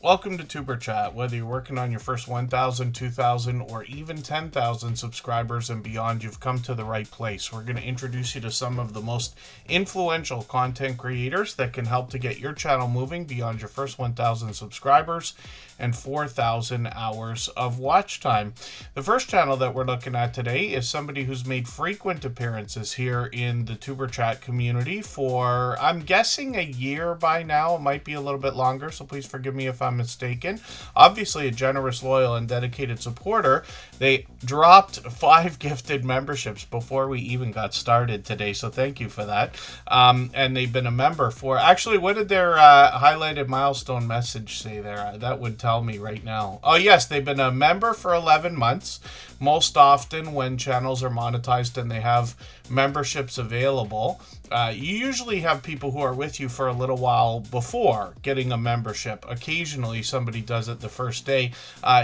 Welcome to Superchat. Whether you're working on your first 1,000, 2,000, or even 10,000 subscribers and beyond, you've come to the right place. We're going to introduce you to some of the most influential content creators that can help to get your channel moving beyond your first 1,000 subscribers and 4,000 hours of watch time. The first channel that we're looking at today is somebody who's made frequent appearances here in the Superchat community for, I'm guessing, a year by now. It might be a little bit longer, so please forgive me if I'm mistaken. Obviously a generous, loyal, and dedicated supporter. They dropped 5 gifted memberships before we even got started today, so thank you for that. And they've been a member for, actually, what did their highlighted milestone message say there? That would tell me right now. Oh yes, they've been a member for 11 months. Most often when channels are monetized and they have memberships available, you usually have people who are with you for a little while before getting a membership. Occasionally somebody does it the first day.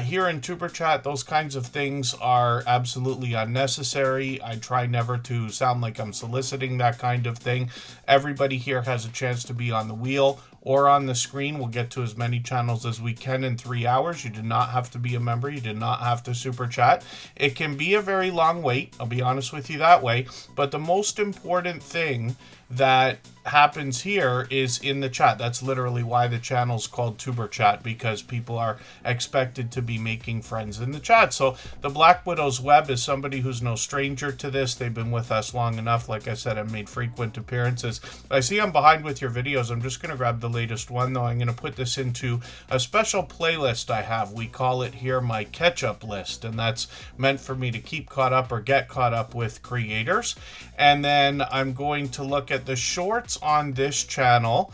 Here in Superchat, those kinds of things are absolutely unnecessary. I try never to sound like I'm soliciting that kind of thing. Everybody here has a chance to be on the wheel or on the screen. We'll get to as many channels as we can in 3 hours. You do not have to be a member. You do not have to super chat. It can be a very long wait. I'll be honest with you that way. But the most important thing that happens here is in the chat. That's literally why the channel's called Superchat, because people are expected to be making friends in the chat. So the Black Widow's Web is somebody who's no stranger to this. They've been with us long enough. Like I said, I've made frequent appearances. I see I'm behind with your videos. I'm just going to grab the latest one, though. I'm going to put this into a special playlist I have. We call it here my catch-up list, and that's meant for me to keep caught up or get caught up with creators. And then I'm going to look at the shorts on this channel.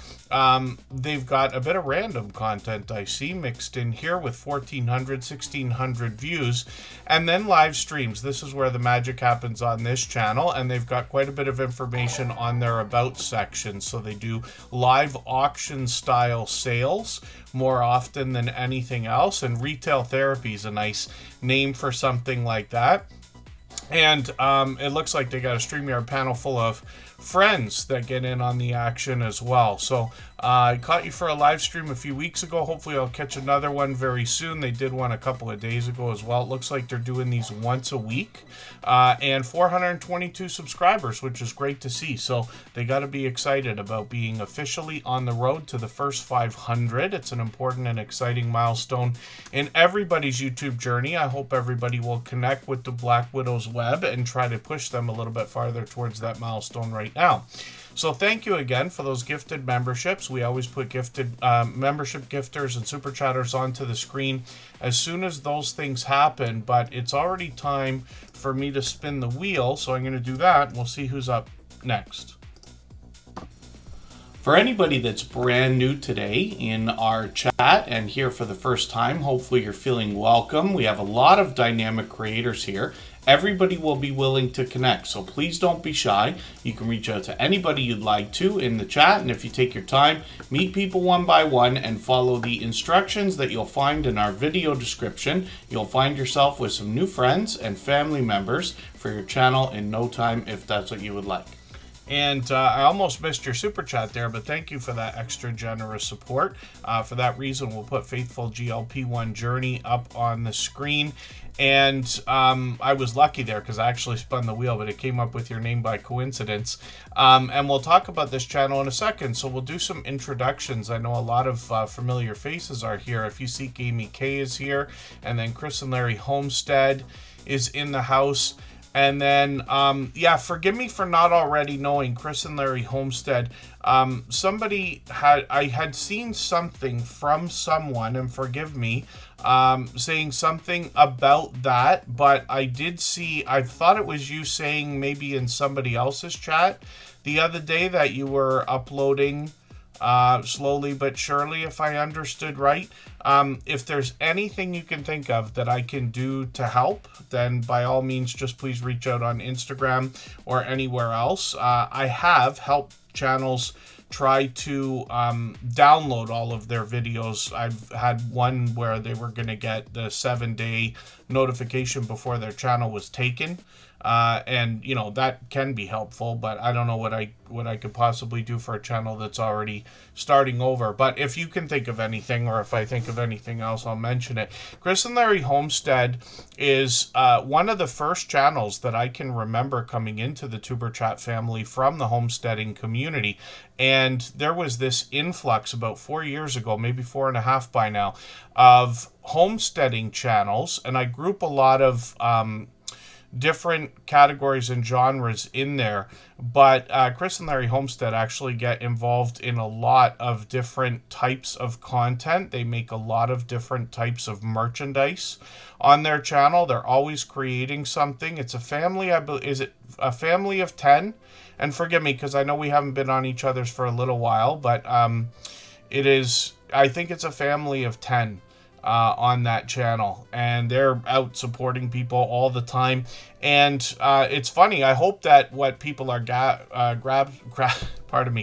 They've got a bit of random content I see mixed in here with 1,400, 1,600 views, and then live streams. This is where the magic happens on this channel, and they've got quite a bit of information on their about section. So they do live auction style sales more often than anything else, and retail therapy is a nice name for something like that. And it looks like they got a StreamYard panel full of friends that get in on the action as well. So I caught you for a live stream a few weeks ago. Hopefully I'll catch another one very soon. They did one a couple of days ago as well. It looks like they're doing these once a week, and 422 subscribers, which is great to see. So they got to be excited about being officially on the road to the first 500. It's an important and exciting milestone in everybody's YouTube journey. I hope everybody will connect with the Black Widow's Web and try to push them a little bit farther towards that milestone right now. So thank you again for those gifted memberships. We always put gifted membership gifters and super chatters onto the screen as soon as those things happen, but it's already time for me to spin the wheel, so I'm going to do that, and we'll see who's up next. For anybody that's brand new today in our chat and here for the first time, hopefully you're feeling welcome. We have a lot of dynamic creators here. Everybody will be willing to connect, so please don't be shy. You can reach out to anybody you'd like to in the chat, and if you take your time, meet people one by one and follow the instructions that you'll find in our video description. You'll find yourself with some new friends and family members for your channel in no time, if that's what you would like. And I almost missed your super chat there, but thank you for that extra generous support. For that reason, we'll put Faithful GLP1 Journey up on the screen. And I was lucky there because I actually spun the wheel, but it came up with your name by coincidence. And we'll talk about this channel in a second. So we'll do some introductions. I know a lot of familiar faces are here. If you see, Amy K is here, and then Chris and Larry Homestead is in the house. And then, yeah, forgive me for not already knowing Chris and Larry Homestead. I had seen something from someone, and forgive me, saying something about that, but I did see, I thought it was you saying maybe in somebody else's chat the other day that you were uploading slowly but surely, if I understood right. If there's anything you can think of that I can do to help, then by all means, just please reach out on Instagram or anywhere else. I have helped channels try to download all of their videos. I've had one where they were going to get the 7-day notification before their channel was taken. and you know that can be helpful, but I don't know what I could possibly do for a channel that's already starting over. But if you can think of anything, or if I think of anything else, I'll mention it. Chris and Larry Homestead is one of the first channels that I can remember coming into the Tuber Chat family from the homesteading community. And there was this influx about 4 years ago, maybe 4.5 by now, of homesteading channels, and I group a lot of different categories and genres in there, but Chris and Larry Homestead actually get involved in a lot of different types of content. They make a lot of different types of merchandise on their channel. They're always creating something. It's a family, is it a family of 10? And forgive me, because I know we haven't been on each other's for a little while, but it is, I think it's a family of 10 on that channel, and they're out supporting people all the time. And it's funny, I hope that what people are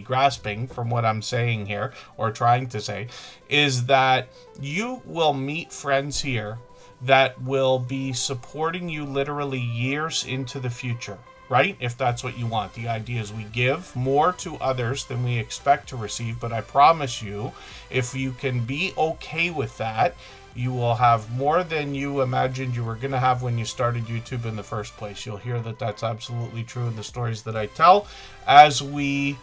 grasping from what I'm saying here, or trying to say, is that you will meet friends here that will be supporting you literally years into the future, right? If that's what you want. The idea is we give more to others than we expect to receive, but I promise you, if you can be okay with that, you will have more than you imagined you were going to have when you started YouTube in the first place. You'll hear that that's absolutely true in the stories that I tell as we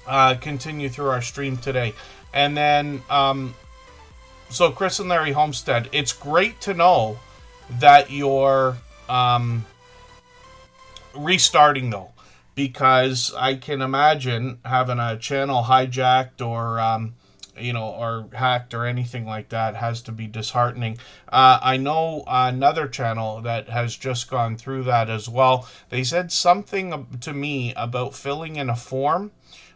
continue through our stream today. And then, so Chris and Larry Homestead, it's great to know that you're restarting though, because I can imagine having a channel hijacked or or hacked or anything like that has to be disheartening. I know another channel that has just gone through that as well. They said something to me about filling in a form,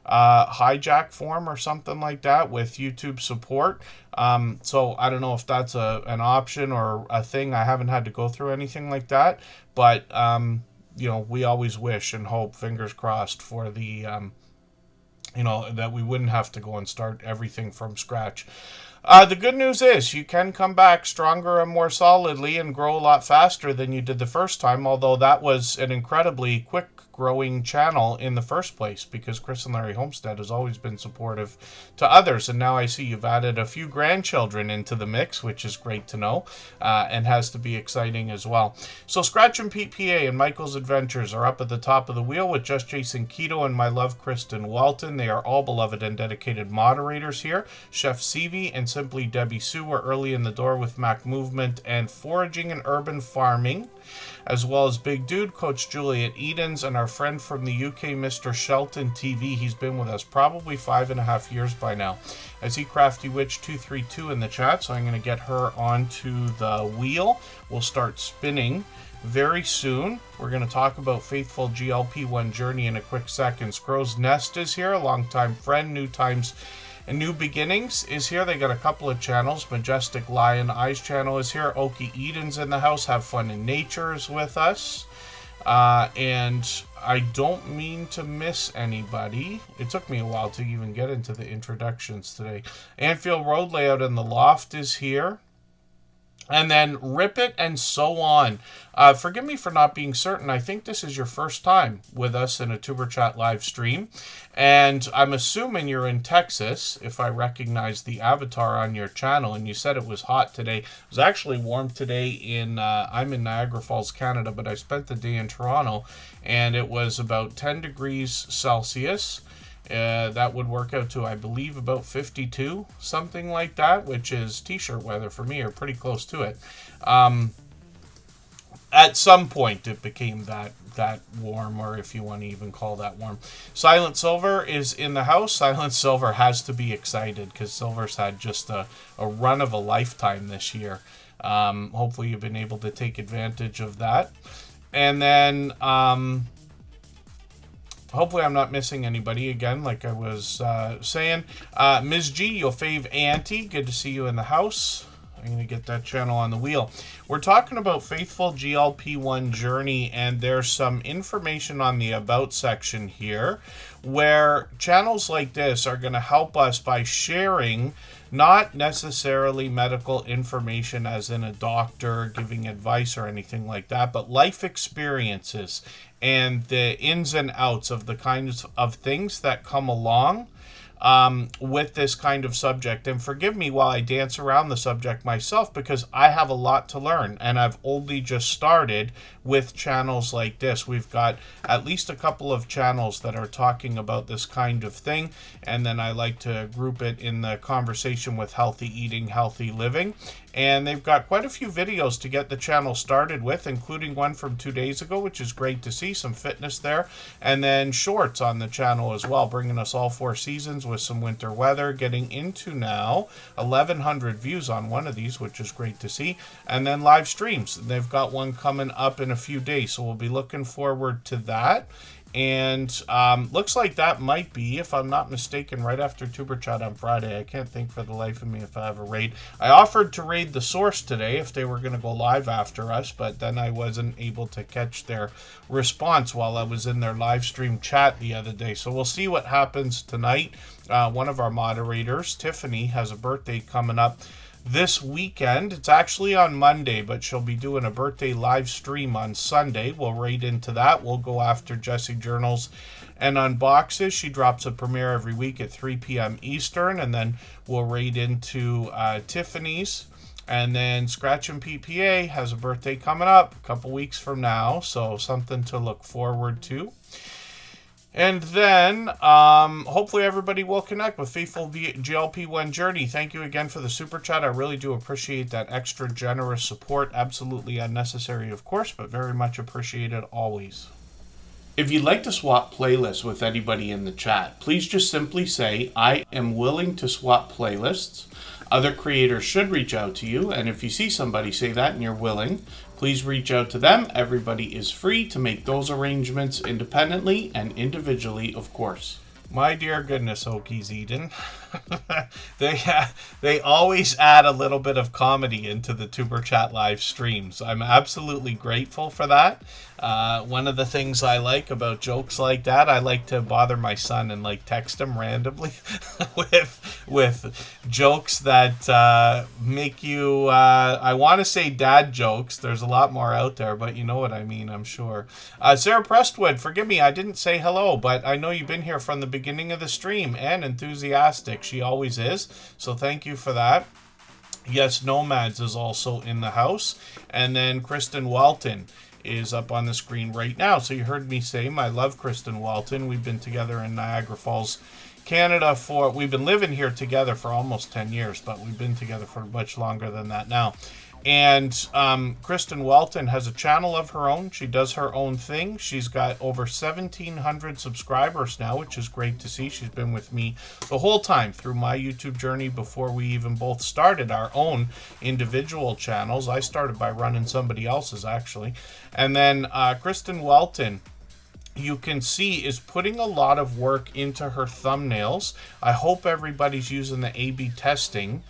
hijack form or something like that with YouTube support. So I don't know if that's an option or a thing. I haven't had to go through anything like that, but we always wish and hope, fingers crossed, for the that we wouldn't have to go and start everything from scratch. The good news is you can come back stronger and more solidly and grow a lot faster than you did the first time, although that was an incredibly quick growing channel in the first place, because Chris and Larry Homestead has always been supportive to others, and now I see you've added a few grandchildren into the mix, which is great to know, and has to be exciting as well. So Scratch and Pete PA and Michael's Adventures are up at the top of the wheel with Just Jason Keto and my love Kristen Walton. They are all beloved and dedicated moderators here. Chef Seavey and Simply Debbie Sue are early in the door with Mac Movement and Foraging and Urban Farming, as well as Big Dude, Coach Juliet Edens, and our friend from the UK, Mr. Shelton TV. He's been with us probably 5.5 years by now. I see Crafty Witch 232 in the chat, so I'm going to get her onto the wheel. We'll start spinning very soon. We're going to talk about Faithful GLP-1 Journey in a quick second. Scrow's Nest is here, a longtime friend. New Times and New Beginnings is here. They got a couple of channels. Majestic Lion Eyes channel is here. Okie Eden's in the house. Have Fun in Nature is with us. And I don't mean to miss anybody. It took me a while to even get into the introductions today. Anfield Road Layout in the Loft is here. And then Rip It and So On. Forgive me for not being certain. I think this is your first time with us in a Tuber Chat live stream. And I'm assuming you're in Texas, if I recognize the avatar on your channel. And you said it was hot today. It was actually warm today I'm in Niagara Falls, Canada, but I spent the day in Toronto. And it was about 10 degrees Celsius. That would work out to, I believe, about 52, something like that, which is t-shirt weather for me, or pretty close to it. At some point, it became that warm, or if you want to even call that warm. Silent Silver is in the house. Silent Silver has to be excited, because Silver's had just a run of a lifetime this year. Hopefully, you've been able to take advantage of that. And then hopefully I'm not missing anybody again, like I was saying. Ms. G, your fave auntie, good to see you in the house. I'm going to get that channel on the wheel. We're talking about Faithful GLP-1 Journey, and there's some information on the About section here where channels like this are going to help us by sharing not necessarily medical information as in a doctor giving advice or anything like that, but life experiences and the ins and outs of the kinds of things that come along with this kind of subject. And forgive me while I dance around the subject myself, because I have a lot to learn, and I've only just started with channels like this. We've got at least a couple of channels that are talking about this kind of thing, and then I like to group it in the conversation with healthy eating, healthy living. And they've got quite a few videos to get the channel started with, including one from 2 days ago, which is great to see, some fitness there. And then shorts on the channel as well, bringing us all 4 seasons with some winter weather, getting into now 1,100 views on one of these, which is great to see. And then live streams. They've got one coming up in a few days, so we'll be looking forward to that. And looks like that might be, if I'm not mistaken, right after Tuber Chat on Friday. I can't think for the life of me if I have a raid. I offered to raid the Source today if they were going to go live after us, but then I wasn't able to catch their response while I was in their live stream chat the other day. So we'll see what happens tonight. One of our moderators, Tiffany, has a birthday coming up this weekend. It's actually on Monday, but she'll be doing a birthday live stream on Sunday. We'll raid into that. We'll go after Jessie Journals and Unboxes. She drops a premiere every week at 3 p.m. Eastern, and then we'll raid into Tiffany's. And then Scratch and PPA has a birthday coming up a couple weeks from now, so something to look forward to. And then, hopefully everybody will connect with Faithful GLP-1 Journey. Thank you again for the Super Chat. I really do appreciate that extra generous support. Absolutely unnecessary, of course, but very much appreciated always. If you'd like to swap playlists with anybody in the chat, please just simply say, I am willing to swap playlists. Other creators should reach out to you, and if you see somebody say that and you're willing, please reach out to them. Everybody is free to make those arrangements independently and individually, of course. My dear goodness, Okies Eden. They always add a little bit of comedy into the Tuber Chat live streams. I'm absolutely grateful for that. One of the things I like about jokes like that, I like to bother my son and like text him randomly with jokes that make you, I want to say dad jokes. There's a lot more out there, but you know what I mean, I'm sure. Sarah Prestwood, forgive me, I didn't say hello, but I know you've been here from the beginning of the stream and enthusiastic. She always is, so thank you for that. Yes, Nomads is also in the house. And then Kristen Walton is up on the screen right now. So you heard me say, I love Kristen Walton. We've been together in Niagara Falls, Canada we've been living here together for almost 10 years, but we've been together for much longer than that now. And Kristen Walton has a channel of her own. She does her own thing. She's got over 1,700 subscribers now, which is great to see. She's been with me the whole time through my YouTube journey before we even both started our own individual channels. I started by running somebody else's, actually. And then Kristen Walton, you can see, is putting a lot of work into her thumbnails. I hope everybody's using the A/B testing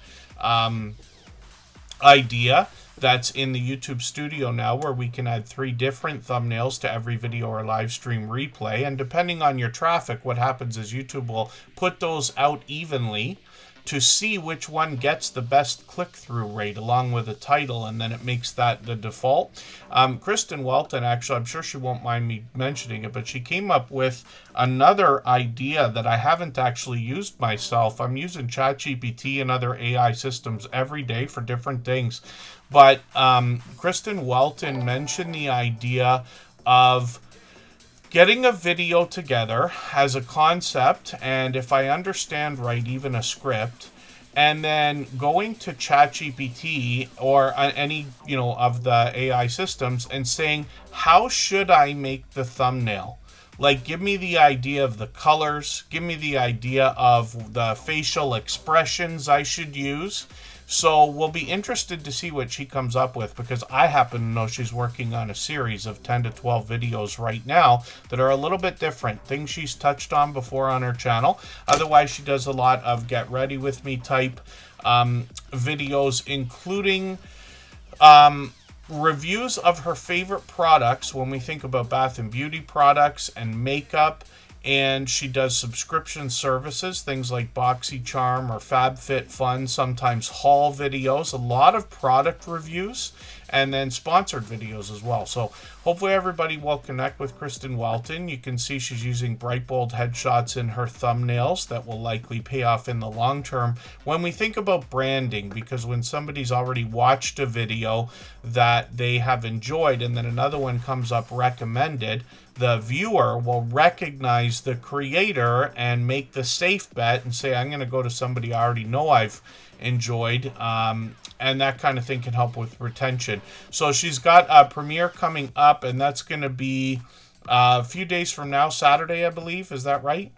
idea that's in the YouTube studio now, where we can add 3 different thumbnails to every video or live stream replay. And depending on your traffic, what happens is YouTube will put those out evenly to see which one gets the best click-through rate along with a title, and then it makes that the default. Kristen Walton, actually, I'm sure she won't mind me mentioning it, but she came up with another idea that I haven't actually used myself. I'm using ChatGPT and other AI systems every day for different things. But Kristen Walton mentioned the idea of getting a video together as a concept, and if I understand right, even a script, and then going to ChatGPT or any, of the AI systems and saying, how should I make the thumbnail? Like, give me the idea of the colors, give me the idea of the facial expressions I should use. So we'll be interested to see what she comes up with, because I happen to know she's working on a series of 10 to 12 videos right now that are a little bit different. Things she's touched on before on her channel. Otherwise, she does a lot of get ready with me type videos, including reviews of her favorite products when we think about bath and beauty products and makeup. And she does subscription services, things like BoxyCharm or FabFitFun, sometimes haul videos, a lot of product reviews, and then sponsored videos as well. So hopefully everybody will connect with Kristen Welton. You can see she's using bright, bold headshots in her thumbnails that will likely pay off in the long term when we think about branding, because when somebody's already watched a video that they have enjoyed and then another one comes up recommended, the viewer will recognize the creator and make the safe bet and say, I'm going to go to somebody I already know I've enjoyed, and that kind of thing can help with retention. So she's got a premiere coming up, and that's going to be a few days from now, Saturday, I believe. Is that right?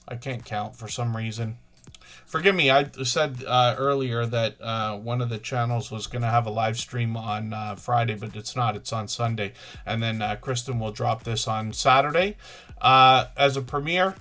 I can't count for some reason. Forgive me, I said earlier that one of the channels was going to have a live stream on Friday, but it's not. It's on Sunday. And then Kristen will drop this on Saturday as a premiere.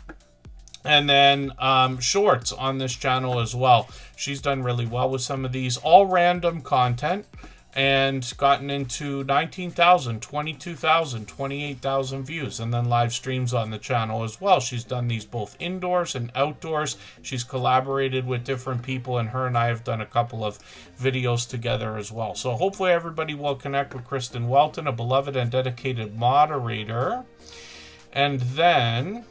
And then shorts on this channel as well. She's done really well with some of these. All random content. And gotten into 19,000, 22,000, 28,000 views, and then live streams on the channel as well. She's done these both indoors and outdoors. She's collaborated with different people, and her and I have done a couple of videos together as well. So hopefully everybody will connect with Kristen Welton, a beloved and dedicated moderator. And then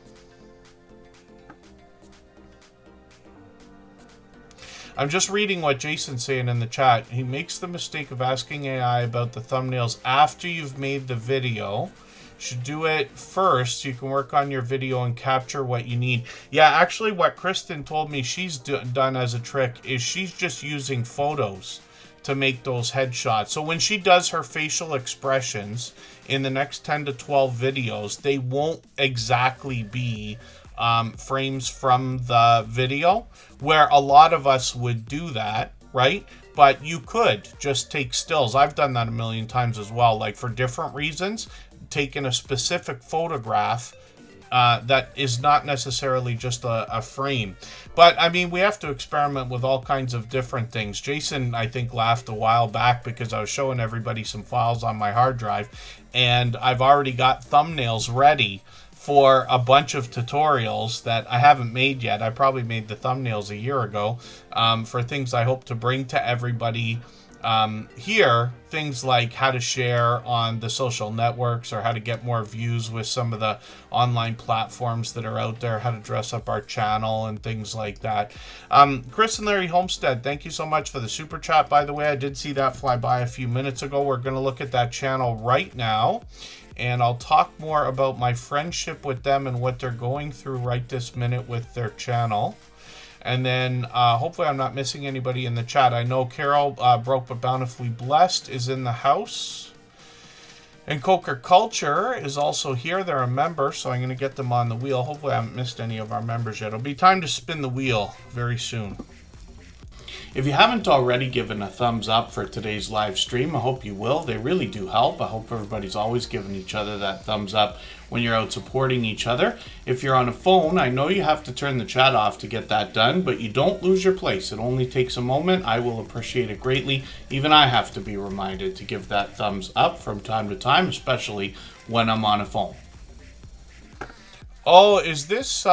I'm just reading what Jason's saying in the chat. He makes the mistake of asking AI about the thumbnails after you've made the video. You should do it first so you can work on your video and capture what you need. Yeah, actually what Kristen told me she's done as a trick is she's just using photos to make those headshots. So when she does her facial expressions in the next 10 to 12 videos, they won't exactly be frames from the video, where a lot of us would do that, right? But you could just take stills. I've done that a million times as well, like for different reasons, taking a specific photograph that is not necessarily just a frame. But I mean, we have to experiment with all kinds of different things. Jason, I think, laughed a while back because I was showing everybody some files on my hard drive, and I've already got thumbnails ready for a bunch of tutorials that I haven't made yet. I probably made the thumbnails a year ago for things I hope to bring to everybody here. Things like how to share on the social networks, or how to get more views with some of the online platforms that are out there, how to dress up our channel and things like that. Chris and Larry Homestead, thank you so much for the super chat, by the way. I did see that fly by a few minutes ago. We're going to look at that channel right now, and I'll talk more about my friendship with them and what they're going through right this minute with their channel. And then hopefully I'm not missing anybody in the chat. I know Carol, Broke But Bountifully Blessed, is in the house. And Coker Culture is also here. They're a member, so I'm going to get them on the wheel. Hopefully I haven't missed any of our members yet. It'll be time to spin the wheel very soon. If you haven't already given a thumbs up for today's live stream, I hope you will. They really do help. I hope everybody's always giving each other that thumbs up when you're out supporting each other. If you're on a phone, I know you have to turn the chat off to get that done, but you don't lose your place. It only takes a moment. I will appreciate it greatly. Even I have to be reminded to give that thumbs up from time to time, especially when I'm on a phone. Oh, is this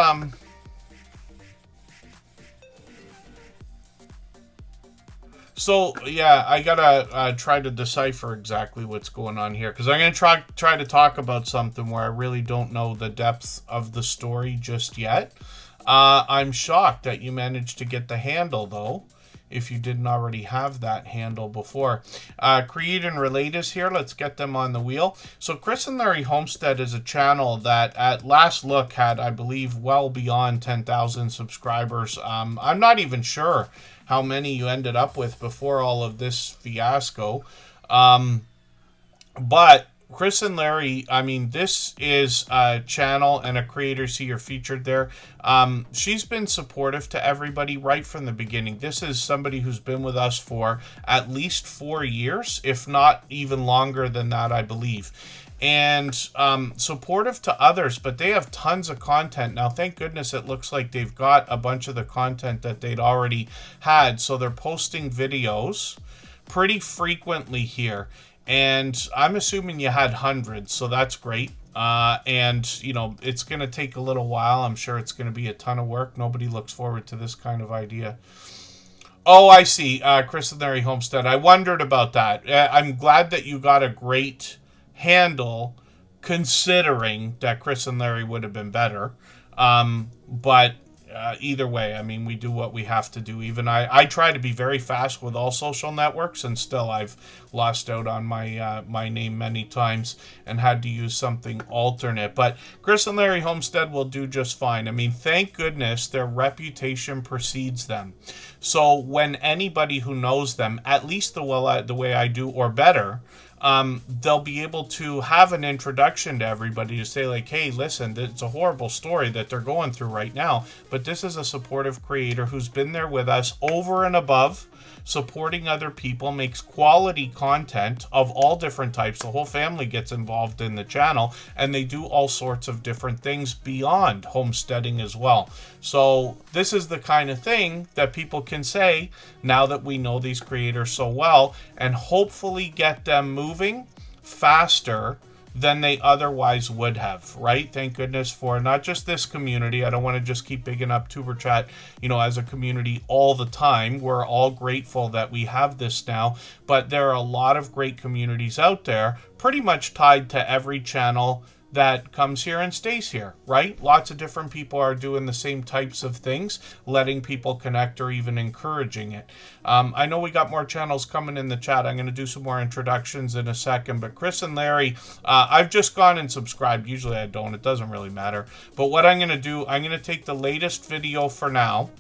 So, yeah, I gotta try to decipher exactly what's going on here, because I'm going to try to talk about something where I really don't know the depth of the story just yet. I'm shocked that you managed to get the handle, though, if you didn't already have that handle before. Create and Relate is here. Let's get them on the wheel. So Chris and Larry Homestead is a channel that at last look had, I believe, well beyond 10,000 subscribers. I'm not even sure how many you ended up with before all of this fiasco. But Chris and Larry, I mean, this is a channel and a creator. See, you're featured there. She's been supportive to everybody right from the beginning. This is somebody who's been with us for at least 4 years, if not even longer than that, I believe. And supportive to others, but they have tons of content. Now, thank goodness it looks like they've got a bunch of the content that they'd already had. So they're posting videos pretty frequently here. And I'm assuming you had hundreds, so that's great. And, you know, it's going to take a little while. I'm sure it's going to be a ton of work. Nobody looks forward to this kind of idea. Oh, I see. Chris and Larry Homestead. I wondered about that. I'm glad that you got a great handle, considering that Chris and Larry would have been better. But either way, I mean, we do what we have to do. Even I try to be very fast with all social networks, and still I've lost out on my name many times and had to use something alternate. But Chris and Larry Homestead will do just fine. I mean, thank goodness their reputation precedes them. So when anybody who knows them, at least the way I do or better, they'll be able to have an introduction to everybody to say, like, hey, listen, it's a horrible story that they're going through right now, but this is a supportive creator who's been there with us over and above, supporting other people, makes quality content of all different types. The whole family gets involved in the channel, and they do all sorts of different things beyond homesteading as well. So this is the kind of thing that people can say now that we know these creators so well, and hopefully get them moving faster than they otherwise would have, right? Thank goodness for not just this community. I don't want to just keep bigging up TuberChat, you know, as a community all the time. We're all grateful that we have this now, but there are a lot of great communities out there, pretty much tied to every channel that comes here and stays here, right? Lots of different people are doing the same types of things, letting people connect or even encouraging it. I know we got more channels coming in the chat. I'm going to do some more introductions in a second, but Chris and Larry, I've just gone and subscribed. Usually I don't. It doesn't really matter. But what I'm going to do, I'm going to take the latest video for now.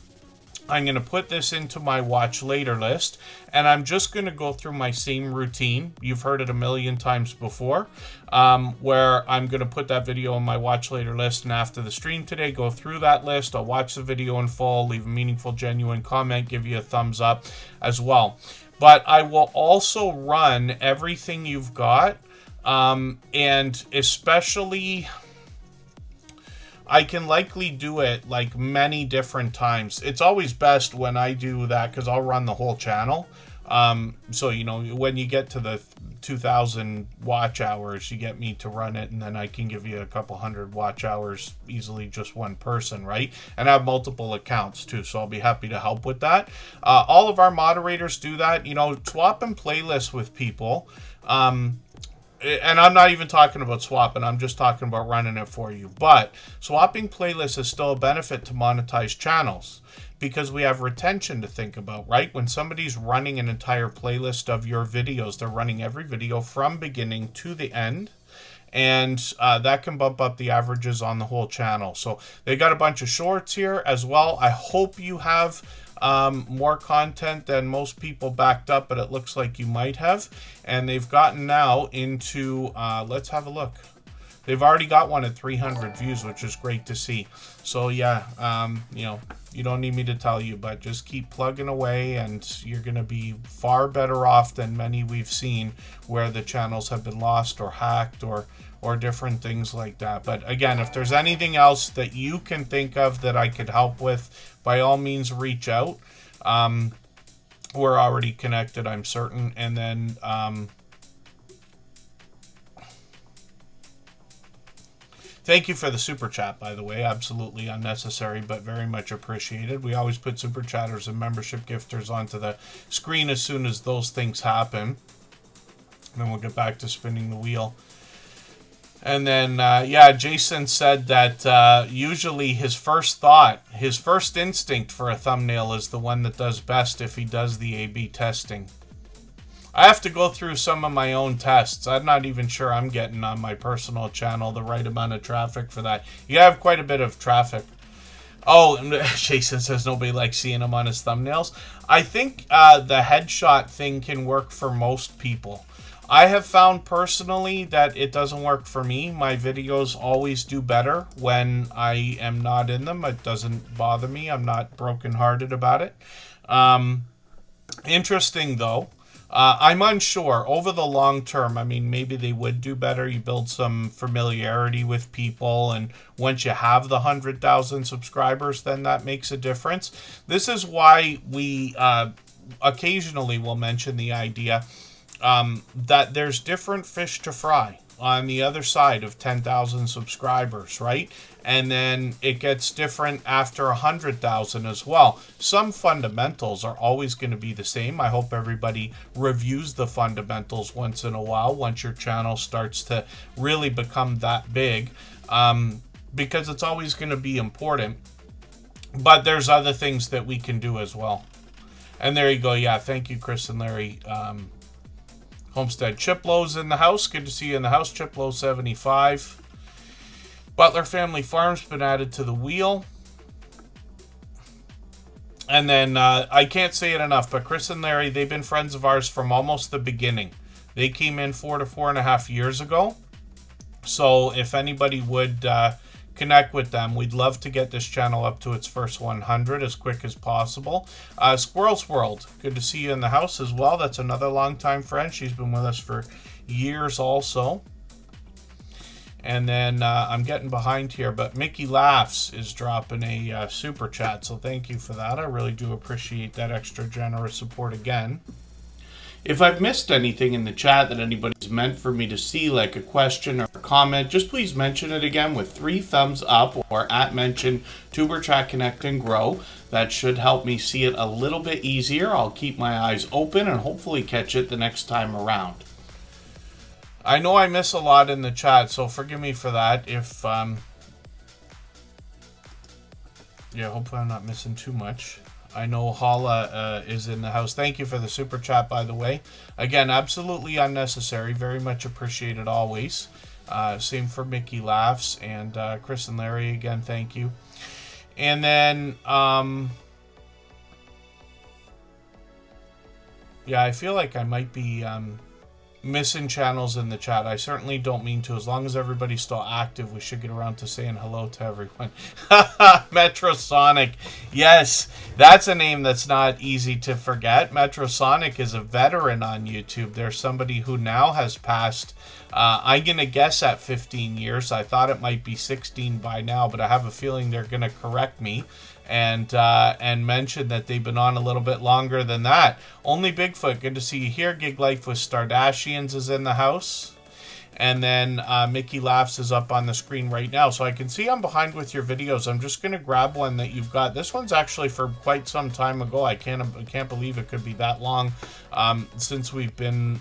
I'm going to put this into my watch later list, and I'm just going to go through my same routine. You've heard it a million times before, where I'm going to put that video in my watch later list, and after the stream today, go through that list. I'll watch the video in full, leave a meaningful, genuine comment, give you a thumbs up as well. But I will also run everything you've got, and especially, I can likely do it like many different times. It's always best when I do that because I'll run the whole channel. So, you know, when you get to the 2,000 watch hours, you get me to run it, and then I can give you a couple hundred watch hours easily, just one person, right? And I have multiple accounts too, so I'll be happy to help with that. All of our moderators do that, you know, swapping playlists with people. And I'm not even talking about swapping, I'm just talking about running it for you. But swapping playlists is still a benefit to monetize channels because we have retention to think about, right? When somebody's running an entire playlist of your videos, they're running every video from beginning to the end. And that can bump up the averages on the whole channel. So they got a bunch of shorts here as well. I hope you have more content than most people backed up, but it looks like you might have. And they've gotten now into, let's have a look. They've already got one at 300 views, which is great to see. So yeah, you know, you don't need me to tell you, but just keep plugging away and you're going to be far better off than many we've seen where the channels have been lost or hacked or different things like that. But again, if there's anything else that you can think of that I could help with, by all means reach out. We're already connected, I'm certain. And then thank you for the super chat, by the way. Absolutely unnecessary, but very much appreciated. We always put super chatters and membership gifters onto the screen as soon as those things happen. And then we'll get back to spinning the wheel. And then, yeah, Jason said that usually his first thought, his first instinct for a thumbnail is the one that does best if he does the A/B testing. I have to go through some of my own tests. I'm not even sure I'm getting on my personal channel the right amount of traffic for that. You have quite a bit of traffic. Oh, Jason says nobody likes seeing him on his thumbnails. I think the headshot thing can work for most people. I have found personally that it doesn't work for me. My videos always do better when I am not in them. It doesn't bother me. I'm not brokenhearted about it. Interesting though. I'm unsure over the long term. I mean, maybe they would do better. You build some familiarity with people, and once you have the 100,000 subscribers, then that makes a difference. This is why we occasionally will mention the idea that there's different fish to fry on the other side of 10,000 subscribers, right? And then it gets different after 100,000 as well. Some fundamentals are always going to be the same. I hope everybody reviews the fundamentals once in a while, once your channel starts to really become that big, because it's always going to be important. But there's other things that we can do as well. And there you go. Yeah, thank you, Chris and Larry. Homestead Chiplow's in the house. Good to see you in the house. Chiplow 75. Butler Family Farm's been added to the wheel. And then I can't say it enough, but Chris and Larry, they've been friends of ours from almost the beginning. They came in 4 to 4.5 years ago. So if anybody would connect with them, we'd love to get this channel up to its first 100 as quick as possible. Squirrel's World, good to see you in the house as well. That's another longtime friend. She's been with us for years also. And then I'm getting behind here, but Mickey Laughs is dropping a super chat, so thank you for that. I really do appreciate that extra generous support again. If I've missed anything in the chat that anybody's meant for me to see, like a question or a comment, just please mention it again with 3 thumbs up or @mention Tuberchat Connect and Grow. That should help me see it a little bit easier. I'll keep my eyes open and hopefully catch it the next time around. I know I miss a lot in the chat, so forgive me for that. If yeah, hopefully I'm not missing too much. I know Hala is in the house. Thank you for the super chat, by the way. Again, absolutely unnecessary. Very much appreciated always. Same for Mickey Laughs and Chris and Larry. Again, thank you. And then, yeah, I feel like I might be missing channels in the chat. I certainly don't mean to. As long as everybody's still active, we should get around to saying hello to everyone. Metrosonic. Yes, that's a name that's not easy to forget. Metrosonic is a veteran on YouTube. There's somebody who now has passed, I'm going to guess at 15 years. I thought it might be 16 by now, but I have a feeling they're going to correct me and mention that they've been on a little bit longer than that. Only Bigfoot, good to see you here. Gig Life with Stardashians is in the house. And then Mickey Laughs is up on the screen right now. So I can see I'm behind with your videos. I'm just going to grab one that you've got. This one's actually for quite some time ago. I can't believe it could be that long since we've been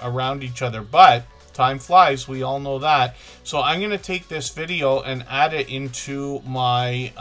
around each other. But time flies, we all know that. So I'm going to take this video and add it into my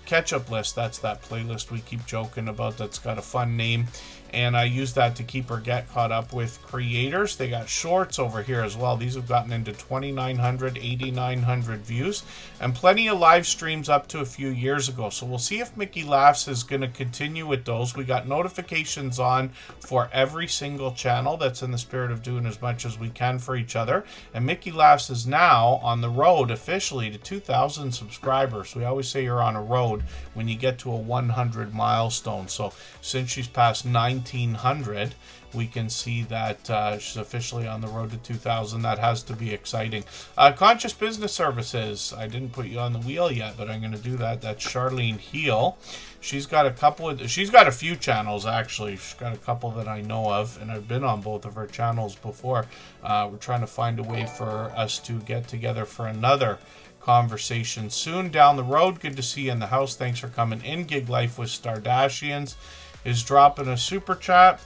catch-up list. That's that playlist we keep joking about that's got a fun name, and I use that to keep or get caught up with creators. They got shorts over here as well. These have gotten into 2,900, 8,900 views, and plenty of live streams up to a few years ago. So we'll see if Mickey Laughs is going to continue with those. We got notifications on for every single channel. That's in the spirit of doing as much as we can for each other. And Mickey Laughs is now on the road officially to 2,000 subscribers. We always say you're on a road when you get to a 100 milestone. So since she's past 1,900, we can see that she's officially on the road to 2,000. That has to be exciting. Conscious Business Services. I didn't put you on the wheel yet, but I'm going to do that. That's Charlene Heel. She's got a few channels actually. She's got a couple that I know of, and I've been on both of her channels before. We're trying to find a way for us to get together for another conversation soon down the road. Good to see you in the house. Thanks for coming in. Gig Life with Stardashians is dropping a super chat.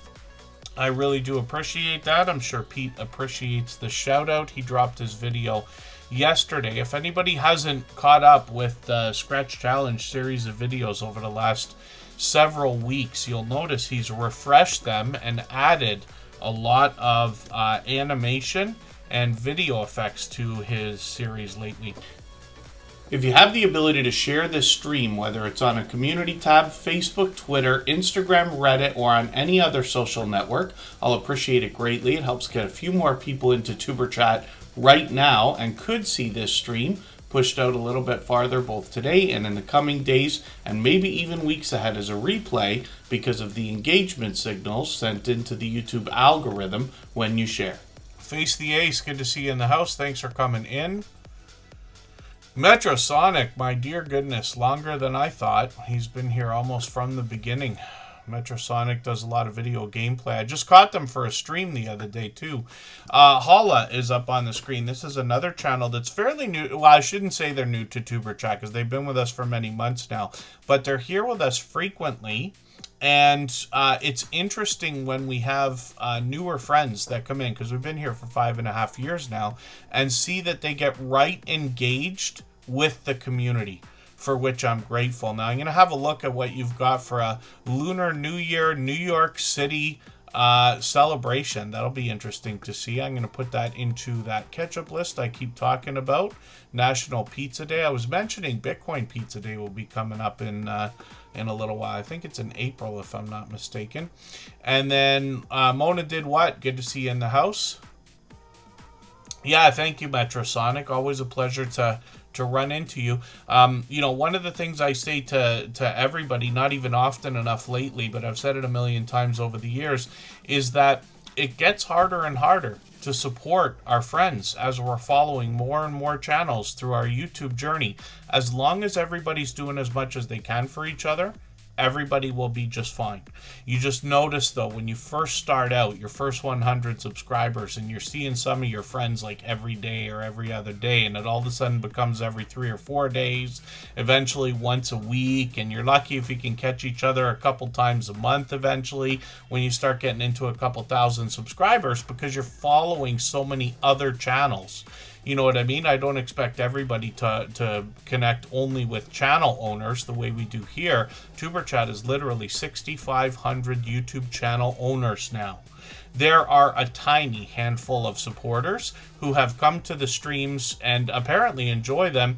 I really do appreciate that. I'm sure Pete appreciates the shout out. He dropped his video yesterday. If anybody hasn't caught up with the Scratch Challenge series of videos over the last several weeks, you'll notice he's refreshed them and added a lot of animation and video effects to his series lately. If you have the ability to share this stream, whether it's on a community tab, Facebook, Twitter, Instagram, Reddit, or on any other social network, I'll appreciate it greatly. It helps get a few more people into Tuber Chat right now and could see this stream pushed out a little bit farther both today and in the coming days and maybe even weeks ahead as a replay because of the engagement signals sent into the YouTube algorithm when you share. Face the Ace, good to see you in the house. Thanks for coming in. Metrosonic, my dear goodness, longer than I thought. He's been here almost from the beginning. Metrosonic does a lot of video gameplay. I just caught them for a stream the other day too. Holla is up on the screen. This is another channel that's fairly new. Well, I shouldn't say they're new to Tuber Chat because they've been with us for many months now. But they're here with us frequently. And it's interesting when we have newer friends that come in, because we've been here for 5.5 years now, and see that they get right engaged with the community, for which I'm grateful. Now, I'm going to have a look at what you've got for a Lunar New Year, New York City celebration. That'll be interesting to see. I'm going to put that into that ketchup list I keep talking about. National Pizza Day. I was mentioning Bitcoin Pizza Day will be coming up in a little while. I think it's in April, if I'm not mistaken. And then Mona did what? Good to see you in the house. Yeah, thank you, Metrosonic. Always a pleasure to run into you. You know, one of the things I say to everybody, not even often enough lately, but I've said it a million times over the years, is that it gets harder and harder to support our friends as we're following more and more channels through our YouTube journey. As long as everybody's doing as much as they can for each other, everybody will be just fine. You just notice, though, when you first start out, your first 100 subscribers, and you're seeing some of your friends like every day or every other day, and it all of a sudden becomes every 3 or 4 days, eventually once a week, and you're lucky if you can catch each other a couple times a month eventually when you start getting into a couple thousand subscribers, because you're following so many other channels. You know what I mean? I don't expect everybody to connect only with channel owners the way we do here. Tuber Chat is literally 6,500 YouTube channel owners now. There are a tiny handful of supporters who have come to the streams and apparently enjoy them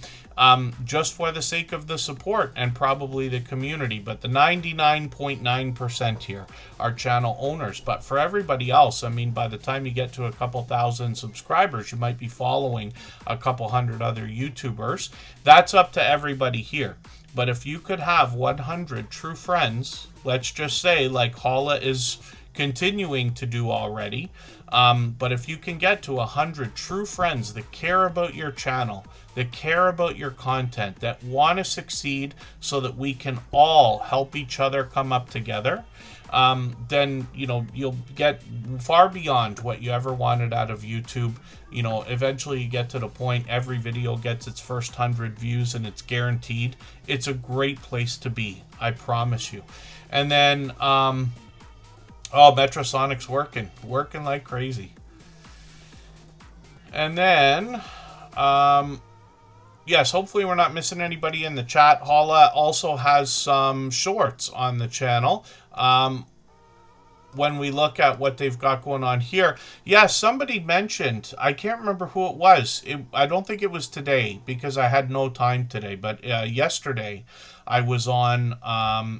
just for the sake of the support and probably the community. But the 99.9% here are channel owners. But for everybody else, I mean, by the time you get to a couple thousand subscribers, you might be following a couple hundred other YouTubers. That's up to everybody here. But if you could have 100 true friends, let's just say like Holla is continuing to do already, but if you can get to 100 true friends that care about your channel, that care about your content, that want to succeed so that we can all help each other come up together, then, you know, you'll get far beyond what you ever wanted out of YouTube. You know, eventually you get to the point every video gets its first 100 views and it's guaranteed. It's a great place to be, I promise you. And then, oh, Metrosonic's working like crazy. And then, yes, hopefully we're not missing anybody in the chat. Holla also has some shorts on the channel. When we look at what they've got going on here, yes, somebody mentioned, I can't remember who it was. I don't think it was today because I had no time today, but yesterday I was on,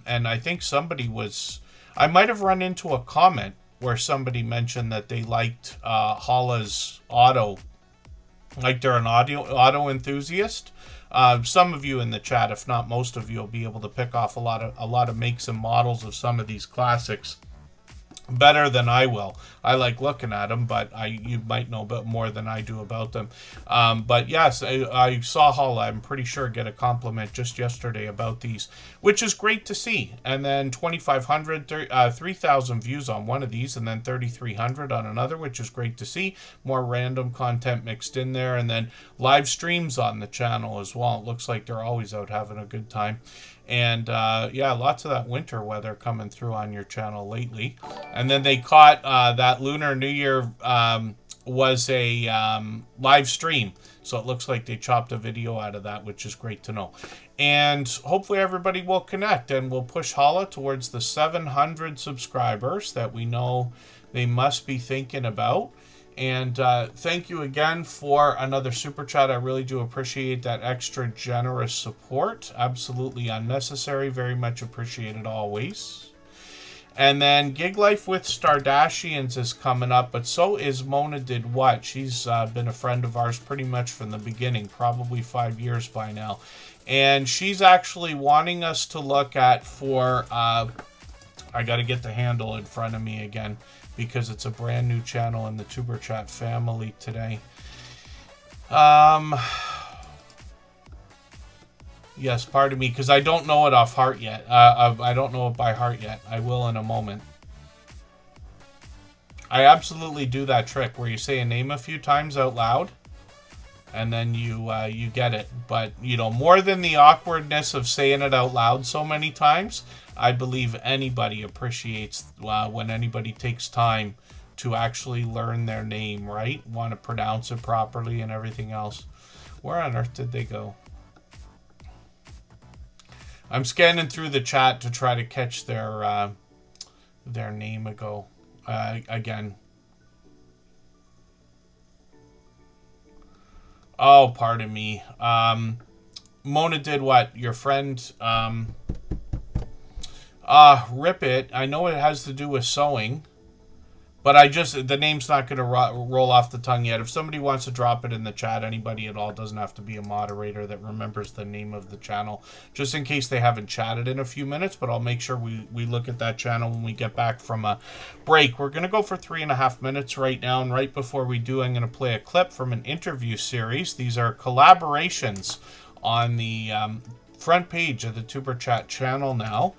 and I think somebody was, I might have run into a comment where somebody mentioned that they liked Holla's auto, like they're an auto enthusiast. Some of you in the chat, if not most of you, will be able to pick off a lot of makes and models of some of these classics better than I will. I like looking at them, but you might know a bit more than I do about them. But yes, I saw Holla, I'm pretty sure, get a compliment just yesterday about these, which is great to see. And then 2,500, 3,000 views on one of these, and then 3,300 on another, which is great to see. More random content mixed in there, and then live streams on the channel as well. It looks like they're always out having a good time. And yeah, lots of that winter weather coming through on your channel lately. And then they caught that Lunar New Year was a live stream. So it looks like they chopped a video out of that, which is great to know. And hopefully everybody will connect and we'll push Holla towards the 700 subscribers that we know they must be thinking about. And thank you again for another super chat. I really do appreciate that extra generous support. Absolutely unnecessary. Very much appreciated always. And then Gig Life with Stardashians is coming up, but so is Mona Did What. She's been a friend of ours pretty much from the beginning, probably 5 years by now. And she's actually wanting us to look at for, I got to get the handle in front of me again, because it's a brand new channel in the Tuber Chat family today. Yes, pardon me, because I don't know it off heart yet. I don't know it by heart yet. I will in a moment. I absolutely do that trick where you say a name a few times out loud, and then you get it. But, you know, more than the awkwardness of saying it out loud so many times, I believe anybody appreciates when anybody takes time to actually learn their name, right? Want to pronounce it properly and everything else. Where on earth did they go? I'm scanning through the chat to try to catch their name again. Oh, pardon me. Mona Did What? Your friend. Rip It. I know it has to do with sewing, but the name's not going to roll off the tongue yet. If somebody wants to drop it in the chat, anybody at all, doesn't have to be a moderator that remembers the name of the channel, just in case they haven't chatted in a few minutes, but I'll make sure we look at that channel when we get back from a break. We're going to go for 3.5 minutes right now, and right before we do, I'm going to play a clip from an interview series. These are collaborations on the front page of the Tuber Chat channel now.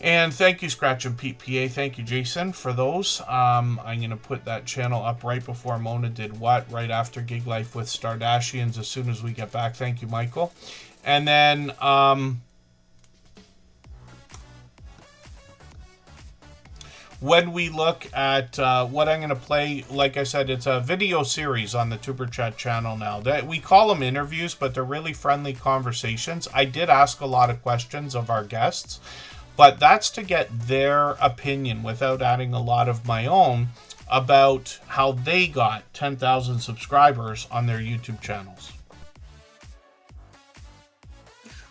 And thank you, Scratch and Pete PA. Thank you, Jason, for those. I'm going to put that channel up right before Mona Did What, right after Gig Life with Stardashians as soon as we get back. Thank you, Michael. And then when we look at what I'm going to play, like I said, it's a video series on the Tuber Chat channel now. We call them interviews, but they're really friendly conversations. I did ask a lot of questions of our guests, but that's to get their opinion without adding a lot of my own about how they got 10,000 subscribers on their YouTube channels.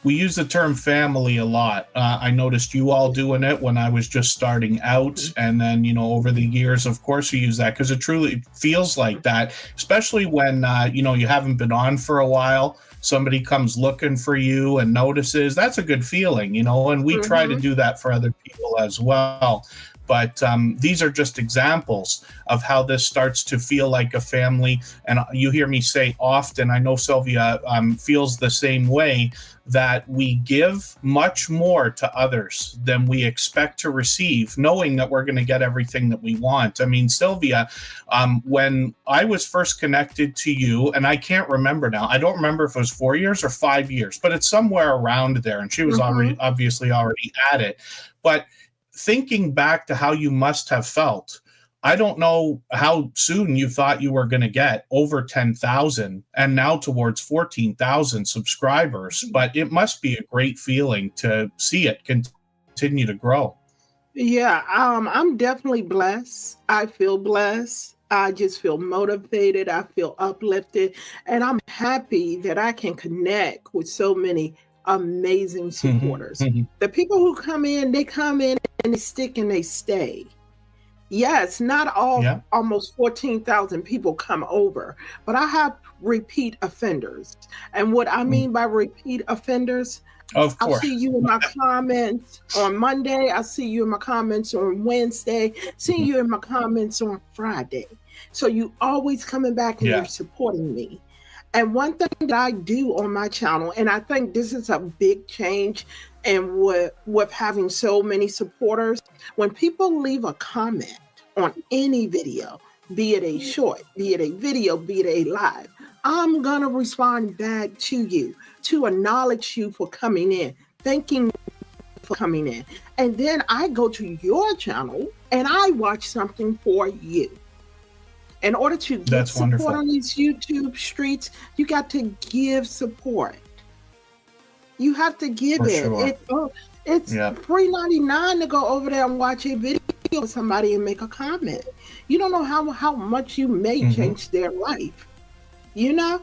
We use the term family a lot. I noticed you all doing it when I was just starting out. And then, you know, over the years, of course, you use that because it truly feels like that, especially when, you know, you haven't been on for a while. Somebody comes looking for you and notices. That's a good feeling, you know, and we try to do that for other people as well. But these are just examples of how this starts to feel like a family. And you hear me say often, I know Sylvia feels the same way, that we give much more to others than we expect to receive, knowing that we're going to get everything that we want. I mean, Sylvia, when I was first connected to you, and I can't remember now, I don't remember if it was 4 years or 5 years, but it's somewhere around there. And she was obviously already at it. But thinking back to how you must have felt, I don't know how soon you thought you were going to get over 10,000 and now towards 14,000 subscribers, but it must be a great feeling to see it continue to grow. Yeah, I'm definitely blessed. I feel blessed. I just feel motivated. I feel uplifted. And I'm happy that I can connect with so many amazing supporters. The people who come in, they come in and they stick and they stay. Yes, not almost 14,000 people come over, but I have repeat offenders. And what I mean by repeat offenders, of course, I'll see you in my comments on Monday. I'll see you in my comments on Wednesday. See you in my comments on Friday. So you always coming back and you're supporting me. And one thing that I do on my channel, and I think this is a big change and with having so many supporters, when people leave a comment on any video, be it a short, be it a video, be it a live, I'm going to respond back to you to acknowledge you for coming in, thanking you for coming in. And then I go to your channel and I watch something for you. In order to get support on these YouTube streets, you got to give support. You have to give it. Sure. It's $3.99 to go over there and watch a video. with somebody and make a comment. You don't know how much you may change their life. You know?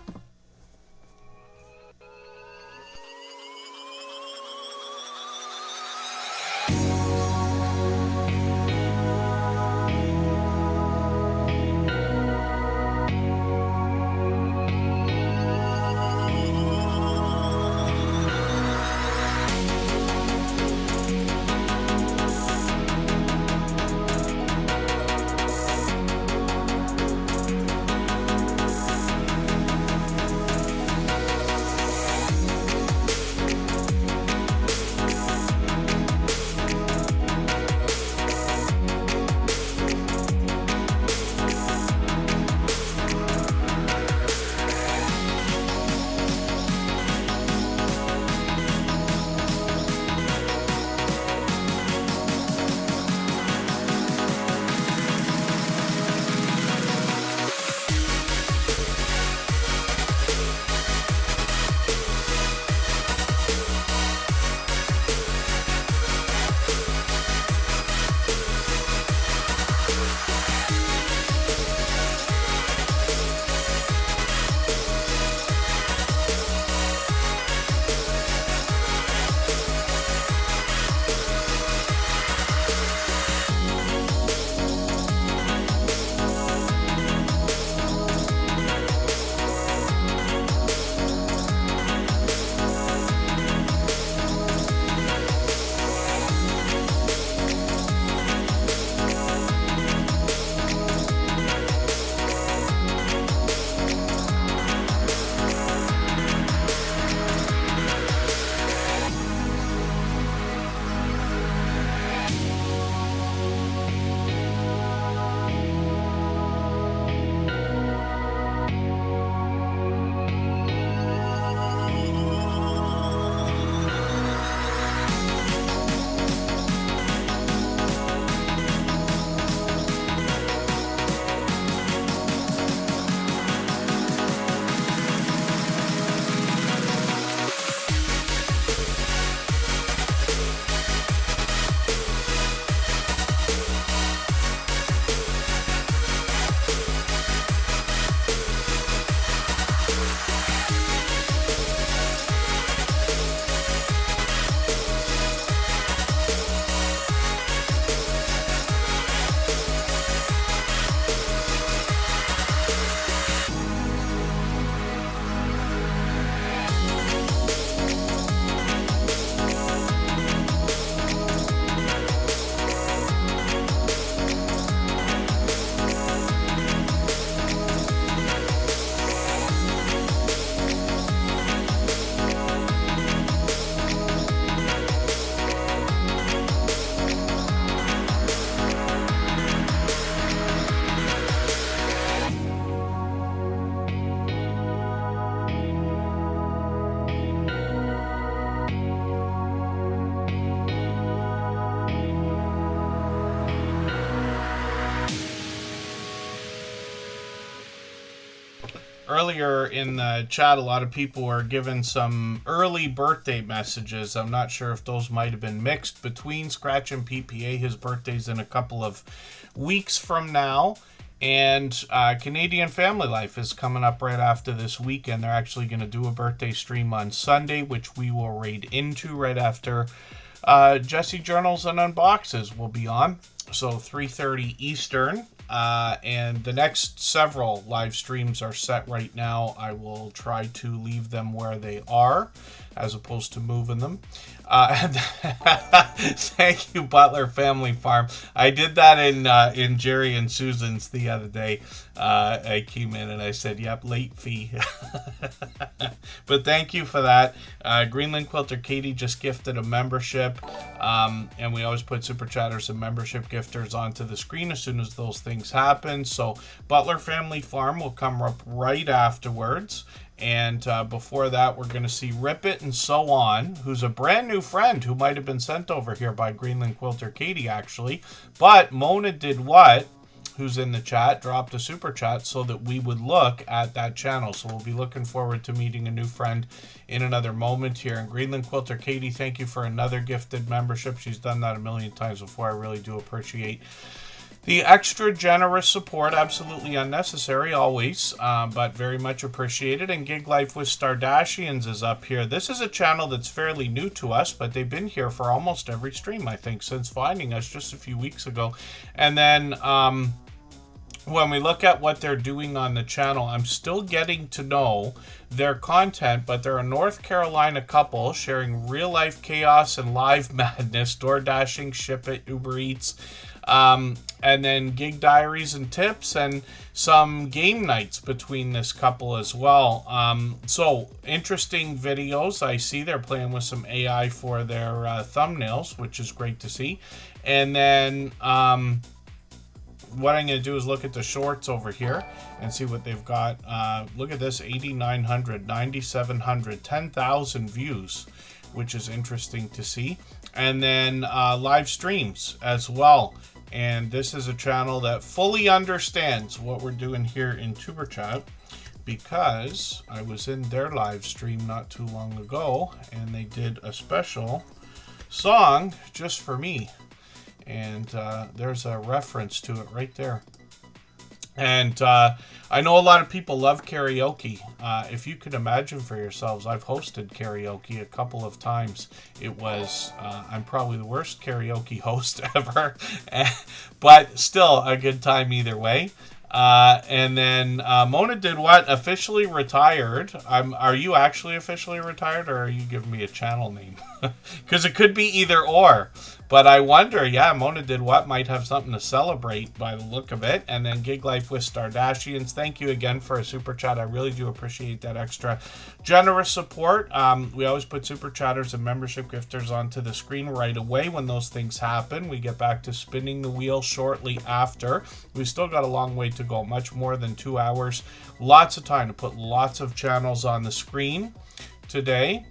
Earlier in the chat, a lot of people were given some early birthday messages. I'm not sure if those might have been mixed between Scratch and PPA. His birthday's in a couple of weeks from now. And Canadian Family Life is coming up right after this weekend. They're actually going to do a birthday stream on Sunday, which we will raid into right after Jesse Journals and Unboxes will be on. So 3:30 Eastern. And the next several live streams are set right now. I will try to leave them where they are as opposed to moving them. Thank you, Butler Family Farm. I did that in Jerry and Susan's the other day. I came in and I said, yep, late fee. But thank you for that. Greenland Quilter Katie just gifted a membership. And we always put Superchatters and membership gifters onto the screen as soon as those things happen. So Butler Family Farm will come up right afterwards. And before that, we're going to see Rip It and So On, who's a brand new friend who might have been sent over here by Greenland Quilter Katie, actually. But Mona did what? who's in the chat dropped a super chat so that we would look at that channel. So we'll be looking forward to meeting a new friend in another moment here. And Greenland Quilter Katie, thank you for another gifted membership. She's done that a million times before. I really do appreciate the extra generous support. Absolutely unnecessary always, but very much appreciated. And Gig Life with Stardashians is up here. This is a channel that's fairly new to us, but they've been here for almost every stream, I think, since finding us just a few weeks ago. And then when we look at what they're doing on the channel, I'm still getting to know their content, but they're a North Carolina couple sharing real life chaos and live madness, door dashing, ship it, Uber Eats, and then gig diaries and tips, and some game nights between this couple as well. So interesting videos. I see they're playing with some AI for their thumbnails, which is great to see. And then what I'm going to do is look at the shorts over here and see what they've got. Look at this, 8,900, 9,700, 10,000 views, which is interesting to see. And then live streams as well. And this is a channel that fully understands what we're doing here in Tuber Chat, because I was in their live stream not too long ago and they did a special song just for me. And there's a reference to it right there. And I know a lot of people love karaoke. If you could imagine for yourselves, I've hosted karaoke a couple of times. It was, I'm probably the worst karaoke host ever, but still a good time either way. And then Mona did what? Officially retired. Are you actually officially retired, or are you giving me a channel name? Because it could be either or. But I wonder, yeah, Mona did what might have something to celebrate by the look of it. And then Gig Life with Stardashians, thank you again for a super chat. I really do appreciate that extra generous support. We always put super chatters and membership gifters onto the screen right away when those things happen. We get back to spinning the wheel shortly after. We still got a long way to go, much more than 2 hours. Lots of time to put lots of channels on the screen today.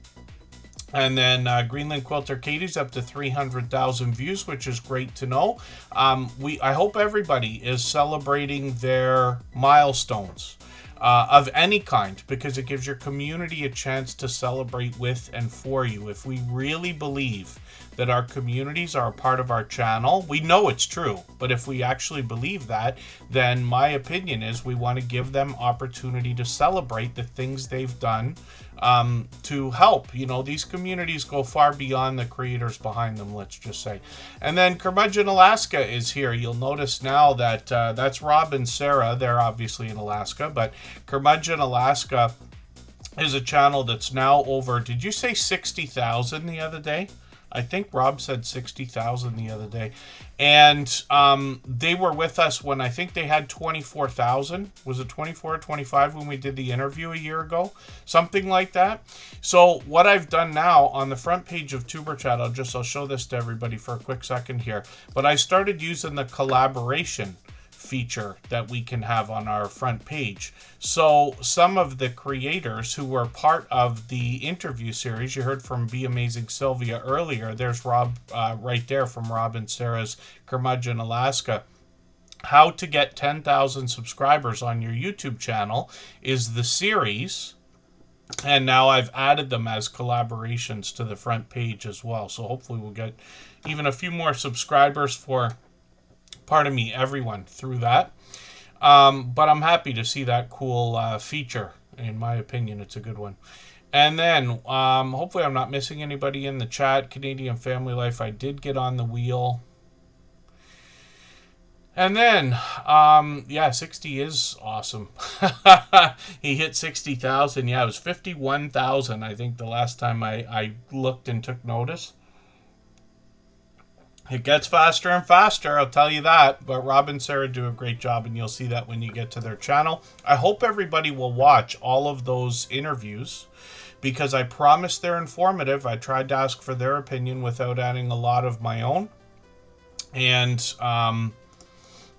And then Greenland Quilter Katie's up to 300,000 views, which is great to know. I hope everybody is celebrating their milestones of any kind, because it gives your community a chance to celebrate with and for you. If we really believe that our communities are a part of our channel, we know it's true, but if we actually believe that, then my opinion is we want to give them opportunity to celebrate the things they've done to help. You know, these communities go far beyond the creators behind them, let's just say. And then Curmudgeon Alaska is here. You'll notice now that that's Rob and Sarah. They're obviously in Alaska, but Curmudgeon Alaska is a channel that's now over, did you say 60,000 the other day? I think Rob said 60,000 the other day. And they were with us when I think they had 24,000. Was it 24 or 25 when we did the interview a year ago? Something like that. So what I've done now on the front page of Tuber Chat, I'll show this to everybody for a quick second here. But I started using the collaboration feature that we can have on our front page. So some of the creators who were part of the interview series, you heard from Be Amazing Sylvia earlier, there's Rob right there from Rob and Sarah's Curmudgeon Alaska. How to get 10,000 subscribers on your YouTube channel is the series, and now I've added them as collaborations to the front page as well. So hopefully we'll get even a few more subscribers for, pardon me, everyone through that. But I'm happy to see that cool feature. In my opinion, it's a good one. And then hopefully I'm not missing anybody in the chat. Canadian Family Life, I did get on the wheel. And then, yeah, 60 is awesome. He hit 60,000. Yeah, it was 51,000, I think, the last time I looked and took notice. It gets faster and faster, I'll tell you that. But Rob and Sarah do a great job, and you'll see that when you get to their channel. I hope everybody will watch all of those interviews, because I promise they're informative. I tried to ask for their opinion without adding a lot of my own. And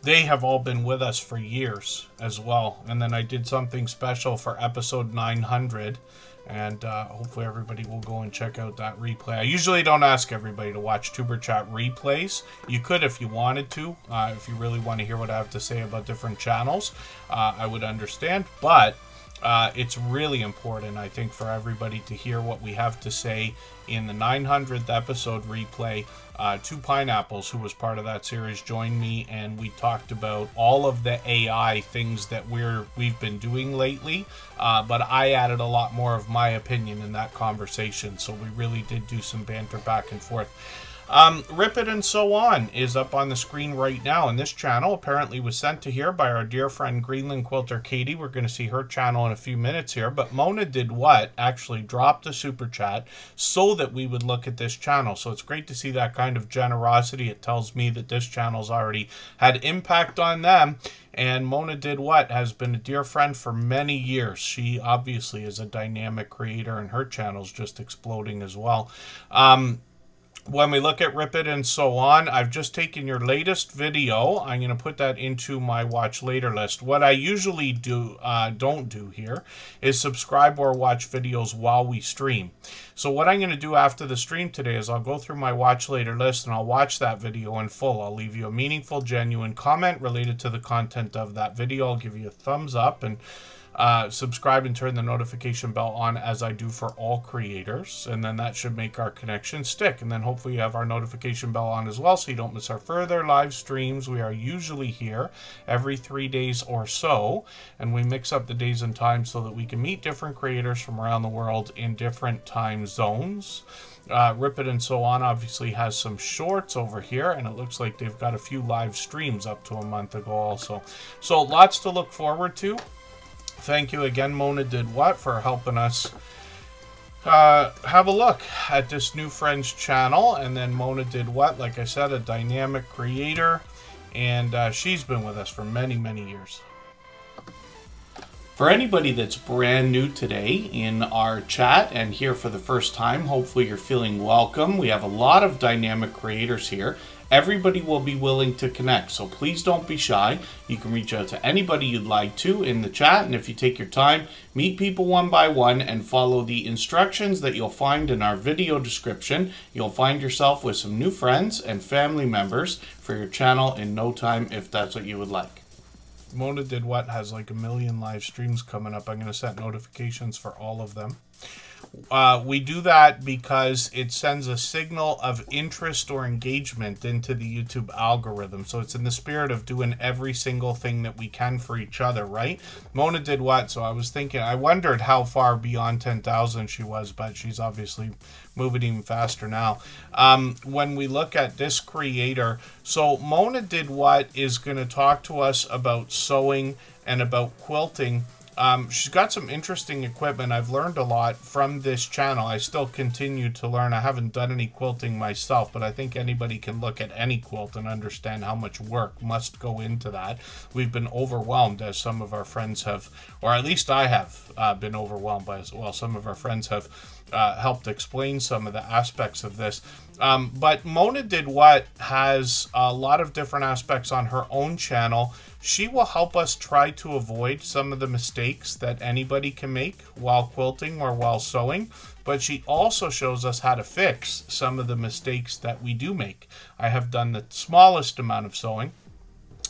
they have all been with us for years as well. And then I did something special for episode 900 And hopefully everybody will go and check out that replay. I usually don't ask everybody to watch Tuber Chat replays. You could if you wanted to. If you really want to hear what I have to say about different channels, I would understand. But it's really important, I think, for everybody to hear what we have to say in the 900th episode replay. Two Pineapples, who was part of that series, joined me, and we talked about all of the AI things that we've been doing lately. But I added a lot more of my opinion in that conversation, so we really did do some banter back and forth. Rip It and So On is up on the screen right now, and this channel apparently was sent to here by our dear friend Greenland Quilter Katie. We're going to see her channel in a few minutes here, but Mona Did What actually dropped a super chat so that we would look at this channel. So it's great to see that kind of generosity. It tells me that this channel's already had impact on them. And Mona Did What has been a dear friend for many years. She obviously is a dynamic creator, and her channel's just exploding as well. When we look at Rip It and So On, I've just taken your latest video. I'm going to put that into my watch later list. What I usually don't do here is subscribe or watch videos while we stream. So what I'm going to do after the stream today is I'll go through my watch later list and I'll watch that video in full. I'll leave you a meaningful, genuine comment related to the content of that video. I'll give you a thumbs up and subscribe and turn the notification bell on, as I do for all creators, and then that should make our connection stick. And then hopefully you have our notification bell on as well, so you don't miss our further live streams. We are usually here every 3 days or so, and we mix up the days and times so that we can meet different creators from around the world in different time zones. Rip It and So On obviously has some shorts over here, and it looks like they've got a few live streams up to a month ago also. So lots to look forward to. Thank you again, Mona Did What, for helping us have a look at this new friend's channel. And then Mona Did What, like I said, a dynamic creator, and she's been with us for many, many years. For anybody that's brand new today in our chat and here for the first time, hopefully you're feeling welcome. We have a lot of dynamic creators here. Everybody will be willing to connect, so please don't be shy. You can reach out to anybody you'd like to in the chat, and if you take your time, meet people one by one and follow the instructions that you'll find in our video description. You'll find yourself with some new friends and family members for your channel in no time, if that's what you would like. Mona Did What has like 1 million live streams coming up. I'm going to set notifications for all of them. We do that because it sends a signal of interest or engagement into the YouTube algorithm. So it's in the spirit of doing every single thing that we can for each other, right? Mona Did What? So I was thinking, I wondered how far beyond 10,000 she was, but she's obviously moving even faster now. When we look at this creator, so Mona Did What is going to talk to us about sewing and about quilting. She's got some interesting equipment. I've learned a lot from this channel. I still continue to learn. I haven't done any quilting myself, but I think anybody can look at any quilt and understand how much work must go into that. We've been overwhelmed, as some of our friends have, or at least I have been overwhelmed by as well. Some of our friends have helped explain some of the aspects of this. But Mona Did What has a lot of different aspects on her own channel. She will help us try to avoid some of the mistakes that anybody can make while quilting or while sewing, but she also shows us how to fix some of the mistakes that we do make. I have done the smallest amount of sewing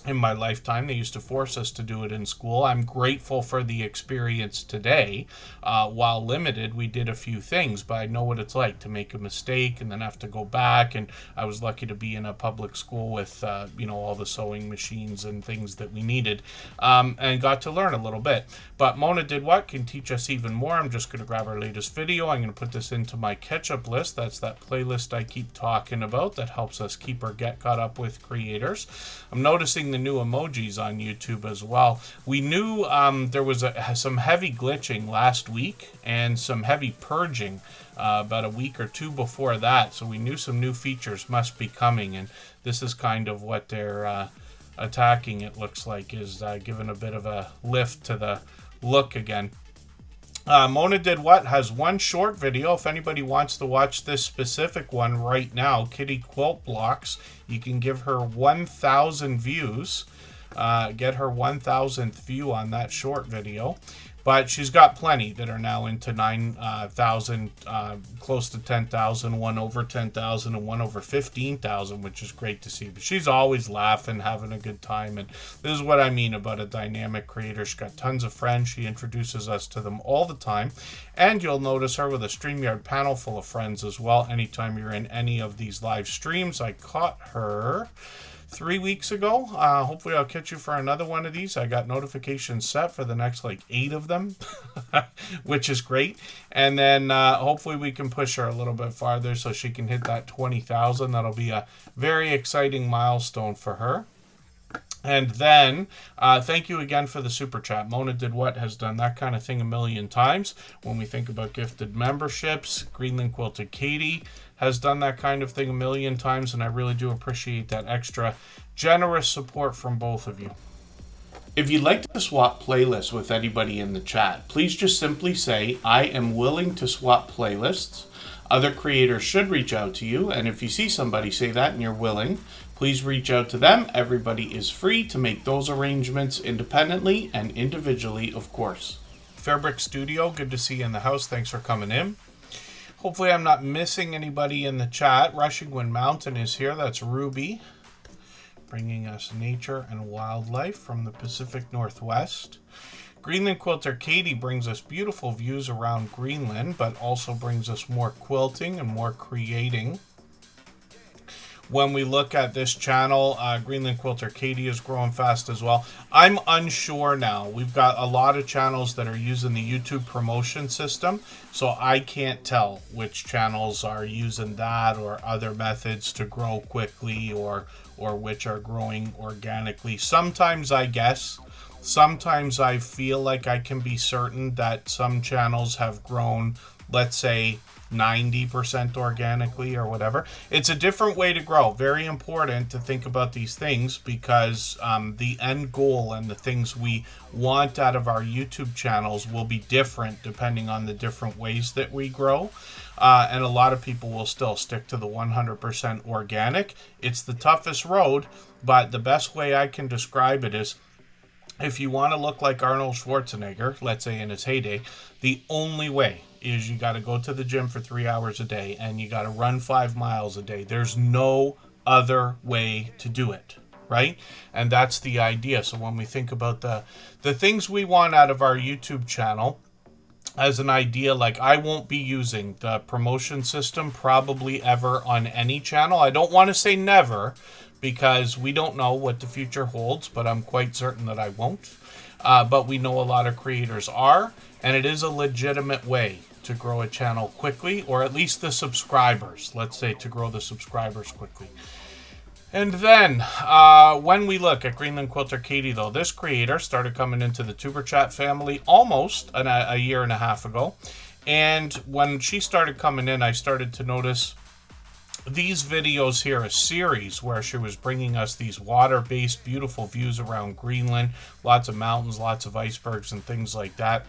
in my lifetime. They used to force us to do it in school. I'm grateful for the experience today. While limited, we did a few things, but I know what it's like to make a mistake and then have to go back. And I was lucky to be in a public school with, all the sewing machines and things that we needed, and got to learn a little bit. But Mona Did What can teach us even more. I'm just going to grab our latest video. I'm going to put this into my catch-up list. That's that playlist I keep talking about that helps us keep or get caught up with creators. I'm noticing the new emojis on YouTube as well. We knew there was some heavy glitching last week and some heavy purging about a week or two before that, so we knew some new features must be coming, and this is kind of what they're attacking, it looks like, is giving a bit of a lift to the look again. Mona Did What has one short video. If anybody wants to watch this specific one right now, Kitty Quilt Blocks, you can give her 1,000 views. Get her 1,000th view on that short video. But she's got plenty that are now into 9,000, close to 10,000, one over 10,000, and one over 15,000, which is great to see. But she's always laughing, having a good time. And this is what I mean about a dynamic creator. She's got tons of friends. She introduces us to them all the time. And you'll notice her with a StreamYard panel full of friends as well. Anytime you're in any of these live streams, I caught her 3 weeks ago. Hopefully I'll catch you for another one of these. I got notifications set for the next 8 of them, which is great. And then hopefully we can push her a little bit farther so she can hit that 20,000. That'll be a very exciting milestone for her. And then, thank you again for the super chat. Mona Did What has done that kind of thing a million times. When we think about gifted memberships, Greenland Quilted Katie has done that kind of thing a million times, and I really do appreciate that extra generous support from both of you. If you'd like to swap playlists with anybody in the chat, please just simply say, I am willing to swap playlists. Other creators should reach out to you, and if you see somebody say that and you're willing, please reach out to them. Everybody is free to make those arrangements independently and individually, of course. Fairbrick Studio, good to see you in the house. Thanks for coming in. Hopefully I'm not missing anybody in the chat. Rushing Wind Mountain is here. That's Ruby, bringing us nature and wildlife from the Pacific Northwest. Greenland Quilter Katie brings us beautiful views around Greenland, but also brings us more quilting and more creating. When we look at this channel, Greenland Quilter Katie is growing fast as well. I'm unsure now. We've got a lot of channels that are using the YouTube promotion system, so I can't tell which channels are using that or other methods to grow quickly or which are growing organically. Sometimes I guess. Sometimes I feel like I can be certain that some channels have grown, let's say, 90% organically or whatever. It's a different way to grow. Very important to think about these things because the end goal and the things we want out of our YouTube channels will be different depending on the different ways that we grow. And a lot of people will still stick to the 100% organic. It's the toughest road, but the best way I can describe it is if you want to look like Arnold Schwarzenegger, let's say in his heyday, the only way is you got to go to the gym for 3 hours a day and you got to run 5 miles a day. There's no other way to do it, right? And that's the idea. So when we think about the things we want out of our YouTube channel, as an idea, like I won't be using the promotion system probably ever on any channel. I don't want to say never because we don't know what the future holds, but I'm quite certain that I won't. But we know a lot of creators are, and it is a legitimate way to grow a channel quickly, or at least the subscribers, let's say, to grow the subscribers quickly. And then, when we look at Greenland Quilter Katie, though, this creator started coming into the Tuber Chat family almost a year and a half ago. And when she started coming in, I started to notice these videos here, a series where she was bringing us these water-based, beautiful views around Greenland, lots of mountains, lots of icebergs, and things like that.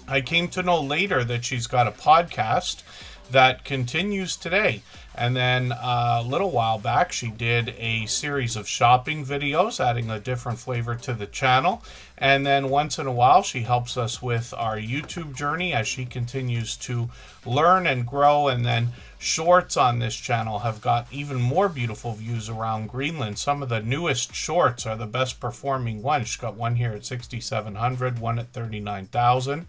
I came to know later that she's got a podcast that continues today. And then a little while back, she did a series of shopping videos, adding a different flavor to the channel. And then once in a while, she helps us with our YouTube journey as she continues to learn and grow. And then shorts on this channel have got even more beautiful views around Greenland. Some of the newest shorts are the best performing ones. She's got one here at 6,700, one at 39,000.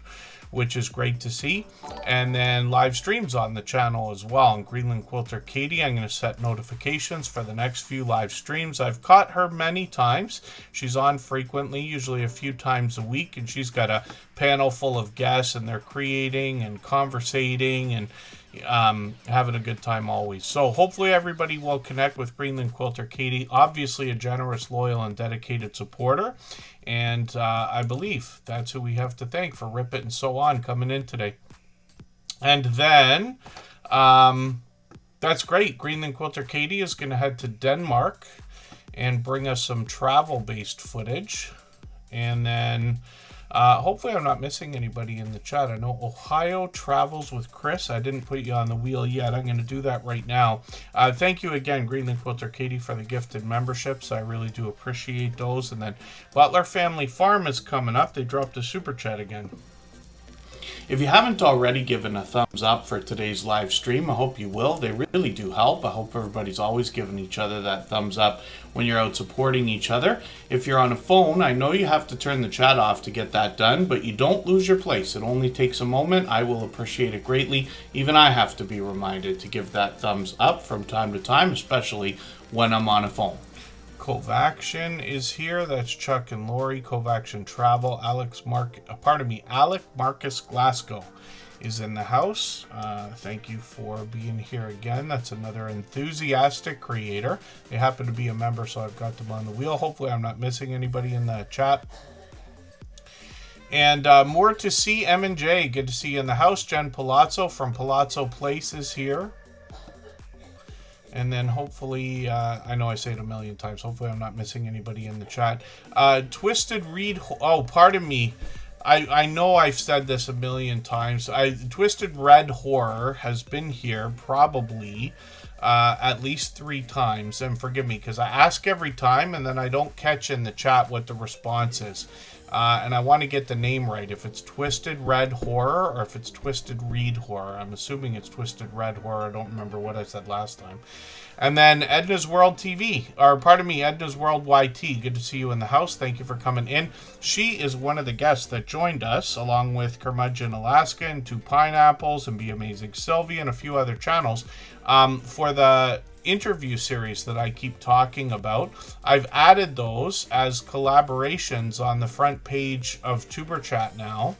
Which is great to see. And then live streams on the channel as well. And Greenland Quilter Katie, I'm going to set notifications for the next few live streams. I've caught her many times. She's on frequently, usually a few times a week, and she's got a panel full of guests, and they're creating and conversating and having a good time always. So hopefully everybody will connect with Greenland Quilter Katie. Obviously a generous, loyal, and dedicated supporter. And I believe that's who we have to thank for Rip It and So On coming in today. And then, that's great. Greenland Quilter Katie is going to head to Denmark and bring us some travel-based footage. And then Hopefully I'm not missing anybody in the chat. I know Ohio travels with Chris. I didn't put you on the wheel yet. I'm going to do that right now. Thank you again, Greenland Quilter Katie, for the gifted memberships. I really do appreciate those. And then Butler Family Farm is coming up. They dropped a super chat again. If you haven't already given a thumbs up for today's live stream, I hope you will. They really do help. I hope everybody's always giving each other that thumbs up when you're out supporting each other. If you're on a phone, I know you have to turn the chat off to get that done, but you don't lose your place. It only takes a moment. I will appreciate it greatly. Even I have to be reminded to give that thumbs up from time to time, especially when I'm on a phone. Covaction is here. That's Chuck and Lori. Covaction Travel. Alec Marcus Glasgow is in the house. Thank you for being here again. That's another enthusiastic creator. They happen to be a member, so I've got them on the wheel. Hopefully I'm not missing anybody in the chat. And more to see. M&J, good to see you in the house. Jen Palazzo from Palazzo Place is here. And then hopefully, I know I say it a million times, hopefully I'm not missing anybody in the chat. Twisted Reed, oh, pardon me. I know I've said this a million times. Twisted Red Horror has been here probably at least 3 times. And forgive me, because I ask every time and then I don't catch in the chat what the response is. And I want to get the name right. If it's Twisted Red Horror or if it's Twisted Reed Horror. I'm assuming it's Twisted Red Horror. I don't remember what I said last time. And then Edna's World TV, or pardon me, Edna's World YT. Good to see you in the house. Thank you for coming in. She is one of the guests that joined us, along with Curmudgeon Alaska and 2 Pineapples and Be Amazing Sylvie and a few other channels, for the interview series that I keep talking about. I've added those as collaborations on the front page of Superchat now.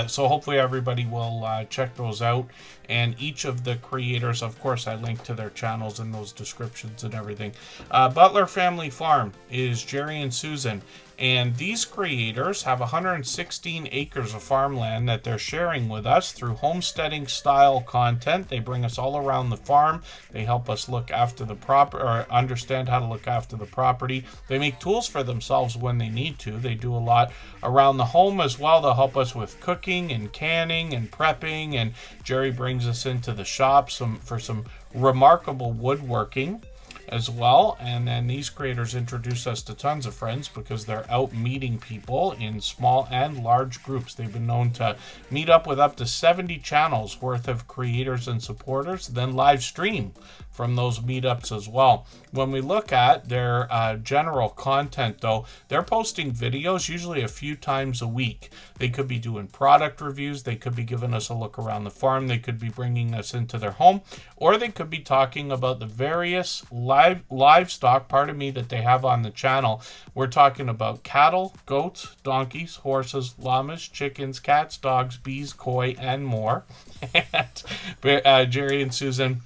So hopefully everybody will check those out. And each of the creators, of course, I link to their channels in those descriptions and everything. Butler Family Farm is Jerry and Susan. And these creators have 116 acres of farmland that they're sharing with us through homesteading style content. They bring us all around the farm. They help us look after the or understand how to look after the property. They make tools for themselves when they need to. They do a lot around the home as well. They'll help us with cooking and canning and prepping. And Jerry brings us into the shop for some remarkable woodworking as well. And then these creators introduce us to tons of friends because they're out meeting people in small and large groups. They've been known to meet up with up to 70 channels worth of creators and supporters, then live stream from those meetups as well. When we look at their general content, though, they're posting videos usually a few times a week. They could be doing product reviews, they could be giving us a look around the farm, they could be bringing us into their home, or they could be talking about the various livestock, that they have on the channel. We're talking about cattle, goats, donkeys, horses, llamas, chickens, cats, dogs, bees, koi, and more. And Jerry and Susan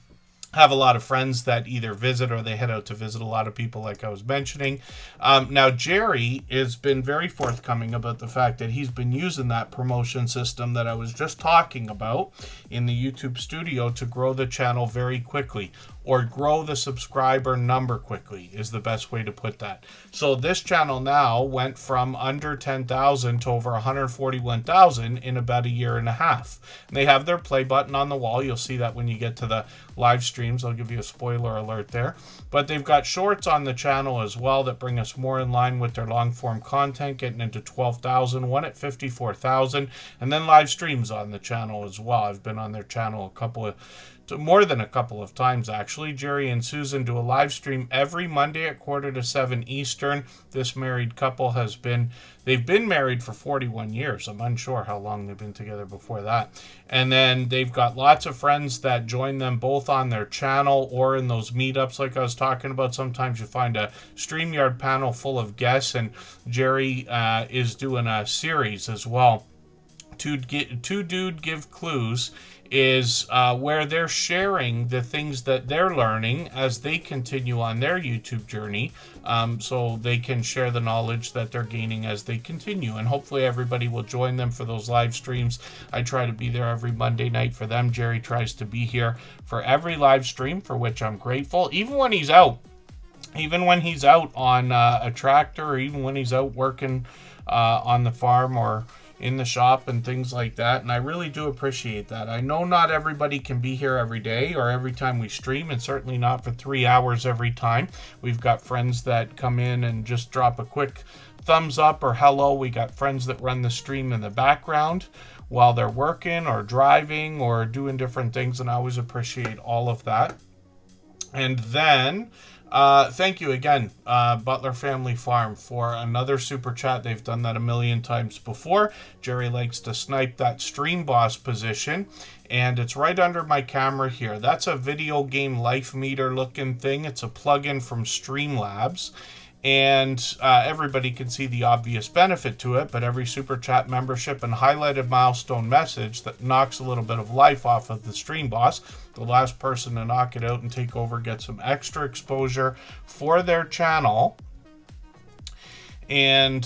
have a lot of friends that either visit or they head out to visit a lot of people, like I was mentioning. Now, Jerry has been very forthcoming about the fact that he's been using that promotion system that I was just talking about in the YouTube studio to grow the channel very quickly, or grow the subscriber number quickly is the best way to put that. So this channel now went from under 10,000 to over 141,000 in about a year and a half. And they have their play button on the wall. You'll see that when you get to the live streams. I'll give you a spoiler alert there. But they've got shorts on the channel as well that bring us more in line with their long form content, getting into 12,000, one at 54,000, and then live streams on the channel as well. I've been on their channel more than a couple of times, actually. Jerry and Susan do a live stream every Monday at 6:45 Eastern. This married couple they've been married for 41 years. I'm unsure how long they've been together before that. And then they've got lots of friends that join them both on their channel or in those meetups like I was talking about. Sometimes you find a StreamYard panel full of guests, and Jerry is doing a series as well. Two Dude Give Clues is where they're sharing the things that they're learning as they continue on their YouTube journey, so they can share the knowledge that they're gaining as they continue. And hopefully everybody will join them for those live streams. I try to be there every Monday night for them. Jerry tries to be here for every live stream, for which I'm grateful. Even when he's out on a tractor, or even when he's out working on the farm or in the shop and things like that, and I really do appreciate that. I know not everybody can be here every day or every time we stream, and certainly not for 3 hours every time. We've got friends that come in and just drop a quick thumbs up or hello. We got friends that run the stream in the background while they're working or driving or doing different things, and I always appreciate all of that. And then thank you again, Butler Family Farm, for another super chat. They've done that a million times before. Jerry likes to snipe that stream boss position, and it's right under my camera here. That's a video game life meter looking thing. It's a plugin from Streamlabs, and everybody can see the obvious benefit to it, but every super chat membership and highlighted milestone message that knocks a little bit of life off of the stream boss, the last person to knock it out and take over gets some extra exposure for their channel. And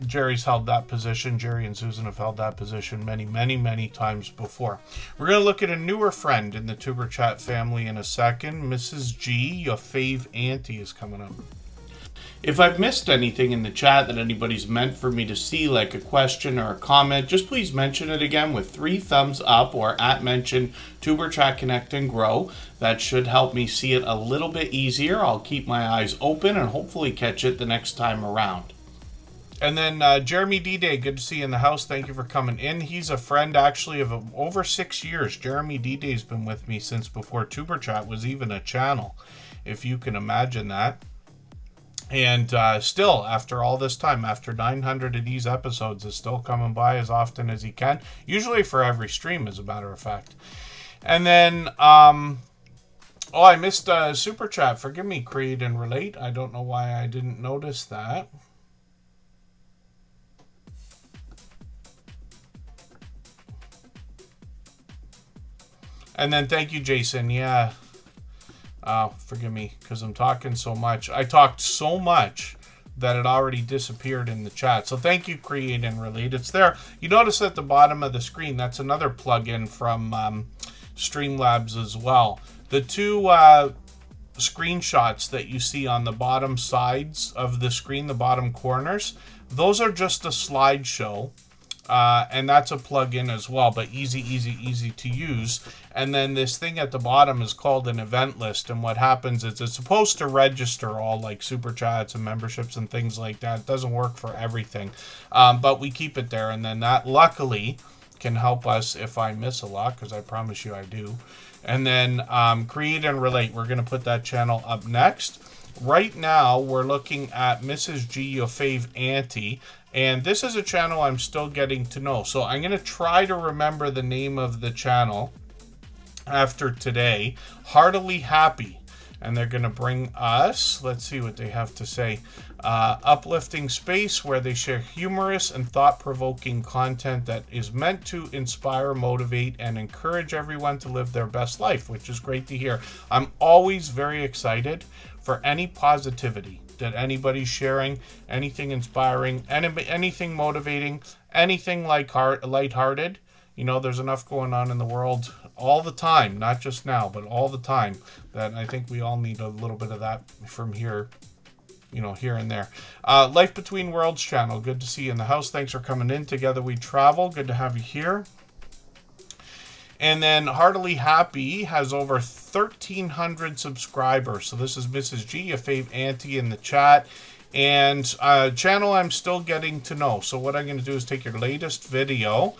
Jerry's held that position. Jerry and Susan have held that position many times before. We're going to look at a newer friend in the Tuber Chat family in a second. Mrs. G, your fave auntie, is coming up. If I've missed anything in the chat that anybody's meant for me to see, like a question or a comment, just please mention it again with 3 thumbs up or @mention Tuber Chat Connect and Grow. That should help me see it a little bit easier. I'll keep my eyes open and hopefully catch it the next time around. And then Jeremy D-Day, good to see you in the house. Thank you for coming in. He's a friend actually of over 6 years. Jeremy D-Day's been with me since before Tuber Chat was even a channel, if you can imagine that. And still, after all this time, after 900 of these episodes, is still coming by as often as he can. Usually for every stream, as a matter of fact. And then, oh, I missed Super Chat. Forgive me, Create and Relate. I don't know why I didn't notice that. And then thank you, Jason. Yeah. Forgive me, because I'm talking so much. I talked so much that it already disappeared in the chat. So thank you, Create and Relate. It's there. You notice at the bottom of the screen, that's another plugin from Streamlabs as well. The 2 screenshots that you see on the bottom sides of the screen, the bottom corners, those are just a slideshow. And that's a plugin as well, but easy to use. And then this thing at the bottom is called an event list, and what happens is it's supposed to register all like super chats and memberships and things like that. It doesn't work for everything, but we keep it there, and then that luckily can help us if I miss a lot, because I promise you I do. And then Create and Relate, we're going to put that channel up next. Right now we're looking at Mrs. G, your fave auntie. And this is a channel I'm still getting to know. So I'm going to try to remember the name of the channel after today. Heartily Happy. And they're going to bring us, let's see what they have to say, uplifting space where they share humorous and thought-provoking content that is meant to inspire, motivate, and encourage everyone to live their best life, which is great to hear. I'm always very excited for any positivity that anybody's sharing, anything inspiring, anything motivating, anything lighthearted. You know, there's enough going on in the world all the time, not just now, but all the time, that I think we all need a little bit of that from here, you know, here and there. Life Between Worlds channel, good to see you in the house. Thanks for coming in. Together We Travel, good to have you here. And then Heartily Happy has over 1,300 subscribers. So this is Mrs. G, a fave auntie in the chat. And channel I'm still getting to know. So what I'm going to do is take your latest video.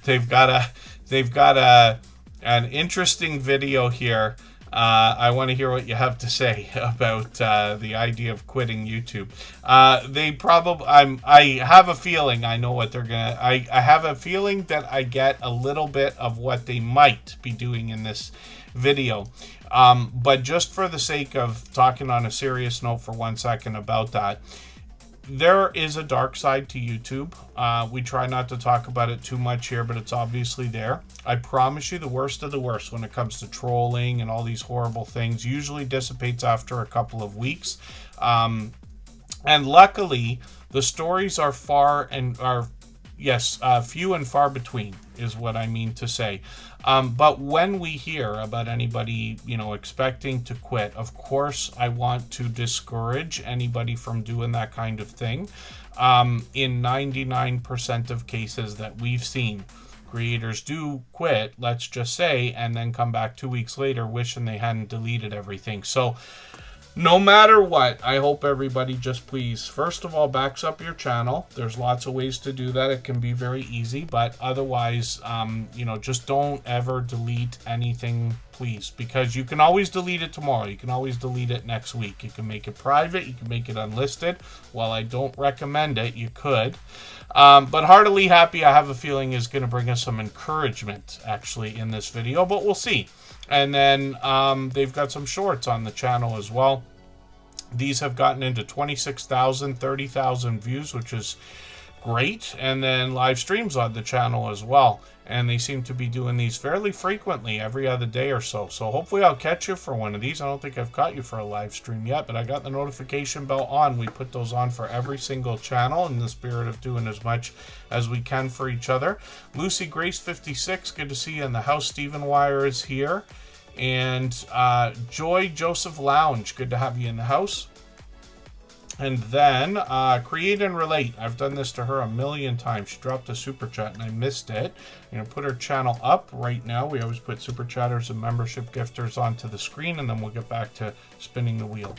They've got an interesting video here. I want to hear what you have to say about the idea of quitting YouTube. I have a feeling I know what they're gonna. I have a feeling that I get a little bit of what they might be doing in this video. But just for the sake of talking on a serious note for 1 second about that, there is a dark side to YouTube. We try not to talk about it too much here, but it's obviously there. I promise you the worst of the worst when it comes to trolling and all these horrible things usually dissipates after a couple of weeks. And luckily, the stories are Yes, few and far between is what I mean to say. But when we hear about anybody, expecting to quit, of course, I want to discourage anybody from doing that kind of thing. In 99% of cases that we've seen, creators do quit, let's just say, and then come back 2 weeks later wishing they hadn't deleted everything. So no matter what, I hope everybody just please, first of all, backs up your channel. There's lots of ways to do that. It can be very easy, but otherwise, just don't ever delete anything, please, because you can always delete it tomorrow. You can always delete it next week. You can make it private. You can make it unlisted. While I don't recommend it, you could. But Heartily Happy, I have a feeling, is going to bring us some encouragement, actually, in this video, but we'll see. And then they've got some shorts on the channel as well. These have gotten into 26,000, 30,000 views, which is great. And then live streams on the channel as well. And they seem to be doing these fairly frequently, every other day or so. So hopefully I'll catch you for one of these. I don't think I've caught you for a live stream yet, but I got the notification bell on. We put those on for every single channel in the spirit of doing as much as we can for each other. Lucy Grace 56, good to see you in the house. Stephen Wire is here. And Joy Joseph Lounge, good to have you in the house. And then Create and Relate. I've done this to her a million times. She dropped a super chat and I missed it. I'm going to put her channel up right now. We always put super chatters and membership gifters onto the screen, and then we'll get back to spinning the wheel.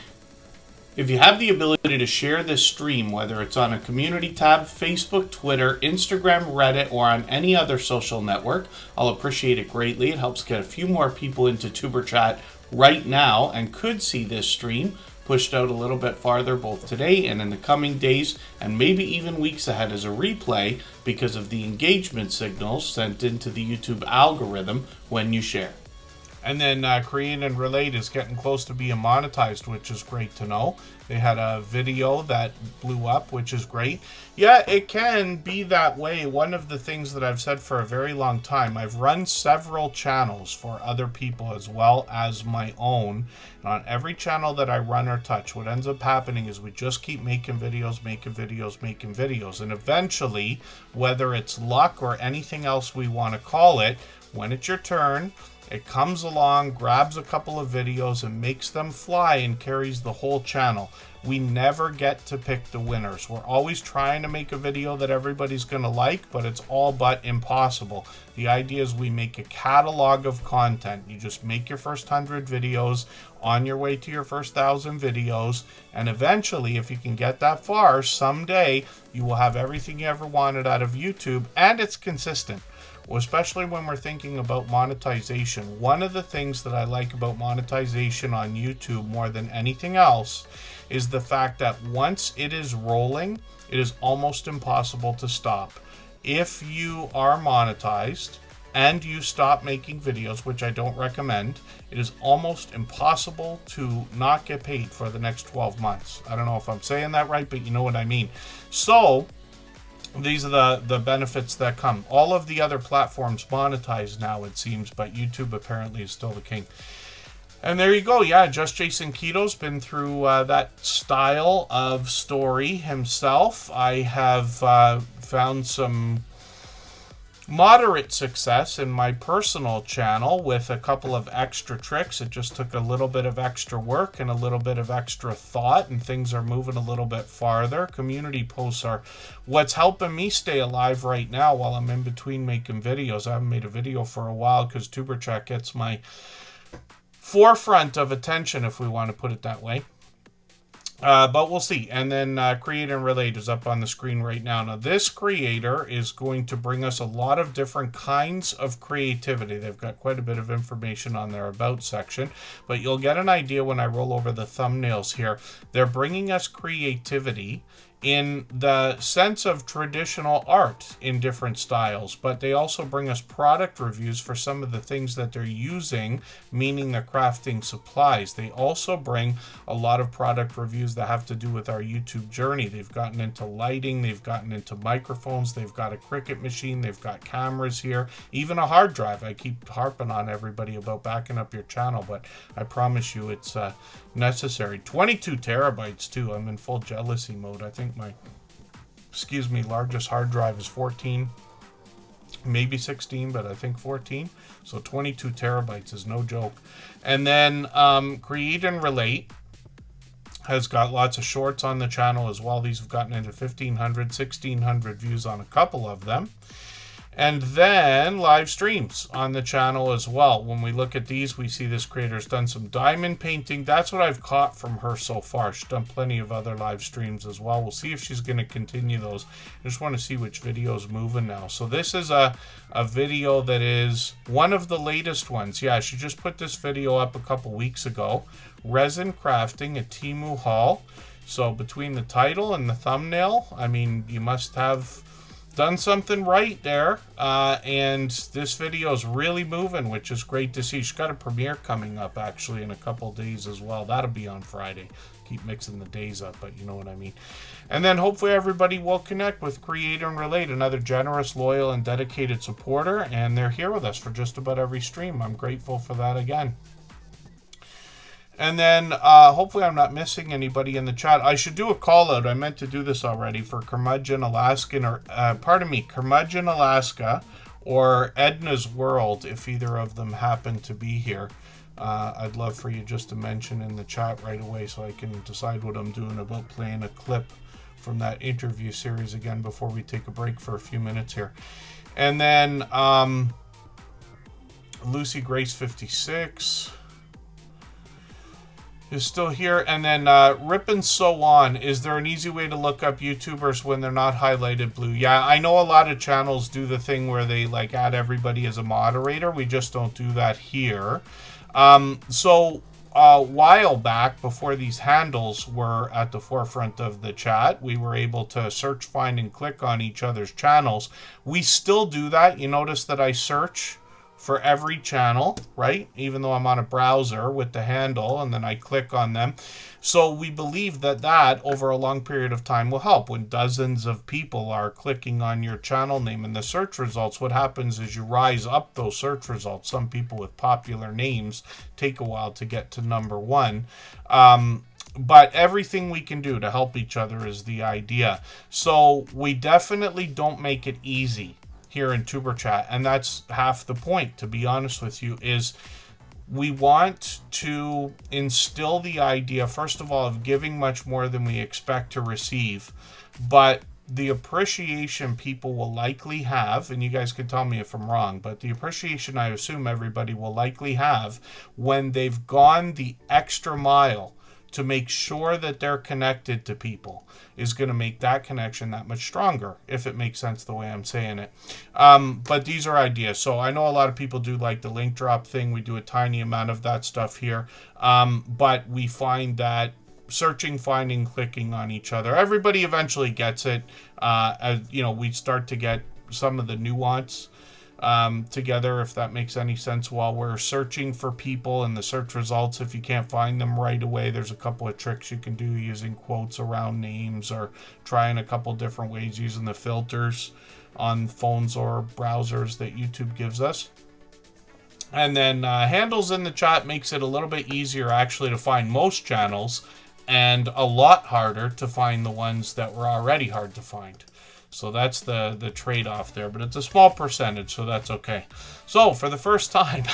If you have the ability to share this stream, whether it's on a community tab, Facebook, Twitter, Instagram, Reddit, or on any other social network, I'll appreciate it greatly. It helps get a few more people into Tuber Chat right now and could see this stream pushed out a little bit farther both today and in the coming days, and maybe even weeks ahead as a replay because of the engagement signals sent into the YouTube algorithm when you share. And then Create and Relate is getting close to being monetized, which is great to know. They had a video that blew up, which is great. Yeah, it can be that way. One of the things that I've said for a very long time, I've run several channels for other people as well as my own. And on every channel that I run or touch, what ends up happening is we just keep making videos. And eventually, whether it's luck or anything else we want to call it, when it's your turn, it comes along, grabs a couple of videos and makes them fly and carries the whole channel. We never get to pick the winners. We're always trying to make a video that everybody's going to like, but it's all but impossible. The idea is we make a catalog of content. You just make your first 100 videos on your way to your first 1,000 videos, and eventually, if you can get that far, someday you will have everything you ever wanted out of YouTube, and it's consistent. Well, especially when we're thinking about monetization. One of the things that I like about monetization on YouTube more than anything else is the fact that once it is rolling, it is almost impossible to stop. If you are monetized and you stop making videos, which I don't recommend, it is almost impossible to not get paid for the next 12 months. I don't know if I'm saying that right, but you know what I mean. So these are the benefits that come. All of the other platforms monetize now, it seems, but YouTube apparently is still the king. And there you go. Yeah, Just Jason Keto's been through that style of story himself. I have found some moderate success in my personal channel with a couple of extra tricks. It just took a little bit of extra work and a little bit of extra thought, and things are moving a little bit farther. Community posts are what's helping me stay alive right now while I'm in between making videos. I haven't made a video for a while because Tuber Chat gets my forefront of attention, if we want to put it that way. But we'll see. And then Create and Relate is up on the screen right now. Now, this creator is going to bring us a lot of different kinds of creativity. They've got quite a bit of information on their About section, but you'll get an idea when I roll over the thumbnails here. They're bringing us creativity in the sense of traditional art in different styles, but they also bring us product reviews for some of the things that they're using, meaning the crafting supplies. They also bring a lot of product reviews that have to do with our YouTube journey. They've gotten into lighting, they've gotten into microphones, they've got a Cricut machine, they've got cameras here, even a hard drive. I keep harping on everybody about backing up your channel, but I promise you it's necessary. 22 terabytes too. I'm in full jealousy mode. I think my largest hard drive is 14, maybe 16, but I think 14. So 22 terabytes is no joke. And then Create and Relate has got lots of shorts on the channel as well. These have gotten into 1,500, 1,600 views on a couple of them. And then live streams on the channel as well. When we look at these, we see this creator's done some diamond painting. That's what I've caught from her so far. She's done plenty of other live streams as well. We'll see if she's going to continue those. I just want to see which video is moving now. So this is a video that is one of the latest ones. Yeah, she just put this video up a couple weeks ago. Resin crafting at Temu haul. So between the title and the thumbnail, I mean, you must have done something right there, and this video is really moving, which is great to see. She's got a premiere coming up actually in a couple days as well. That'll be on Friday. Keep mixing the days up, but you know what I mean. And then hopefully everybody will connect with Create and Relate, another generous, loyal, and dedicated supporter, and they're here with us for just about every stream. I'm grateful for that again. And then hopefully I'm not missing anybody in the chat. I should do a call out. I meant to do this already for Curmudgeon Alaskan, or Curmudgeon Alaska or Edna's World, if either of them happen to be here. I'd love for you just to mention in the chat right away so I can decide what I'm doing about playing a clip from that interview series again before we take a break for a few minutes here. And then Lucy Grace 56 is still here. And then Rip and So On. Is there an easy way to look up YouTubers when they're not highlighted blue? Yeah, I know a lot of channels do the thing where they like add everybody as a moderator. We just don't do that here. So a while back, before these handles were at the forefront of the chat, we were able to search, find, and click on each other's channels. We still do that. You notice that I search for every channel, right? Even though I'm on a browser with the handle, and then I click on them. So we believe that that over a long period of time will help. When dozens of people are clicking on your channel name in the search results, what happens is you rise up those search results. Some people with popular names take a while to get to number one. But everything we can do to help each other is the idea. So we definitely don't make it easy here in Superchat, and that's half the point, to be honest with you, is we want to instill the idea, first of all, of giving much more than we expect to receive, but the appreciation people will likely have, and you guys can tell me if I'm wrong, but the appreciation I assume everybody will likely have when they've gone the extra mile to make sure that they're connected to people is going to make that connection that much stronger, if it makes sense the way I'm saying it. But these are ideas. So I know a lot of people do like the link drop thing. We do a tiny amount of that stuff here. But we find that searching, finding, clicking on each other, everybody eventually gets it. As you know, we start to get some of the nuance together, if that makes any sense, while we're searching for people in the search results. If you can't find them right away, there's a couple of tricks you can do using quotes around names, or trying a couple different ways using the filters on phones or browsers that YouTube gives us. And then handles in the chat makes it a little bit easier actually to find most channels, and a lot harder to find the ones that were already hard to find. So that's the trade-off there, but it's a small percentage, so that's okay. So for the first time,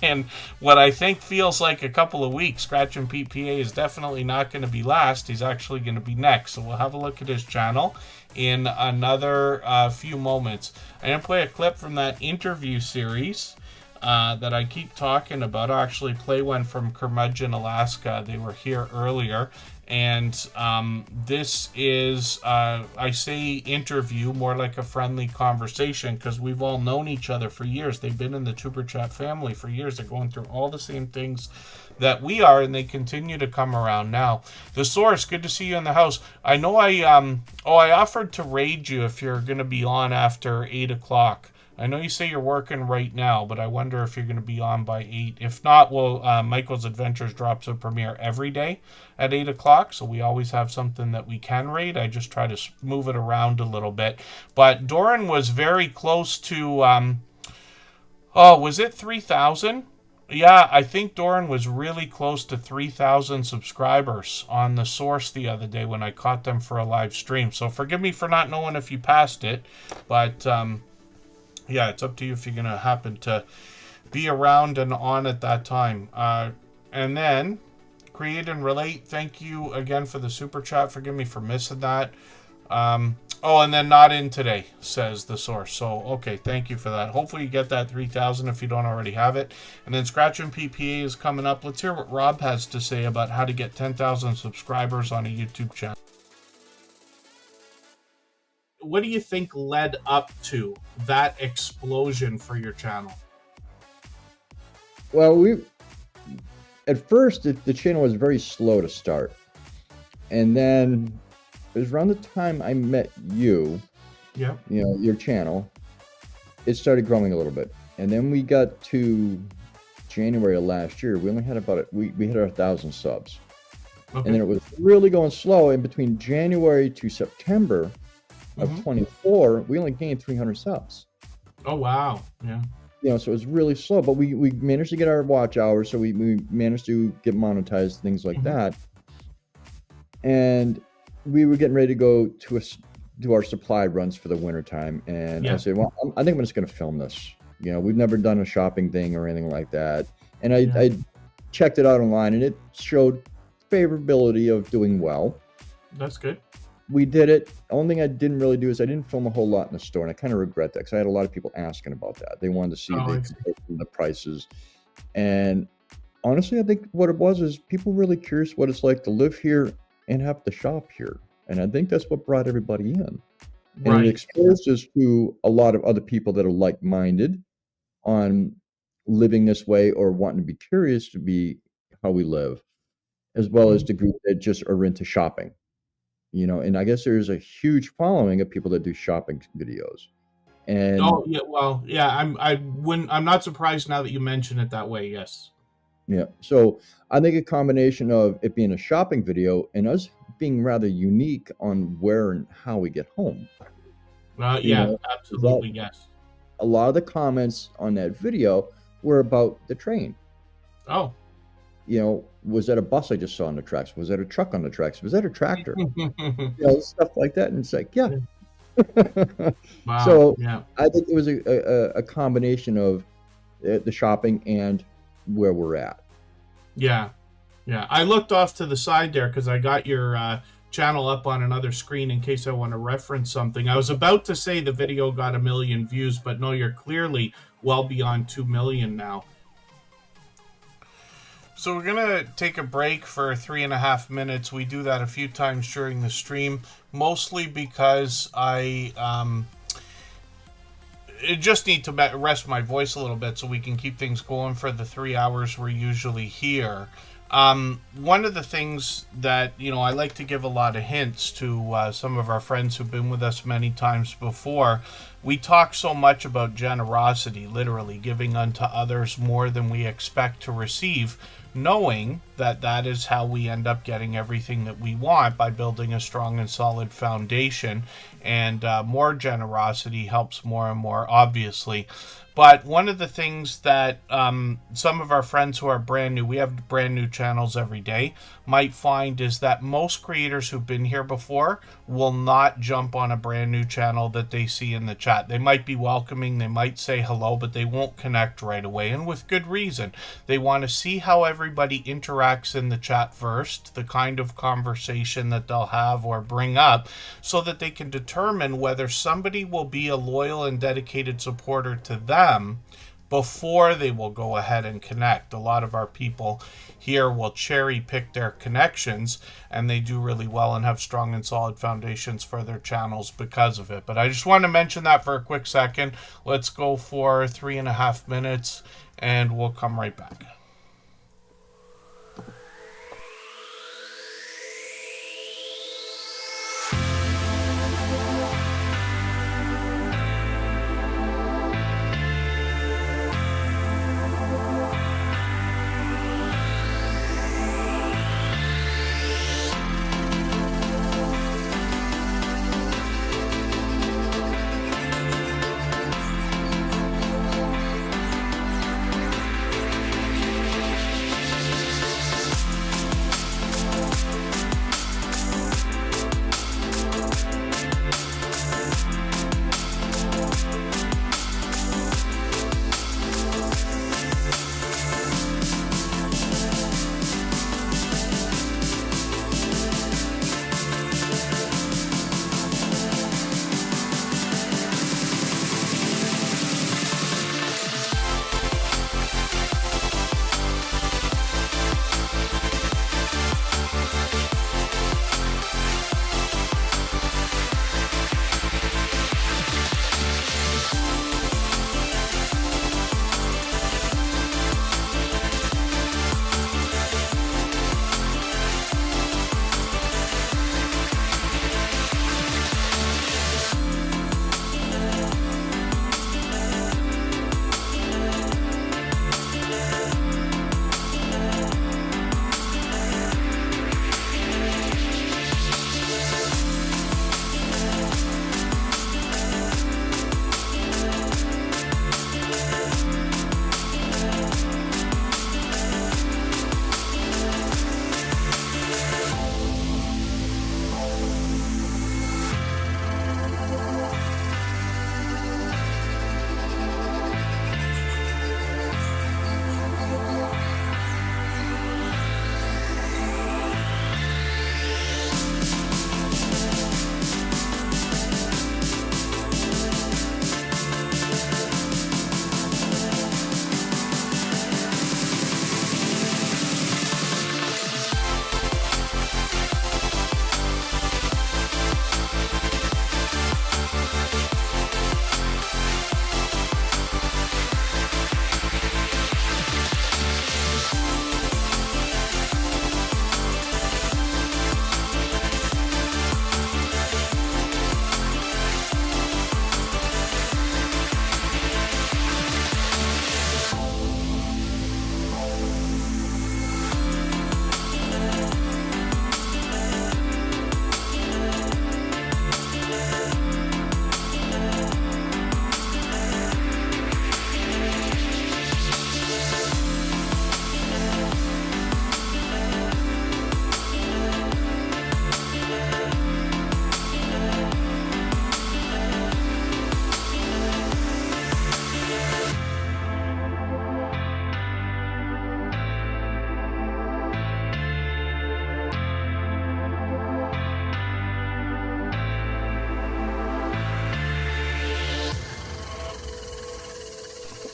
and what I think feels like a couple of weeks, Scratch and Pete PA is definitely not going to be last. He's actually going to be next. So we'll have a look at his channel in another few moments. I'm going to play a clip from that interview series that I keep talking about. I'll actually play one from Curmudgeon, Alaska. They were here earlier. And this is, I say interview, more like a friendly conversation, because we've all known each other for years. They've been in the Superchat family for years. They're going through all the same things that we are, and they continue to come around now. The Source, good to see you in the house. I know I offered to raid you if you're going to be on after 8 o'clock. I know you say you're working right now, but I wonder if you're going to be on by 8. If not, well, Michael's Adventures drops a premiere every day at 8 o'clock, so we always have something that we can raid. I just try to move it around a little bit. But Doran was very close to, was it 3,000 Yeah, I think Doran was really close to 3,000 subscribers on the source the other day when I caught them for a live stream. So forgive me for not knowing if you passed it, but yeah, it's up to you if you're going to happen to be around and on at that time. And then Create and Relate, thank you again for the super chat. Forgive me for missing that. And then not in today, says the source. So, okay, thank you for that. Hopefully you get that 3,000 if you don't already have it. And then Scratch and PPA is coming up. Let's hear what Rob has to say about how to get 10,000 subscribers on a YouTube channel. What do you think led up to that explosion for your channel? Well, at first, the channel was very slow to start. And then it was around the time I met you, your channel, it started growing a little bit. And then we got to January of last year. We only had we hit 1,000 subs. Okay. And then it was really going slow. In between January to September of 24, we only gained 300 subs. Oh, wow. Yeah. So it was really slow, but we managed to get our watch hours. So we managed to get monetized, things like that. And we were getting ready to go to do our supply runs for the wintertime. And I said, well, I think I'm just going to film this. We've never done a shopping thing or anything like that. And I checked it out online, and it showed favorability of doing well. That's good. We did it. The only thing I didn't really do is I didn't film a whole lot in the store, and I kind of regret that because I had a lot of people asking about that. They wanted to see the prices. And honestly, I think what it was is people really curious what it's like to live here and have to shop here. And I think that's what brought everybody in. And it exposed us to a lot of other people that are like-minded on living this way or wanting to be curious to be how we live, as well as the group that just are into shopping. And I guess there's a huge following of people that do shopping videos. And I'm not surprised now that you mention it that way. Yes. Yeah. So I think a combination of it being a shopping video and us being rather unique on where and how we get home. Absolutely. Yes. A lot of the comments on that video were about the train. Oh. Was that a bus I just saw on the tracks? Was that a truck on the tracks? Was that a tractor? Stuff like that. And it's like, yeah. Wow. So I think it was a combination of the shopping and where we're at. Yeah. I looked off to the side there because I got your channel up on another screen in case I want to reference something. I was about to say the video got 1 million views, but no, you're clearly well beyond 2 million now. So we're going to take a break for 3.5 minutes. We do that a few times during the stream, mostly because I just need to rest my voice a little bit so we can keep things going for the 3 hours we're usually here. One of the things that, I like to give a lot of hints to some of our friends who've been with us many times before. We talk so much about generosity, literally giving unto others more than we expect to receive, knowing that that is how we end up getting everything that we want by building a strong and solid foundation. And more generosity helps more and more, obviously. But one of the things that some of our friends who are brand new, we have brand new channels every day, might find is that most creators who've been here before will not jump on a brand new channel that they see in the chat. They might be welcoming, they might say hello, but they won't connect right away, and with good reason. They want to see how everybody interacts in the chat first, the kind of conversation that they'll have or bring up, so that they can determine whether somebody will be a loyal and dedicated supporter to them before they will go ahead and connect. A lot of our people here will cherry pick their connections, and they do really well and have strong and solid foundations for their channels because of it. But I just want to mention that for a quick second. Let's go for 3.5 minutes, and we'll come right back.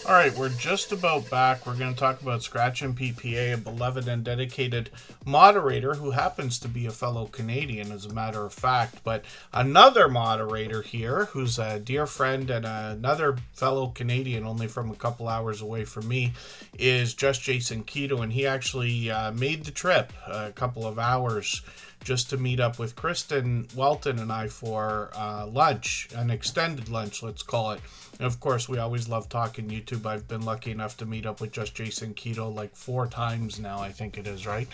All right, we're just about back. We're going to talk about Scratch and PPA, a beloved and dedicated moderator who happens to be a fellow Canadian, as a matter of fact. But another moderator here, who's a dear friend and another fellow Canadian, only from a couple hours away from me, is Just Jason Keto, and he actually made the trip a couple of hours just to meet up with Kristen Welton and I for lunch, an extended lunch, let's call it. And of course, we always love talking YouTube. I've been lucky enough to meet up with Just Jason Keto like 4 times now, I think it is, right?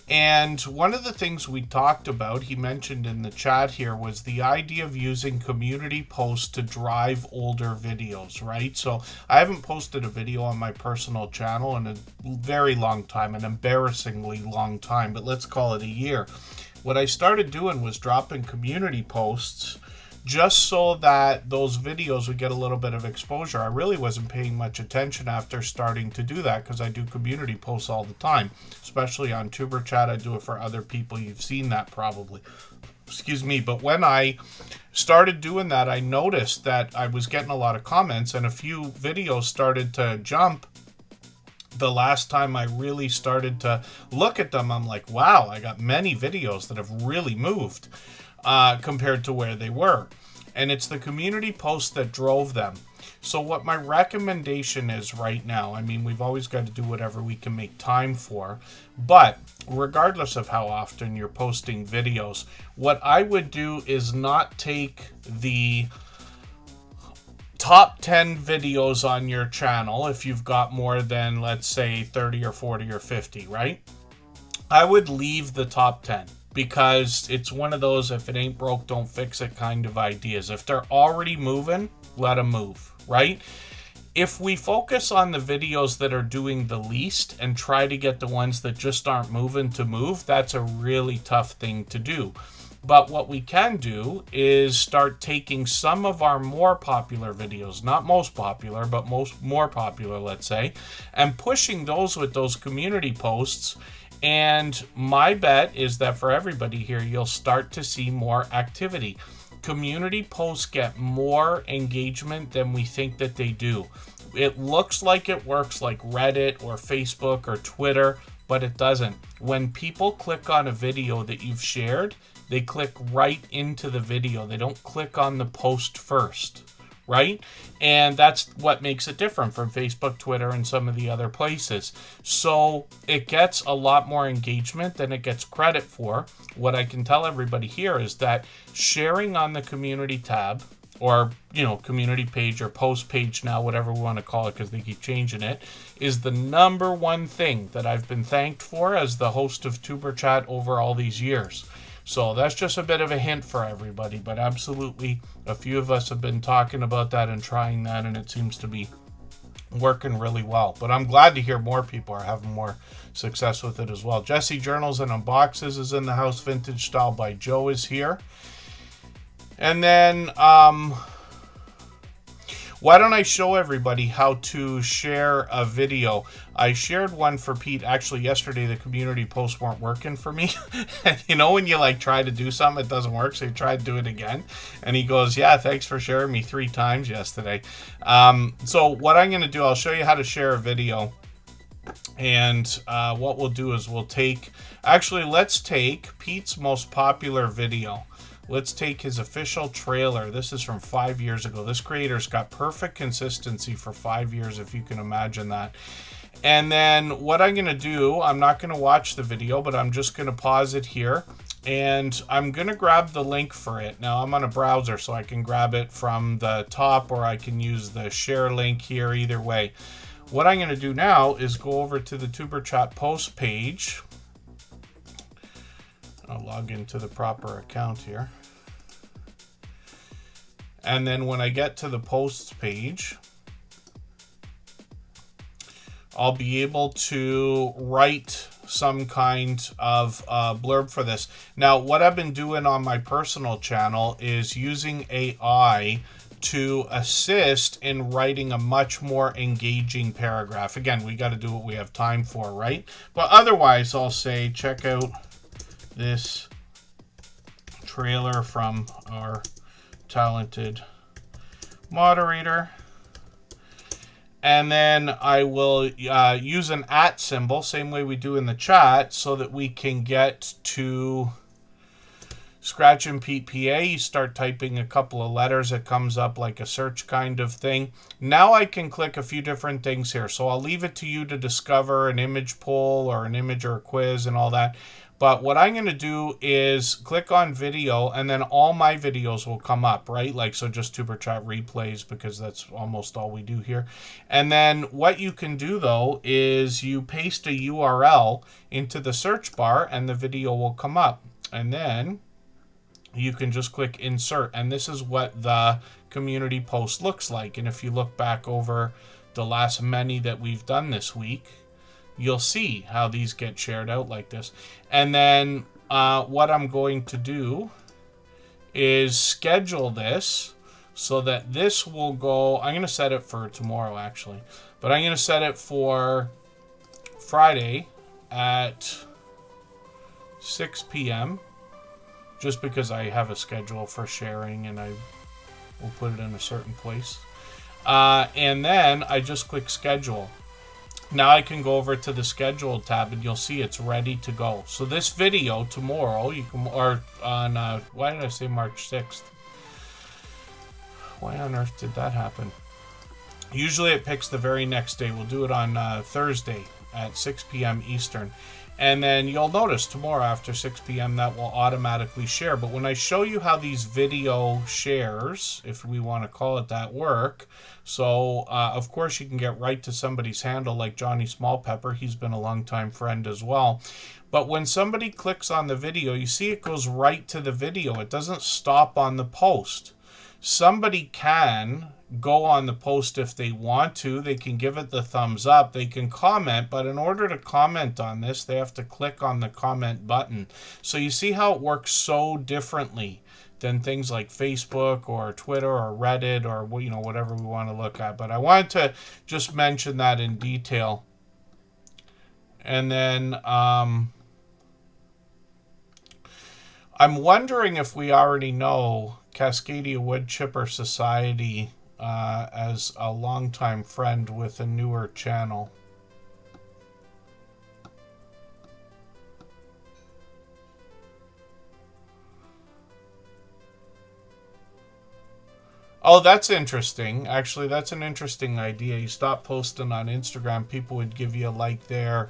And one of the things we talked about, he mentioned in the chat here, was the idea of using community posts to drive older videos, right? So I haven't posted a video on my personal channel in a very long time, an embarrassingly long time, but let's call it a year. What I started doing was dropping community posts just so that those videos would get a little bit of exposure. I really wasn't paying much attention after starting to do that because I do community posts all the time, especially on Superchat. I do it for other people. You've seen that probably. Excuse me. But when I started doing that, I noticed that I was getting a lot of comments and a few videos started to jump. The last time I really started to look at them, I'm like, wow, I got many videos that have really moved compared to where they were. And it's the community posts that drove them. So what my recommendation is right now, I mean, we've always got to do whatever we can make time for, but regardless of how often you're posting videos, what I would do is not take the top 10 videos on your channel if you've got more than, let's say, 30 or 40 or 50, right? I would leave the top 10 because it's one of those if it ain't broke, don't fix it kind of ideas. If they're already moving, let them move, right? If we focus on the videos that are doing the least and try to get the ones that just aren't moving to move, that's a really tough thing to do. But what we can do is start taking some of our more popular videos, not most popular, but more popular, let's say, and pushing those with those community posts. And my bet is that for everybody here, you'll start to see more activity. Community posts get more engagement than we think that they do. It looks like it works like Reddit or Facebook or Twitter, but it doesn't. When people click on a video that you've shared, they click right into the video. They don't click on the post first, right? And that's what makes it different from Facebook, Twitter, and some of the other places. So it gets a lot more engagement than it gets credit for. What I can tell everybody here is that sharing on the community tab, or, you know, community page or post page now, whatever we want to call it because they keep changing it, is the number one thing that I've been thanked for as the host of Superchat over all these years. So that's just a bit of a hint for everybody, but absolutely a few of us have been talking about that and trying that, and it seems to be working really well. But I'm glad to hear more people are having more success with it as well. Jesse Journals and Unboxes is in the house. Vintage Style by Joe is here. And then why don't I show everybody how to share a video? I shared one for Pete. Actually, yesterday the community posts weren't working for me. And you know when you like try to do something, it doesn't work, so you try to do it again. And he goes, yeah, thanks for sharing me 3 times yesterday. So what I'm going to do, I'll show you how to share a video. And what we'll do is we'll take, actually, let's take Pete's most popular video. Let's take his official trailer. This is from 5 years ago. This creator's got perfect consistency for 5 years, if you can imagine that. And then what I'm going to do, I'm not going to watch the video, but I'm just going to pause it here. And I'm going to grab the link for it. Now, I'm on a browser, so I can grab it from the top, or I can use the share link here, either way. What I'm going to do now is go over to the Superchat post page. I'll log into the proper account here. And then when I get to the posts page, I'll be able to write some kind of blurb for this. Now, what I've been doing on my personal channel is using AI to assist in writing a much more engaging paragraph. Again, we got to do what we have time for, right? But otherwise, I'll say, check out this trailer from our talented moderator. And then I will use an @ symbol, same way we do in the chat, so that we can get to Scratch and PPA. You start typing a couple of letters, it comes up like a search kind of thing. Now I can click a few different things here. So I'll leave it to you to discover an image poll or an image or a quiz and all that. But what I'm going to do is click on video, and then all my videos will come up, right? Like, so just Tuber Chat replays, because that's almost all we do here. And then what you can do, though, is you paste a URL into the search bar, and the video will come up. And then you can just click insert. And this is what the community post looks like. And if you look back over the last many that we've done this week, you'll see how these get shared out like this. And then what I'm going to do is schedule this so that this will go, I'm going to set it for tomorrow actually, but I'm going to set it for Friday at 6 p.m. just because I have a schedule for sharing and I will put it in a certain place. And then I just click schedule. Now I can go over to the schedule tab and you'll see it's ready to go. So this video tomorrow, you can, or on, why did I say March 6th? Why on earth did that happen? Usually it picks the very next day. We'll do it on Thursday at 6 p.m. Eastern. And then you'll notice tomorrow after 6 p.m. that will automatically share. But when I show you how these video shares, if we want to call it that, work, so of course you can get right to somebody's handle like Johnny Smallpepper. He's been a longtime friend as well. But when somebody clicks on the video, you see it goes right to the video. It doesn't stop on the post. Somebody can go on the post if they want to. They can give it the thumbs up. They can comment, but in order to comment on this, they have to click on the comment button. So you see how it works so differently than things like Facebook or Twitter or Reddit or, you know, whatever we want to look at. But I wanted to just mention that in detail. And then I'm wondering if we already know Cascadia Wood Chipper Society as a longtime friend with a newer channel. Oh, that's interesting. Actually, that's an interesting idea. You stop posting on Instagram, people would give you a like there,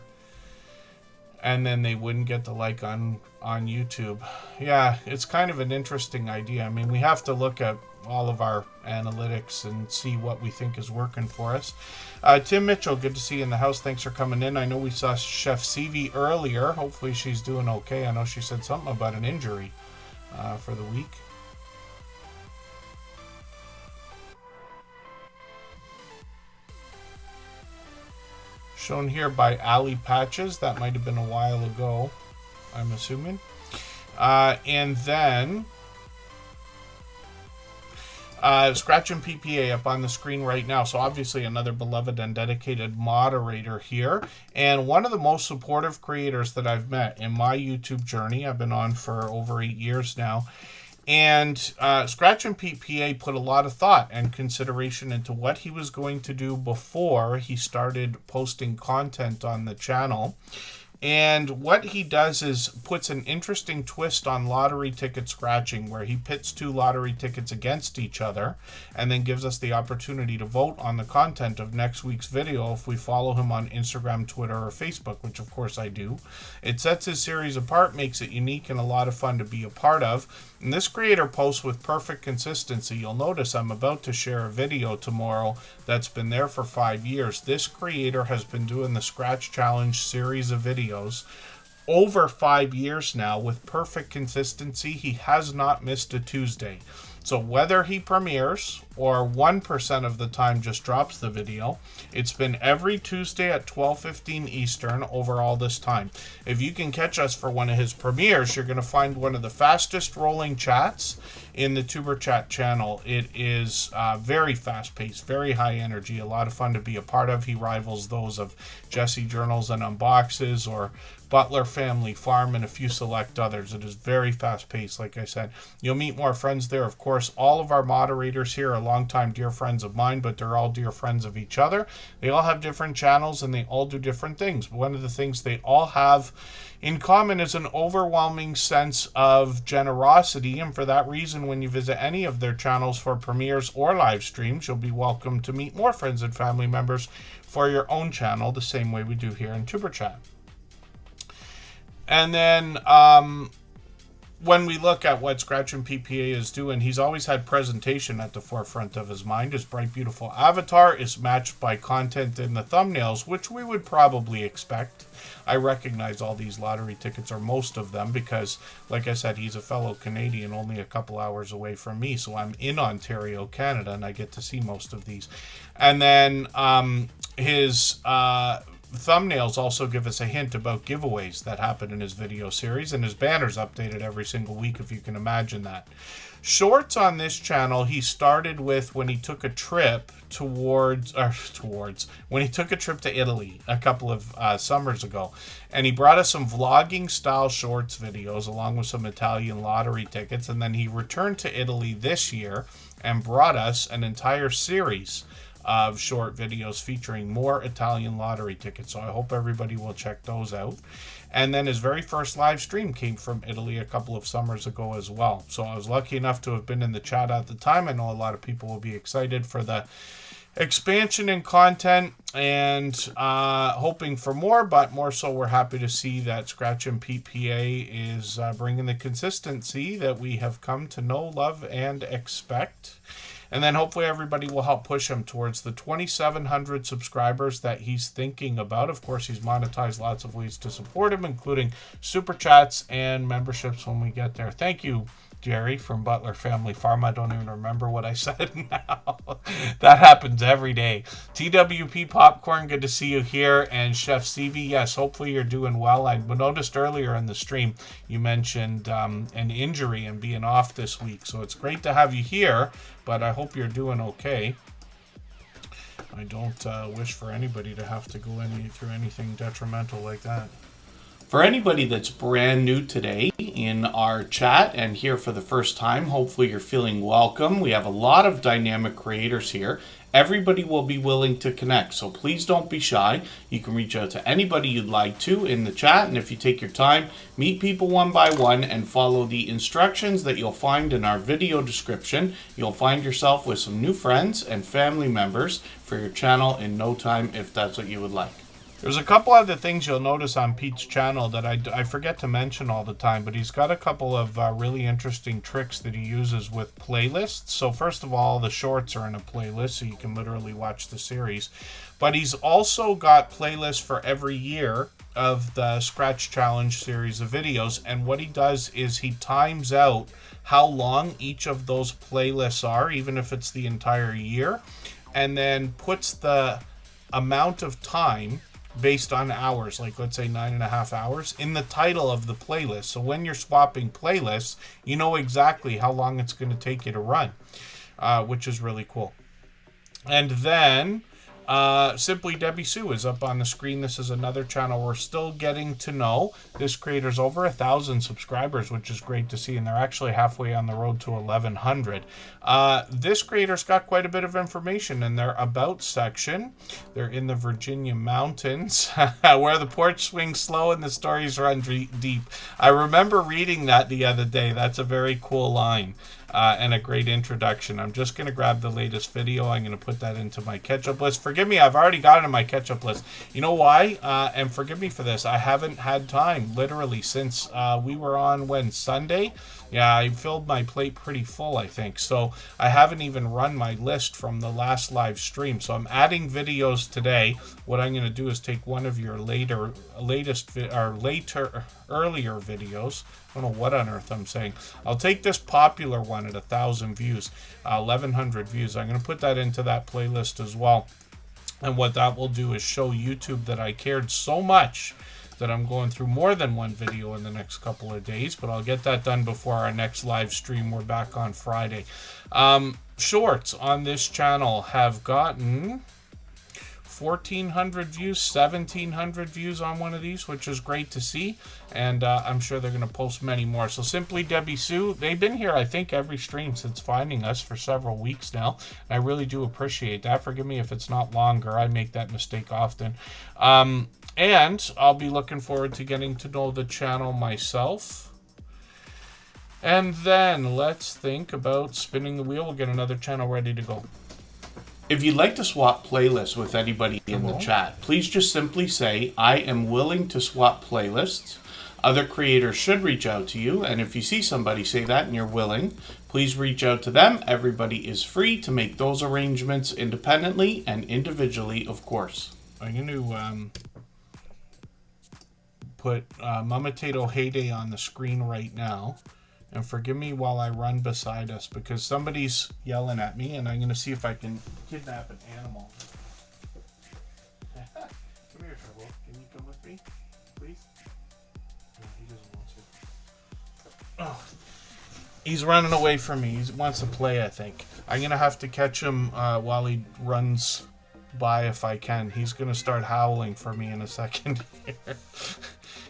and then they wouldn't get the like on YouTube. Yeah, it's kind of an interesting idea. I mean, we have to look at all of our analytics and see what we think is working for us. Tim Mitchell, good to see you in the house. Thanks for coming in. I know we saw Chef Seavey earlier. Hopefully she's doing okay. I know she said something about an injury for the week. Shown here by Ali Patches. That might have been a while ago, I'm assuming. And then Scratch and PPA up on the screen right now. So obviously another beloved and dedicated moderator here. And one of the most supportive creators that I've met in my YouTube journey. I've been on for over 8 years now. And Scratch and PPA put a lot of thought and consideration into what he was going to do before he started posting content on the channel. And what he does is puts an interesting twist on lottery ticket scratching, where he pits 2 lottery tickets against each other and then gives us the opportunity to vote on the content of next week's video if we follow him on Instagram, Twitter, or Facebook, which of course I do. It sets his series apart, makes it unique and a lot of fun to be a part of. And this creator posts with perfect consistency. You'll notice I'm about to share a video tomorrow that's been there for 5 years. This creator has been doing the Scratch Challenge series of videos over 5 years now with perfect consistency. He has not missed a Tuesday. So whether he premieres or 1% of the time just drops the video, it's been every Tuesday at 12:15 Eastern over all this time. If you can catch us for one of his premieres, you're going to find one of the fastest rolling chats in the Tuber Chat channel. It is very fast-paced, very high energy, a lot of fun to be a part of. He rivals those of Jesse Journals and Unboxes or Butler Family Farm and a few select others. It is very fast-paced, like I said. You'll meet more friends there. Of course, all of our moderators here are longtime dear friends of mine, but they're all dear friends of each other. They all have different channels and they all do different things. One of the things they all have in common is an overwhelming sense of generosity, and for that reason, when you visit any of their channels for premieres or live streams, you'll be welcome to meet more friends and family members for your own channel, the same way we do here in Superchat. And then when we look at what Scratchin' PPA is doing, he's always had presentation at the forefront of his mind. His bright, beautiful avatar is matched by content in the thumbnails, which we would probably expect. I recognize all these lottery tickets, or most of them, because, like I said, he's a fellow Canadian, only a couple hours away from me, so I'm in Ontario, Canada, and I get to see most of these. And then his thumbnails also give us a hint about giveaways that happen in his video series, and his banner's updated every single week, if you can imagine that. Shorts on this channel, he started with when he took a trip when he took a trip to Italy a couple of summers ago, and he brought us some vlogging style shorts videos along with some Italian lottery tickets, and then he returned to Italy this year and brought us an entire series of short videos featuring more Italian lottery tickets. So I hope everybody will check those out. And then his very first live stream came from Italy a couple of summers ago as well. So I was lucky enough to have been in the chat at the time. I know a lot of people will be excited for the expansion in content and hoping for more, but more so we're happy to see that Scratchin' PPA is bringing the consistency that we have come to know, love, and expect. And then hopefully everybody will help push him towards the 2,700 subscribers that he's thinking about. Of course, he's monetized lots of ways to support him, including super chats and memberships when we get there. Thank you, Jerry from Butler Family Farm. I don't even remember what I said now. That happens every day. TWP Popcorn, good to see you here. And Chef CV, yes, hopefully you're doing well. I noticed earlier in the stream you mentioned an injury and being off this week. So it's great to have you here, but I hope you're doing okay. I don't wish for anybody to have to go through anything detrimental like that. For anybody that's brand new today in our chat and here for the first time, hopefully you're feeling welcome. We have a lot of dynamic creators here. Everybody will be willing to connect, so please don't be shy. You can reach out to anybody you'd like to in the chat, and if you take your time, meet people one by one and follow the instructions that you'll find in our video description. You'll find yourself with some new friends and family members for your channel in no time, if that's what you would like. There's a couple other things you'll notice on Pete's channel that I forget to mention all the time, but he's got a couple of really interesting tricks that he uses with playlists. So first of all, the shorts are in a playlist, so you can literally watch the series. But he's also got playlists for every year of the Scratch Challenge series of videos, and what he does is he times out how long each of those playlists are, even if it's the entire year, and then puts the amount of time based on hours, like let's say 9.5 hours, in the title of the playlist. So when you're swapping playlists, you know exactly how long it's going to take you to run, which is really cool. And then Simply Debbie Sue is up on the screen. This is another channel we're still getting to know. This creator's over 1,000 subscribers, which is great to see, and they're actually halfway on the road to 1,100. This creator's got quite a bit of information in their About section. They're in the Virginia mountains, where the porch swings slow and the stories run deep. I remember reading that the other day. That's a very cool line. And a great introduction. I'm just going to grab the latest video. I'm going to put that into my catch-up list. Forgive me, I've already got it in my catch-up list. You know why? And forgive me for this. I haven't had time, literally, since we were on, Sunday? Yeah, I filled my plate pretty full, I think. So I haven't even run my list from the last live stream. So I'm adding videos today. What I'm going to do is take one of your earlier videos. I don't know what on earth I'm saying. I'll take this popular one at 1,000 views, 1,100 views. I'm going to put that into that playlist as well. And what that will do is show YouTube that I cared so much that I'm going through more than one video in the next couple of days, but I'll get that done before our next live stream. We're back on Friday. Shorts on this channel have gotten 1,400 views, 1,700 views on one of these, which is great to see. And I'm sure they're going to post many more. So Simply Debbie Sue, they've been here, I think, every stream since finding us for several weeks now. I really do appreciate that. Forgive me if it's not longer. I make that mistake often. And I'll be looking forward to getting to know the channel myself. And then let's think about spinning the wheel. We'll get another channel ready to go. If you'd like to swap playlists with anybody in the chat, please just simply say, I am willing to swap playlists. Other creators should reach out to you. And if you see somebody say that and you're willing, please reach out to them. Everybody is free to make those arrangements independently and individually, of course. I'm going to put Mama Tato Heyday on the screen right now. And forgive me while I run beside us because somebody's yelling at me and I'm going to see if I can kidnap an animal. Come here, Trouble. Can you come with me, please? No, he doesn't want to. Oh. He's running away from me. He wants to play, I think. I'm going to have to catch him while he runs by if I can. He's going to start howling for me in a second here.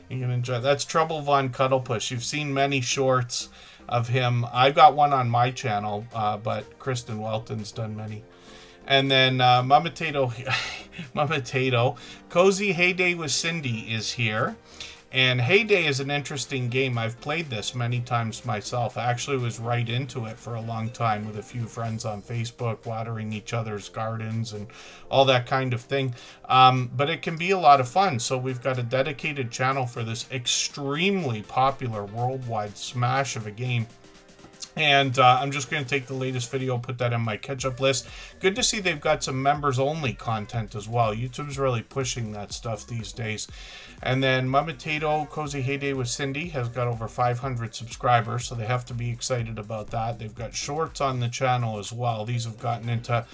You can enjoy. That's Trouble Von Cuddlepuss. You've seen many shorts of him. I've got one on my channel, but Kristen Welton's done many. And then Mama Tato, Cozy Heyday with Cindy is here. And Heyday is an interesting game. I've played this many times myself. I actually was right into it for a long time with a few friends on Facebook, watering each other's gardens and all that kind of thing. But it can be a lot of fun. So we've got a dedicated channel for this extremely popular worldwide smash of a game. And I'm just going to take the latest video, put that on my catch-up list. Good to see they've got some members-only content as well. YouTube's really pushing that stuff these days. And then Mama Tato, Cozy Heyday with Cindy has got over 500 subscribers, so they have to be excited about that. They've got shorts on the channel as well. These have gotten into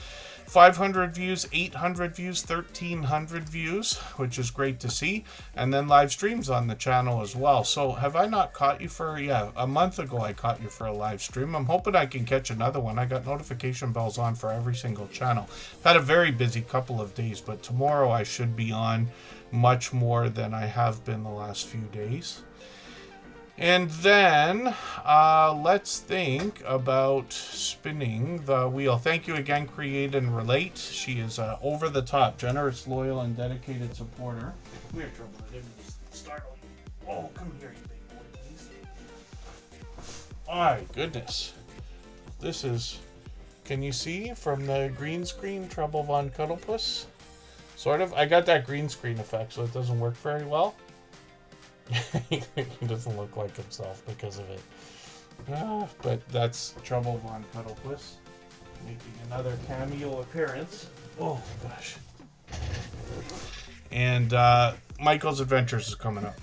500 views, 800 views, 1,300 views, which is great to see. And then live streams on the channel as well. So have I not caught you for, a month ago I caught you for a live stream. I'm hoping I can catch another one. I got notification bells on for every single channel. I've had a very busy couple of days, but tomorrow I should be on much more than I have been the last few days. And then let's think about spinning the wheel. Thank you again, Create and Relate. She is over the top, generous, loyal, and dedicated supporter. Come here, Trouble. I didn't just startle you. Oh, come here, you big boy, please. My goodness. This is, can you see from the green screen, Trouble Von Cuddlepuss? Sort of. I got that green screen effect, so it doesn't work very well. He doesn't look like himself because of it. But that's Trouble Von Cuddlepuss making another cameo appearance. Oh, gosh. And Michael's Adventures is coming up.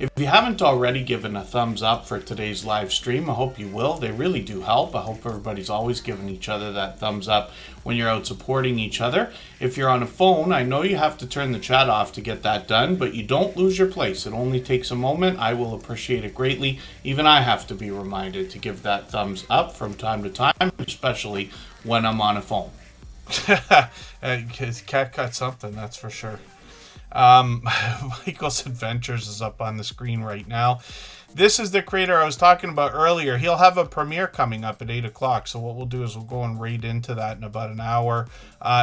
If you haven't already given a thumbs up for today's live stream, I hope you will. They really do help. I hope everybody's always giving each other that thumbs up when you're out supporting each other. If you're on a phone, I know you have to turn the chat off to get that done, but you don't lose your place. It only takes a moment. I will appreciate it greatly. Even I have to be reminded to give that thumbs up from time to time, especially when I'm on a phone. Because Cat got something, that's for sure. Michael's Adventures is up on the screen right now. This is the creator I was talking about earlier. He'll have a premiere coming up at 8 o'clock. So what we'll do is we'll go and raid into that in about an hour.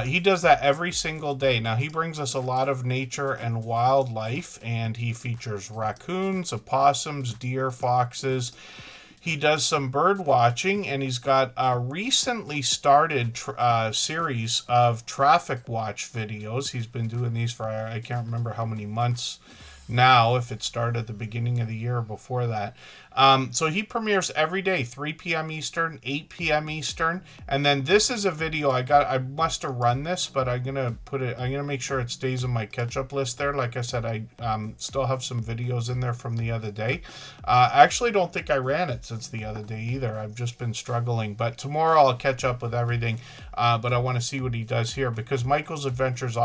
He does that every single day. Now, he brings us a lot of nature and wildlife, and he features raccoons, opossums, deer, foxes. He does some bird watching, and he's got a recently started series of traffic watch videos. He's been doing these for, I can't remember how many months now, if it started at the beginning of the year or before that. So he premieres every day, 3 p.m. Eastern, 8 p.m. Eastern. And then this is a video I must have run this, but I'm going to make sure it stays in my catch-up list there. Like I said, I still have some videos in there from the other day. I actually don't think I ran it since the other day either. I've just been struggling. But tomorrow I'll catch up with everything. But I want to see what he does here, because Michael's Adventures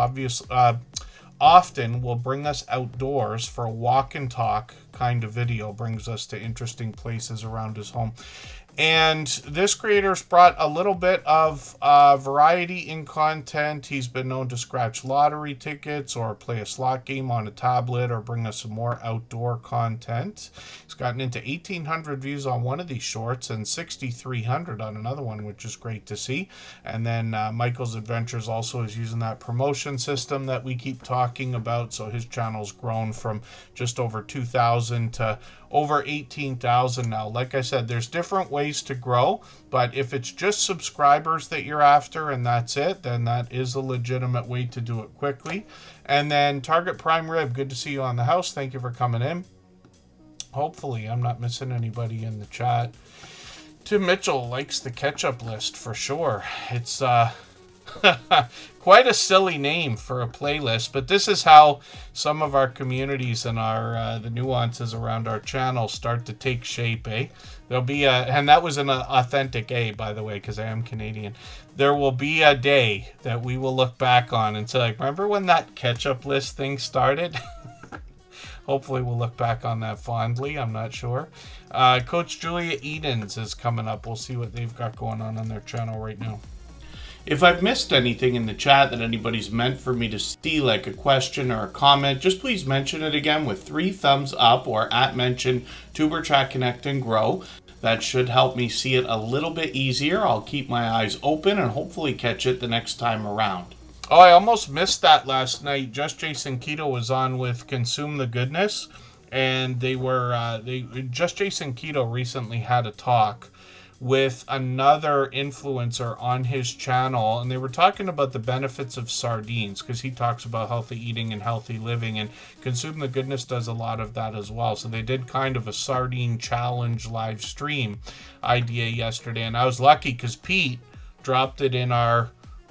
often will bring us outdoors for a walk and talk kind of video, brings us to interesting places around his home. And this creator's brought a little bit of variety in content. He's been known to scratch lottery tickets or play a slot game on a tablet or bring us some more outdoor content. He's gotten into 1,800 views on one of these shorts and 6,300 on another one, which is great to see. And then Michael's Adventures also is using that promotion system that we keep talking about. So his channel's grown from just over 2,000 to over 18,000 now. Like I said, there's different ways to grow, but if it's just subscribers that you're after and that's it, then that is a legitimate way to do it quickly. And then Target Prime Rib, good to see you on the house. Thank you for coming in. Hopefully I'm not missing anybody in the chat. Tim Mitchell likes the ketchup list for sure. It's quite a silly name for a playlist, but this is how some of our communities and our the nuances around our channel start to take shape. There'll be a, and that was an authentic A, by the way, because I am Canadian. There will be a day that we will look back on and say, like, remember when that ketchup list thing started? Hopefully we'll look back on that fondly. I'm not sure. Coach Julia Edens is coming up. We'll see what they've got going on their channel right now. If I've missed anything in the chat that anybody's meant for me to see, like a question or a comment, just please mention it again with 3 thumbs up or @mention Tuberchat Connect and Grow. That should help me see it a little bit easier. I'll keep my eyes open and hopefully catch it the next time around. Oh, I almost missed that last night. Just Jason Keto was on with Consume the Goodness, and Just Jason Keto recently had a talk with another influencer on his channel, and they were talking about the benefits of sardines, because he talks about healthy eating and healthy living, and Consume the Goodness does a lot of that as well. So they did kind of a sardine challenge live stream idea yesterday, and I was lucky because Pete dropped it in our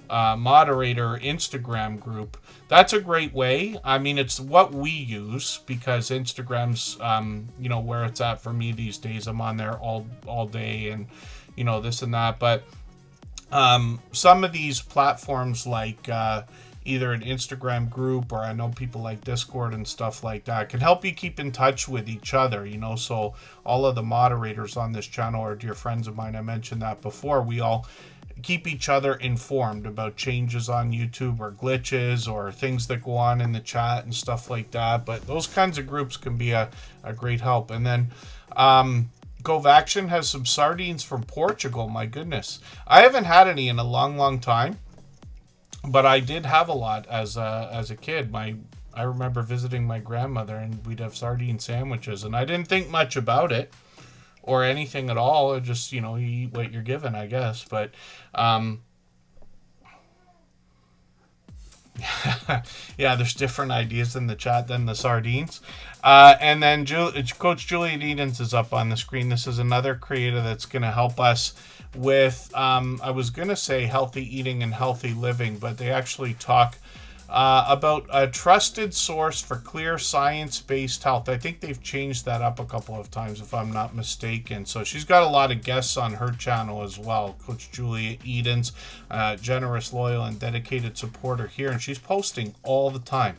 moderator Instagram group. That's a great way. I mean, it's what we use because Instagram's, where it's at for me these days. I'm on there all day and, this and that. But some of these platforms like either an Instagram group or I know people like Discord and stuff like that can help you keep in touch with each other, So all of the moderators on this channel are dear friends of mine. I mentioned that before. We all keep each other informed about changes on YouTube or glitches or things that go on in the chat and stuff like that. But those kinds of groups can be a great help. And then Govaction has some sardines from Portugal. My goodness. I haven't had any in a long, long time, but I did have a lot as a kid. I remember visiting my grandmother and we'd have sardine sandwiches and I didn't think much about it or anything at all. It just, you eat what you're given, I guess. But, yeah, there's different ideas in the chat than the sardines. And then Coach Julian Edens is up on the screen. This is another creator that's going to help us with, I was going to say healthy eating and healthy living, but they actually talk about a trusted source for clear science-based health. I think they've changed that up a couple of times if I'm not mistaken. So she's got a lot of guests on her channel as well. Coach Julia Edens, generous, loyal, and dedicated supporter here, and she's posting all the time.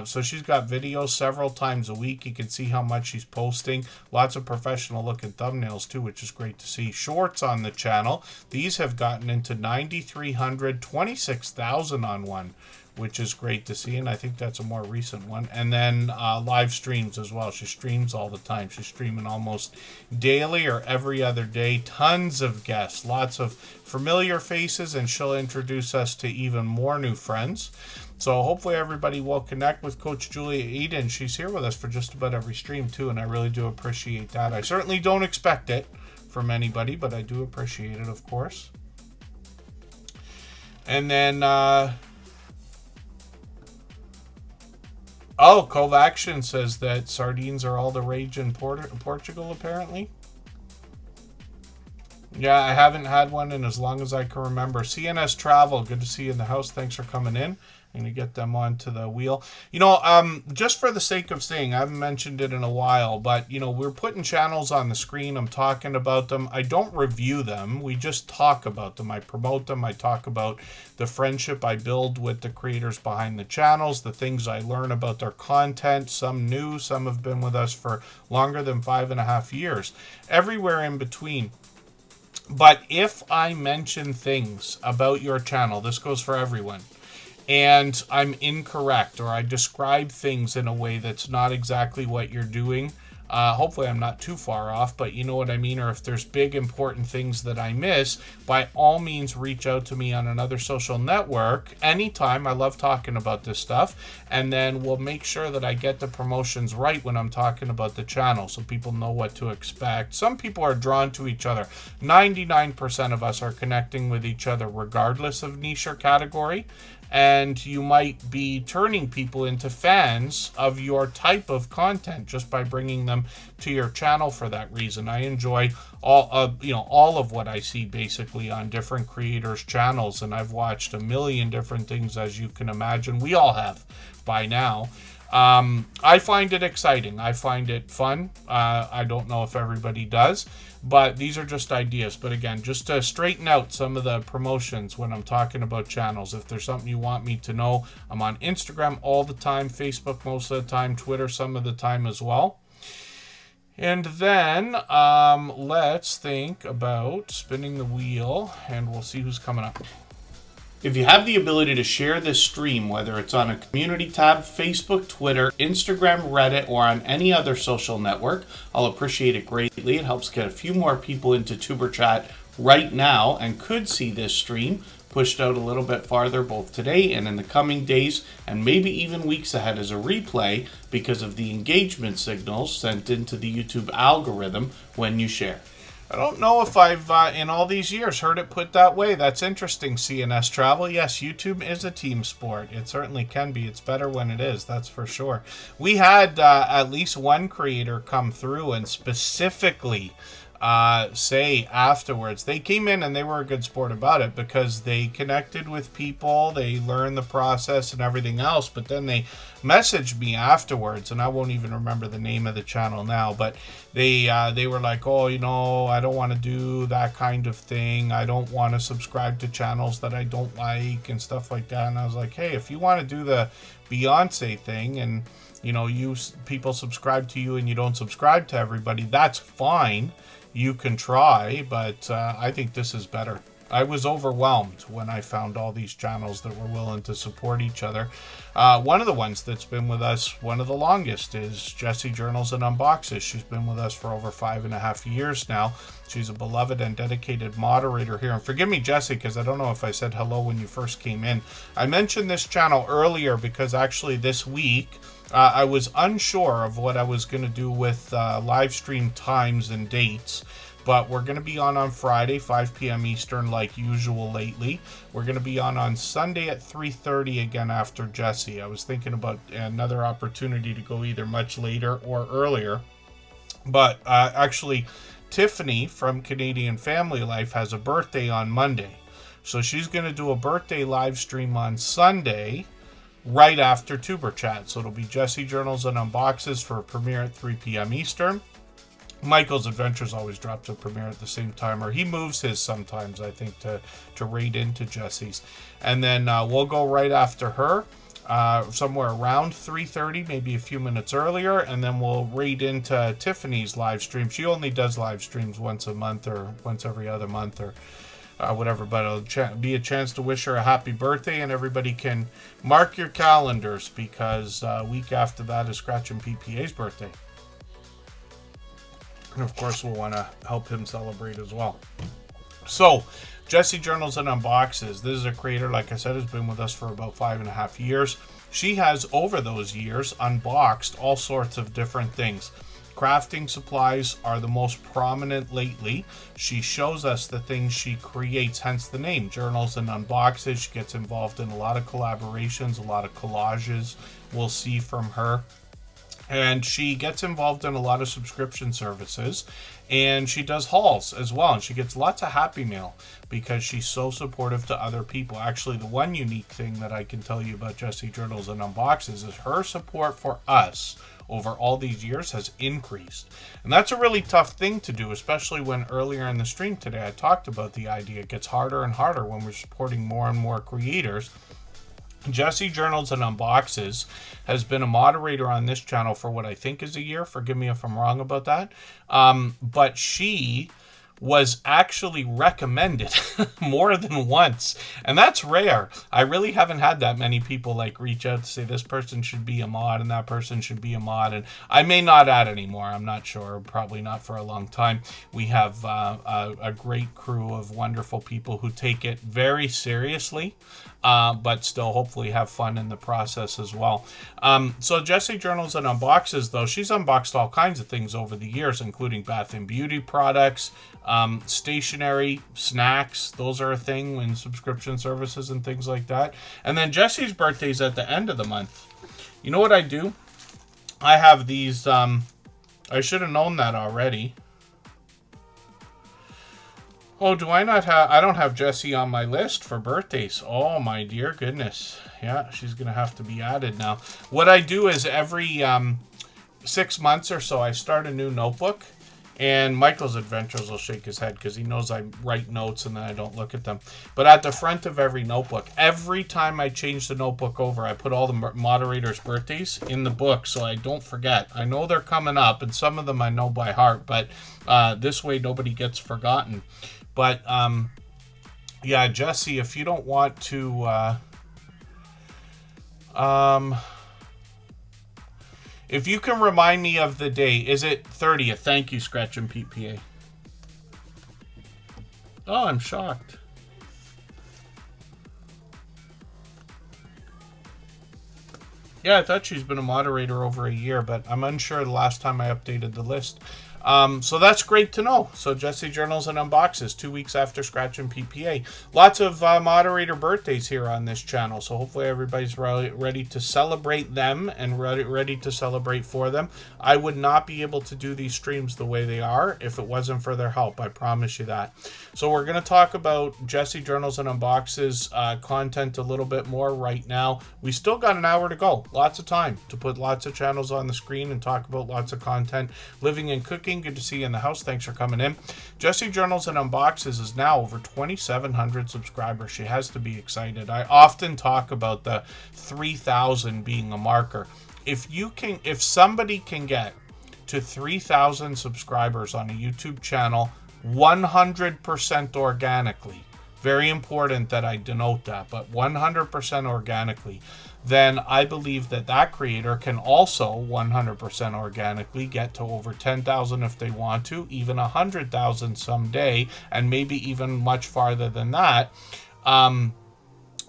So she's got videos several times a week. You can see how much she's posting. Lots of professional looking thumbnails too, which is great to see. Shorts on the channel. These have gotten into 9,300, 26,000 on one, which is great to see, and I think that's a more recent one. And then live streams as well. She streams all the time. She's streaming almost daily or every other day. Tons of guests, lots of familiar faces, and she'll introduce us to even more new friends. So hopefully everybody will connect with Coach Julia Eden. She's here with us for just about every stream too, and I really do appreciate that. I certainly don't expect it from anybody, but I do appreciate it, of course. And then Cove Action says that sardines are all the rage in Portugal, apparently. Yeah, I haven't had one in as long as I can remember. CNS Travel, good to see you in the house. Thanks for coming in. I'm going to get them onto the wheel. Just for the sake of saying, I haven't mentioned it in a while, but, we're putting channels on the screen. I'm talking about them. I don't review them. We just talk about them. I promote them. I talk about the friendship I build with the creators behind the channels, the things I learn about their content, some new, some have been with us for longer than 5.5 years. Everywhere in between. But if I mention things about your channel, this goes for everyone, and I'm incorrect, or I describe things in a way that's not exactly what you're doing, hopefully I'm not too far off, but you know what I mean, or if there's big important things that I miss, by all means reach out to me on another social network anytime. I love talking about this stuff, and then we'll make sure that I get the promotions right when I'm talking about the channel, so people know what to expect. Some people are drawn to each other. 99% of us are connecting with each other regardless of niche or category, and you might be turning people into fans of your type of content just by bringing them to your channel for that reason. I enjoy all of what I see basically on different creators' channels, and I've watched a million different things, as you can imagine. We all have by now. I find it exciting. I find it fun. I don't know if everybody does, but these are just ideas. But again, just to straighten out some of the promotions when I'm talking about channels, if there's something you want me to know, I'm on Instagram all the time, Facebook most of the time, Twitter some of the time as well. And then let's think about spinning the wheel, and we'll see who's coming up. If you have the ability to share this stream, whether it's on a community tab, Facebook, Twitter, Instagram, Reddit, or on any other social network, I'll appreciate it greatly. It helps get a few more people into Tuber Chat right now and could see this stream pushed out a little bit farther both today and in the coming days, and maybe even weeks ahead as a replay because of the engagement signals sent into the YouTube algorithm when you share. I don't know if I've, in all these years, heard it put that way. That's interesting, CNS Travel. Yes, YouTube is a team sport. It certainly can be. It's better when it is, that's for sure. We had at least one creator come through and specifically say afterwards, they came in and they were a good sport about it because they connected with people, they learned the process and everything else, but then they messaged me afterwards, and I won't even remember the name of the channel now, but they were like, oh, you know, I don't want to do that kind of thing, I don't want to subscribe to channels that I don't like and stuff like that. And I was like, hey, if you want to do the Beyonce thing and you know, people subscribe to you and you don't subscribe to everybody, that's fine. You can try, but I think this is better. I was overwhelmed when I found all these channels that were willing to support each other. One of the ones that's been with us, one of the longest, is Jessie Journals and Unboxes. She's been with us for over 5.5 years now. She's a beloved and dedicated moderator here. And forgive me, Jessie, because I don't know if I said hello when you first came in. I mentioned this channel earlier because actually this week, I was unsure of what I was going to do with live stream times and dates, but we're going to be on Friday, 5 p.m. Eastern, like usual lately. We're going to be on Sunday at 3:30 again after Jessie. I was thinking about another opportunity to go either much later or earlier, but actually, Tiffany from Canadian Family Life has a birthday on Monday, so she's going to do a birthday live stream on Sunday, right after Tuber Chat. So it'll be Jessie Journals and Unboxes for a premiere at 3 p.m. Eastern. Michael's Adventures always drops a premiere at the same time, or he moves his sometimes, I think, to raid into Jessie's. And then we'll go right after her, somewhere around 3:30, maybe a few minutes earlier, and then we'll raid into Tiffany's live stream. She only does live streams once a month or once every other month or whatever, but it'll be a chance to wish her a happy birthday, and everybody can mark your calendars because week after that is Scratch and PPA's birthday. And of course, we'll want to help him celebrate as well. So, Jessie Journals and Unboxes. This is a creator, like I said, has been with us for about 5.5 years. She has, over those years, unboxed all sorts of different things. Crafting supplies are the most prominent lately. She shows us the things she creates, hence the name, Journals and Unboxes. She gets involved in a lot of collaborations, a lot of collages we'll see from her. And she gets involved in a lot of subscription services, and she does hauls as well, and she gets lots of happy mail because she's so supportive to other people. Actually, the one unique thing that I can tell you about Jessie Journals and Unboxes is her support for us over all these years has increased. And that's a really tough thing to do, especially when earlier in the stream today I talked about the idea it gets harder and harder when we're supporting more and more creators. Jessie Journals and Unboxes has been a moderator on this channel for what I think is a year. Forgive me if I'm wrong about that. But she was actually recommended more than once. And that's rare. I really haven't had that many people like reach out to say this person should be a mod and that person should be a mod. And I may not add anymore. I'm not sure. Probably not for a long time. We have a great crew of wonderful people who take it very seriously, but still hopefully have fun in the process as well. So Jessie Journals and Unboxes, though, she's unboxed all kinds of things over the years, including bath and beauty products, stationery, snacks. Those are a thing in subscription services and things like that. And then Jessie's birthday's at the end of the month. You know what I do? I have these, I should have known that already. Oh, do I not have... I don't have Jessie on my list for birthdays. Oh, my dear goodness. Yeah, she's going to have to be added now. What I do is every 6 months or so, I start a new notebook. And Michael's Adventures will shake his head because he knows I write notes and then I don't look at them. But at the front of every notebook, every time I change the notebook over, I put all the moderators' birthdays in the book so I don't forget. I know they're coming up, and some of them I know by heart, but this way nobody gets forgotten. But, yeah, Jessie, if you don't want to... if you can remind me of the day, is it 30th? Thank you, Scratch and Pete PA. Oh, I'm shocked. Yeah, I thought she's been a moderator over a year, but I'm unsure the last time I updated the list. So that's great to know. So Jessie Journals and Unboxes, 2 weeks after Scratch and PPA. Lots of moderator birthdays here on this channel. So hopefully everybody's ready to celebrate them and ready to celebrate for them. I would not be able to do these streams the way they are if it wasn't for their help. I promise you that. So we're going to talk about Jessie Journals and Unboxes content a little bit more right now. We still got an hour to go. Lots of time to put lots of channels on the screen and talk about lots of content. Living and cooking. Good to see you in the house. Thanks for coming in. Jessie Journals and Unboxes is now over 2,700 subscribers. She has to be excited. I often talk about the 3,000 being a marker. If somebody can get to 3,000 subscribers on a YouTube channel 100% organically, very important that I denote that, but 100% organically, then I believe that that creator can also 100% organically get to over 10,000 if they want to, even 100,000 someday, and maybe even much farther than that.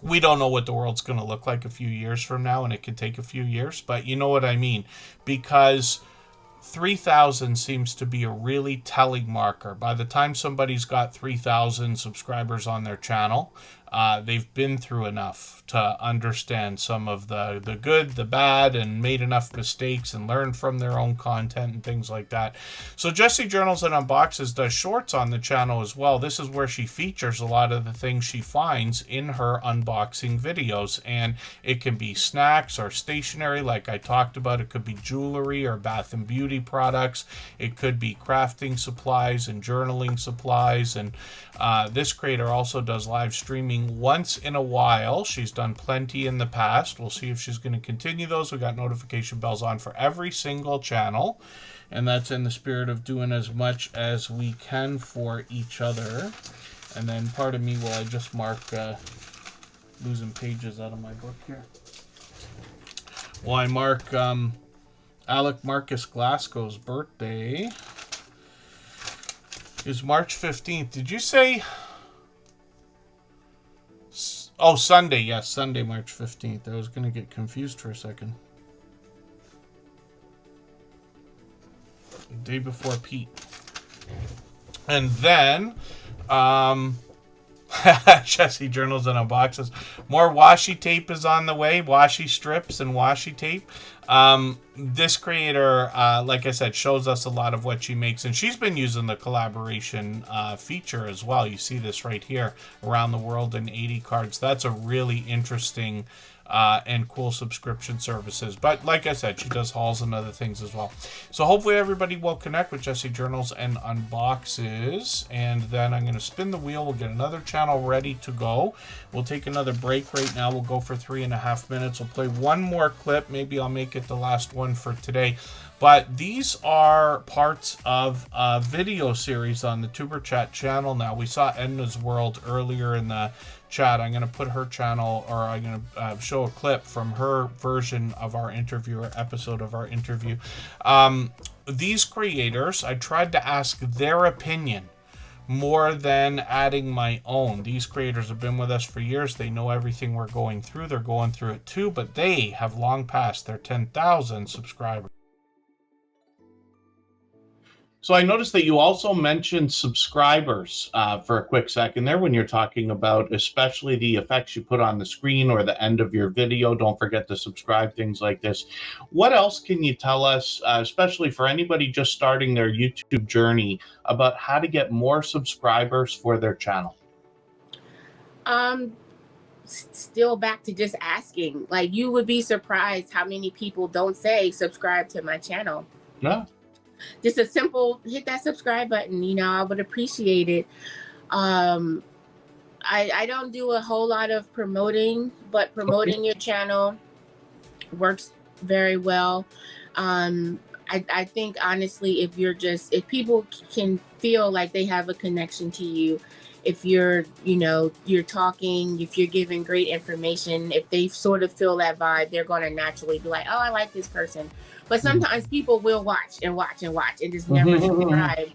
We don't know what the world's going to look like a few years from now, and it could take a few years, but you know what I mean, because 3,000 seems to be a really telling marker. By the time somebody's got 3,000 subscribers on their channel, they've been through enough to understand some of the good, the bad, and made enough mistakes and learned from their own content and things like that. So Jessie Journals and Unboxes does shorts on the channel as well. This is where she features a lot of the things she finds in her unboxing videos. And it can be snacks or stationery like I talked about. It could be jewelry or bath and beauty products. It could be crafting supplies and journaling supplies. And this creator also does live streaming once in a while. She's done plenty in the past. We'll see if she's going to continue those. We got notification bells on for every single channel, and that's in the spirit of doing as much as we can for each other. And then pardon me while I just mark losing pages out of my book here. Well, I mark Alec Marcus Glasgow's birthday is March 15th. Did you say... Oh, Sunday. Yes, Sunday, March 15th. I was going to get confused for a second. The day before Pete. And then, Jessie Journals and Unboxes. More washi tape is on the way. Washi strips and washi tape. This creator, like I said, shows us a lot of what she makes, and she's been using the collaboration feature as well. You see this right here, around the world in 80 cards. That's a really interesting and cool subscription services. But like I said, she does hauls and other things as well. So hopefully everybody will connect with Jessie Journals and Unboxes. And then I'm going to spin the wheel. We'll get another channel ready to go. We'll take another break right now. We'll go for 3.5 minutes. We'll play one more clip. Maybe I'll make it the last one for today. But these are parts of a video series on the Superchat channel now. We saw Edna's World earlier in the chat. I'm going to put her channel, or I'm going to show a clip from her version of our interview, or episode of our interview. These creators, I tried to ask their opinion more than adding my own. These creators have been with us for years. They know everything we're going through. They're going through it too, but they have long passed their 10,000 subscribers. So I noticed that you also mentioned subscribers for a quick second there when you're talking about especially the effects you put on the screen or the end of your video. Don't forget to subscribe, things like this. What else can you tell us, especially for anybody just starting their YouTube journey, about how to get more subscribers for their channel? Still back to just asking. Like, you would be surprised how many people don't say subscribe to my channel. Yeah. Just a simple hit that subscribe button, you know, I would appreciate it. I don't do a whole lot of promoting, but promoting your channel works very well. I think honestly, if people can feel like they have a connection to you, if you're talking, if you're giving great information, if they sort of feel that vibe, they're going to naturally be like, oh, I like this person. But sometimes people will watch and just never subscribe.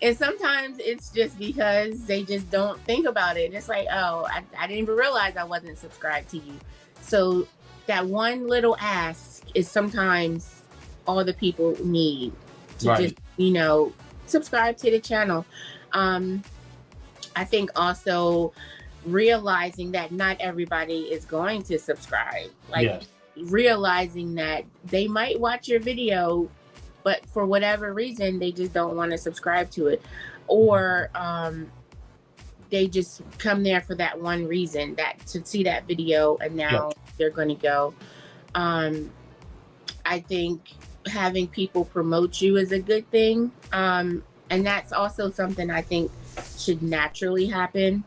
And sometimes it's just because they just don't think about it. And it's like, oh, I didn't even realize I wasn't subscribed to you. So that one little ask is sometimes all the people need to just, subscribe to the channel. I think also realizing that not everybody is going to subscribe. Realizing that they might watch your video, but for whatever reason, they just don't want to subscribe to it. Or they just come there for that one reason, that to see that video, and now they're going to go. I think having people promote you is a good thing. And that's also something I think should naturally happen.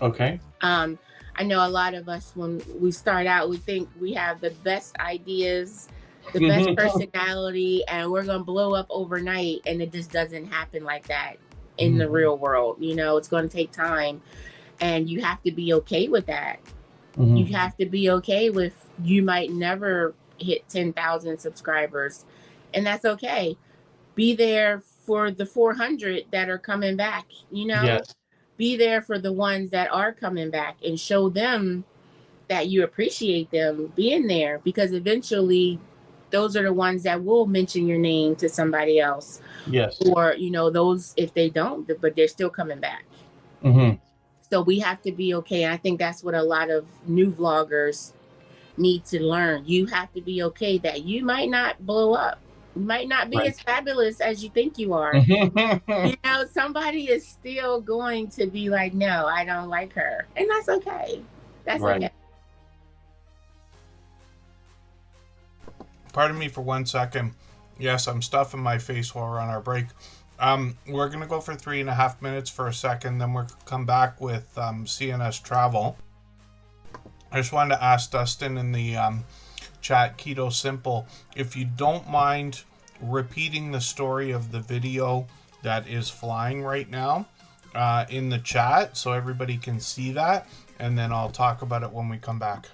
Okay. I know a lot of us, when we start out, we think we have the best ideas, the best personality, and we're going to blow up overnight. And it just doesn't happen like that in the real world. You know, it's going to take time, and you have to be okay with that. You have to be okay with, you might never hit 10,000 subscribers, and that's okay. Be there for the 400 that are coming back, Be there for the ones that are coming back, and show them that you appreciate them being there, because eventually those are the ones that will mention your name to somebody else. Yes. Or, those, if they don't, but they're still coming back. So we have to be okay. I think that's what a lot of new vloggers need to learn. You have to be okay that you might not blow up. You might not be as fabulous as you think you are. Somebody is still going to be like, no, I don't like her. And that's okay. That's okay. Pardon me for 1 second. Yes, I'm stuffing my face while we're on our break. We're going to go for 3.5 minutes for a second. Then we'll come back with CNS Travel. I just wanted to ask Dustin in the chat, Keto Simple, if you don't mind repeating the story of the video that is flying right now in the chat, so everybody can see that, and then I'll talk about it when we come back.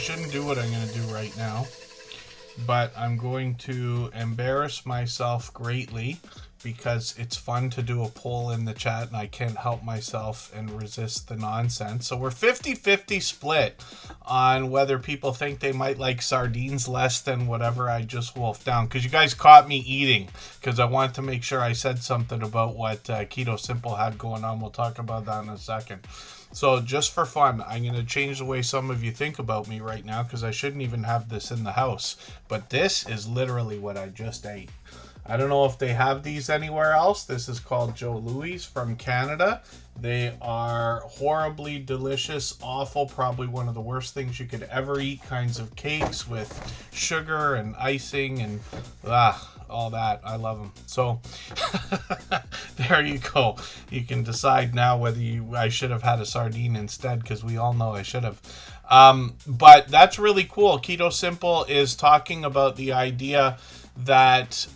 shouldn't do what I'm going to do right now, but I'm going to embarrass myself greatly because it's fun to do a poll in the chat and I can't help myself and resist the nonsense. So we're 50-50 split on whether people think they might like sardines less than whatever I just wolfed down, because you guys caught me eating because I wanted to make sure I said something about what Keto Simple had going on. We'll talk about that in a second. So just for fun, I'm going to change the way some of you think about me right now, because I shouldn't even have this in the house. But this is literally what I just ate. I don't know if they have these anywhere else. This is called Joe Louis from Canada. They are horribly delicious, awful, probably one of the worst things you could ever eat kinds of cakes with sugar and icing and all that. I love them. So there you go. You can decide now whether I should have had a sardine instead, because we all know I should have. But that's really cool. Keto Simple is talking about the idea that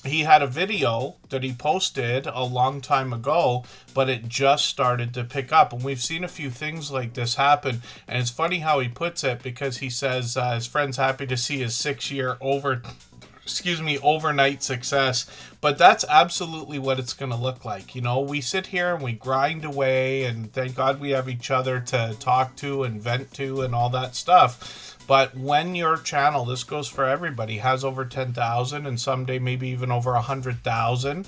he had a video that he posted a long time ago, but it just started to pick up. And we've seen a few things like this happen. And it's funny how he puts it, because he says his friend's happy to see his 6-year overnight success. But that's absolutely what it's going to look like. You know, we sit here and we grind away, and thank God we have each other to talk to and vent to and all that stuff. But when your channel, this goes for everybody, has over 10,000 and someday maybe even over 100,000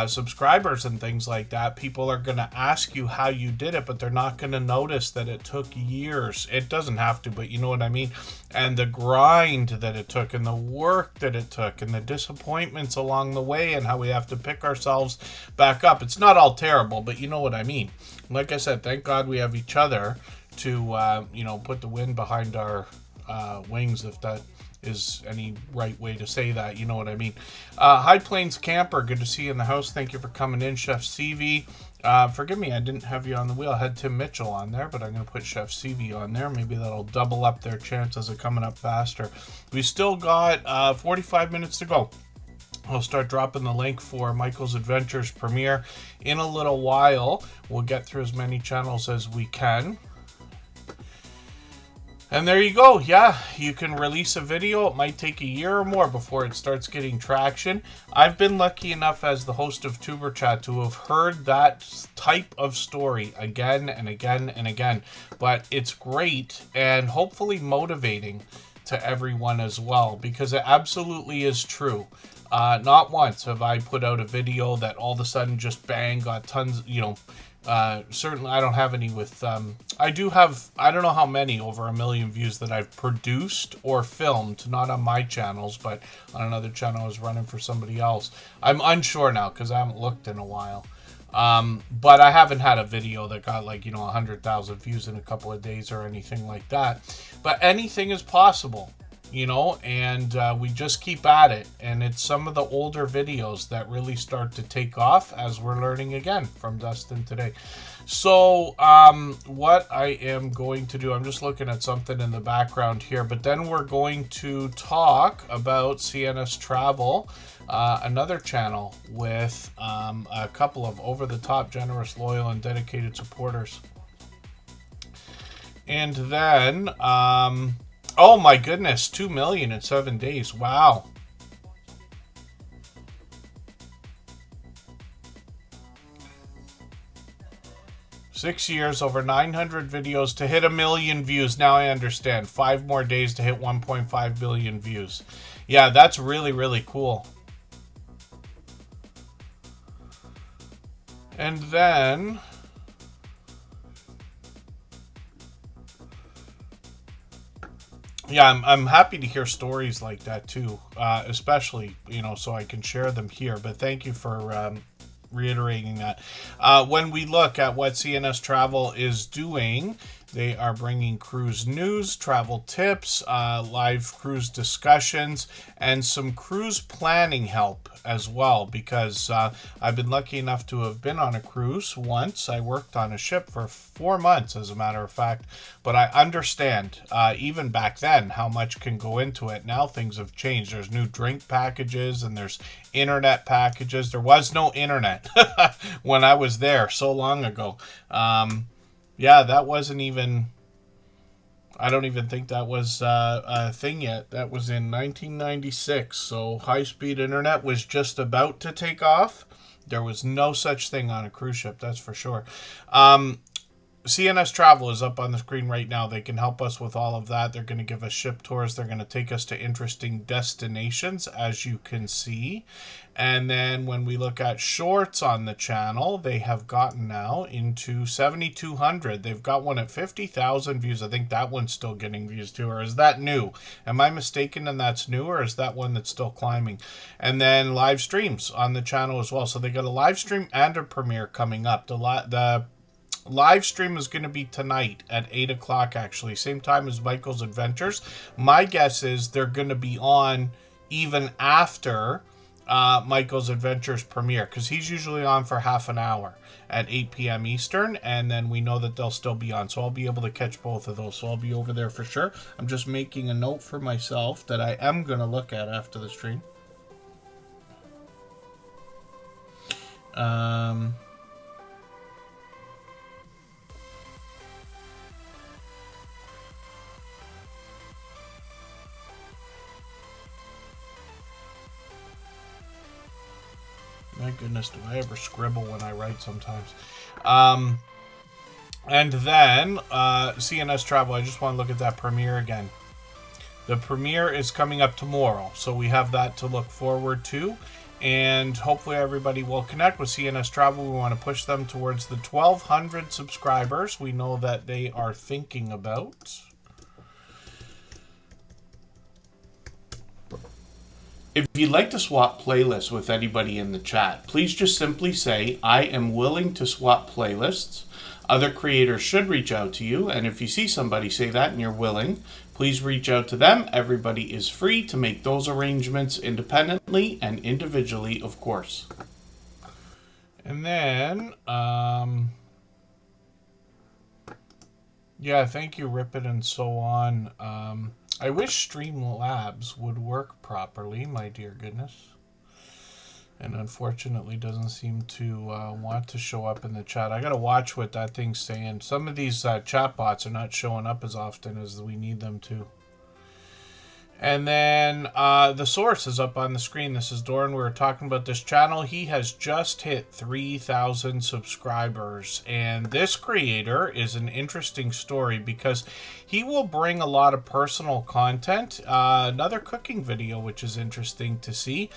subscribers and things like that, people are going to ask you how you did it, but they're not going to notice that it took years. It doesn't have to, but you know what I mean? And the grind that it took and the work that it took and the disappointments along the way and how we have to pick ourselves back up. It's not all terrible, but you know what I mean. Like I said, thank God we have each other to, put the wind behind our wings, if that is any right way to say that. You know what I mean. High Plains Camper, good to see you in the house. Thank you for coming in. Chef CV, forgive me, I didn't have you on the wheel. I had Tim Mitchell on there, but I'm going to put Chef CV on there. Maybe that'll double up their chances of coming up faster. We still got 45 minutes to go. I'll start dropping the link for Michael's Adventures premiere in a little while. We'll get through as many channels as we can. And there you go. Yeah, you can release a video. It might take a year or more before it starts getting traction. I've been lucky enough as the host of Superchat to have heard that type of story again and again and again. But it's great and hopefully motivating to everyone as well, because it absolutely is true. Not once have I put out a video that all of a sudden just bang, got tons, certainly I don't have any with, I do have, I don't know how many, over 1 million views that I've produced or filmed, not on my channels, but on another channel I was running for somebody else. I'm unsure now because I haven't looked in a while. But I haven't had a video that got 100,000 views in a couple of days or anything like that. But anything is possible, and we just keep at it. And it's some of the older videos that really start to take off, as we're learning again from Dustin today. So what I am going to do, I'm just looking at something in the background here, but then we're going to talk about CNS Travel, another channel with a couple of over-the-top, generous, loyal, and dedicated supporters. And then, oh my goodness, 2 million in 7 days. Wow. Six years, over 900 videos to hit 1 million views. Now I understand. 5 more days to hit 1.5 billion views. Yeah, that's really, really cool. And then yeah, I'm happy to hear stories like that too, especially, so I can share them here. But thank you for reiterating that. When we look at what CNS Travel is doing, they are bringing cruise news, travel tips, live cruise discussions, and some cruise planning help as well, because I've been lucky enough to have been on a cruise once. I worked on a ship for 4 months, as a matter of fact, but I understand, even back then, how much can go into it. Now things have changed. There's new drink packages and there's internet packages. There was no internet when I was there so long ago. Yeah, that wasn't even, I don't even think that was a thing yet. That was in 1996. So high-speed internet was just about to take off. There was no such thing on a cruise ship, that's for sure. CNS Travel is up on the screen right now. They can help us with all of that. They're going to give us ship tours. They're going to take us to interesting destinations, as you can see. And then when we look at shorts on the channel, they have gotten now into 7,200. They've got one at 50,000 views. I think that one's still getting views too. Or is that new? Am I mistaken and that's new? Or is that one that's still climbing? And then live streams on the channel as well. So they got a live stream and a premiere coming up. The live stream is going to be tonight at 8 o'clock, actually. Same time as Michael's Adventures. My guess is they're going to be on even after Michael's Adventures premiere, because he's usually on for half an hour at 8 p.m. Eastern, and then we know that they'll still be on. So I'll be able to catch both of those. So I'll be over there for sure. I'm just making a note for myself that I am going to look at after the stream. My goodness, do I ever scribble when I write sometimes? And then, CNS Travel, I just want to look at that premiere again. The premiere is coming up tomorrow, so we have that to look forward to. And hopefully everybody will connect with CNS Travel. We want to push them towards the 1,200 subscribers. We know that they are thinking about. If you'd like to swap playlists with anybody in the chat, please just simply say, I am willing to swap playlists. Other creators should reach out to you, and if you see somebody say that and you're willing, please reach out to them. Everybody is free to make those arrangements independently and individually, of course. And then, yeah, thank you, Rip It and so on. I wish Streamlabs would work properly, my dear goodness. And unfortunately doesn't seem to want to show up in the chat. I gotta watch what that thing's saying. Some of these chatbots are not showing up as often as we need them to. And then the source is up on the screen. This is Doran. We were talking about this channel. He has just hit 3,000 subscribers. And this creator is an interesting story because he will bring a lot of personal content. Another cooking video, which is interesting to see.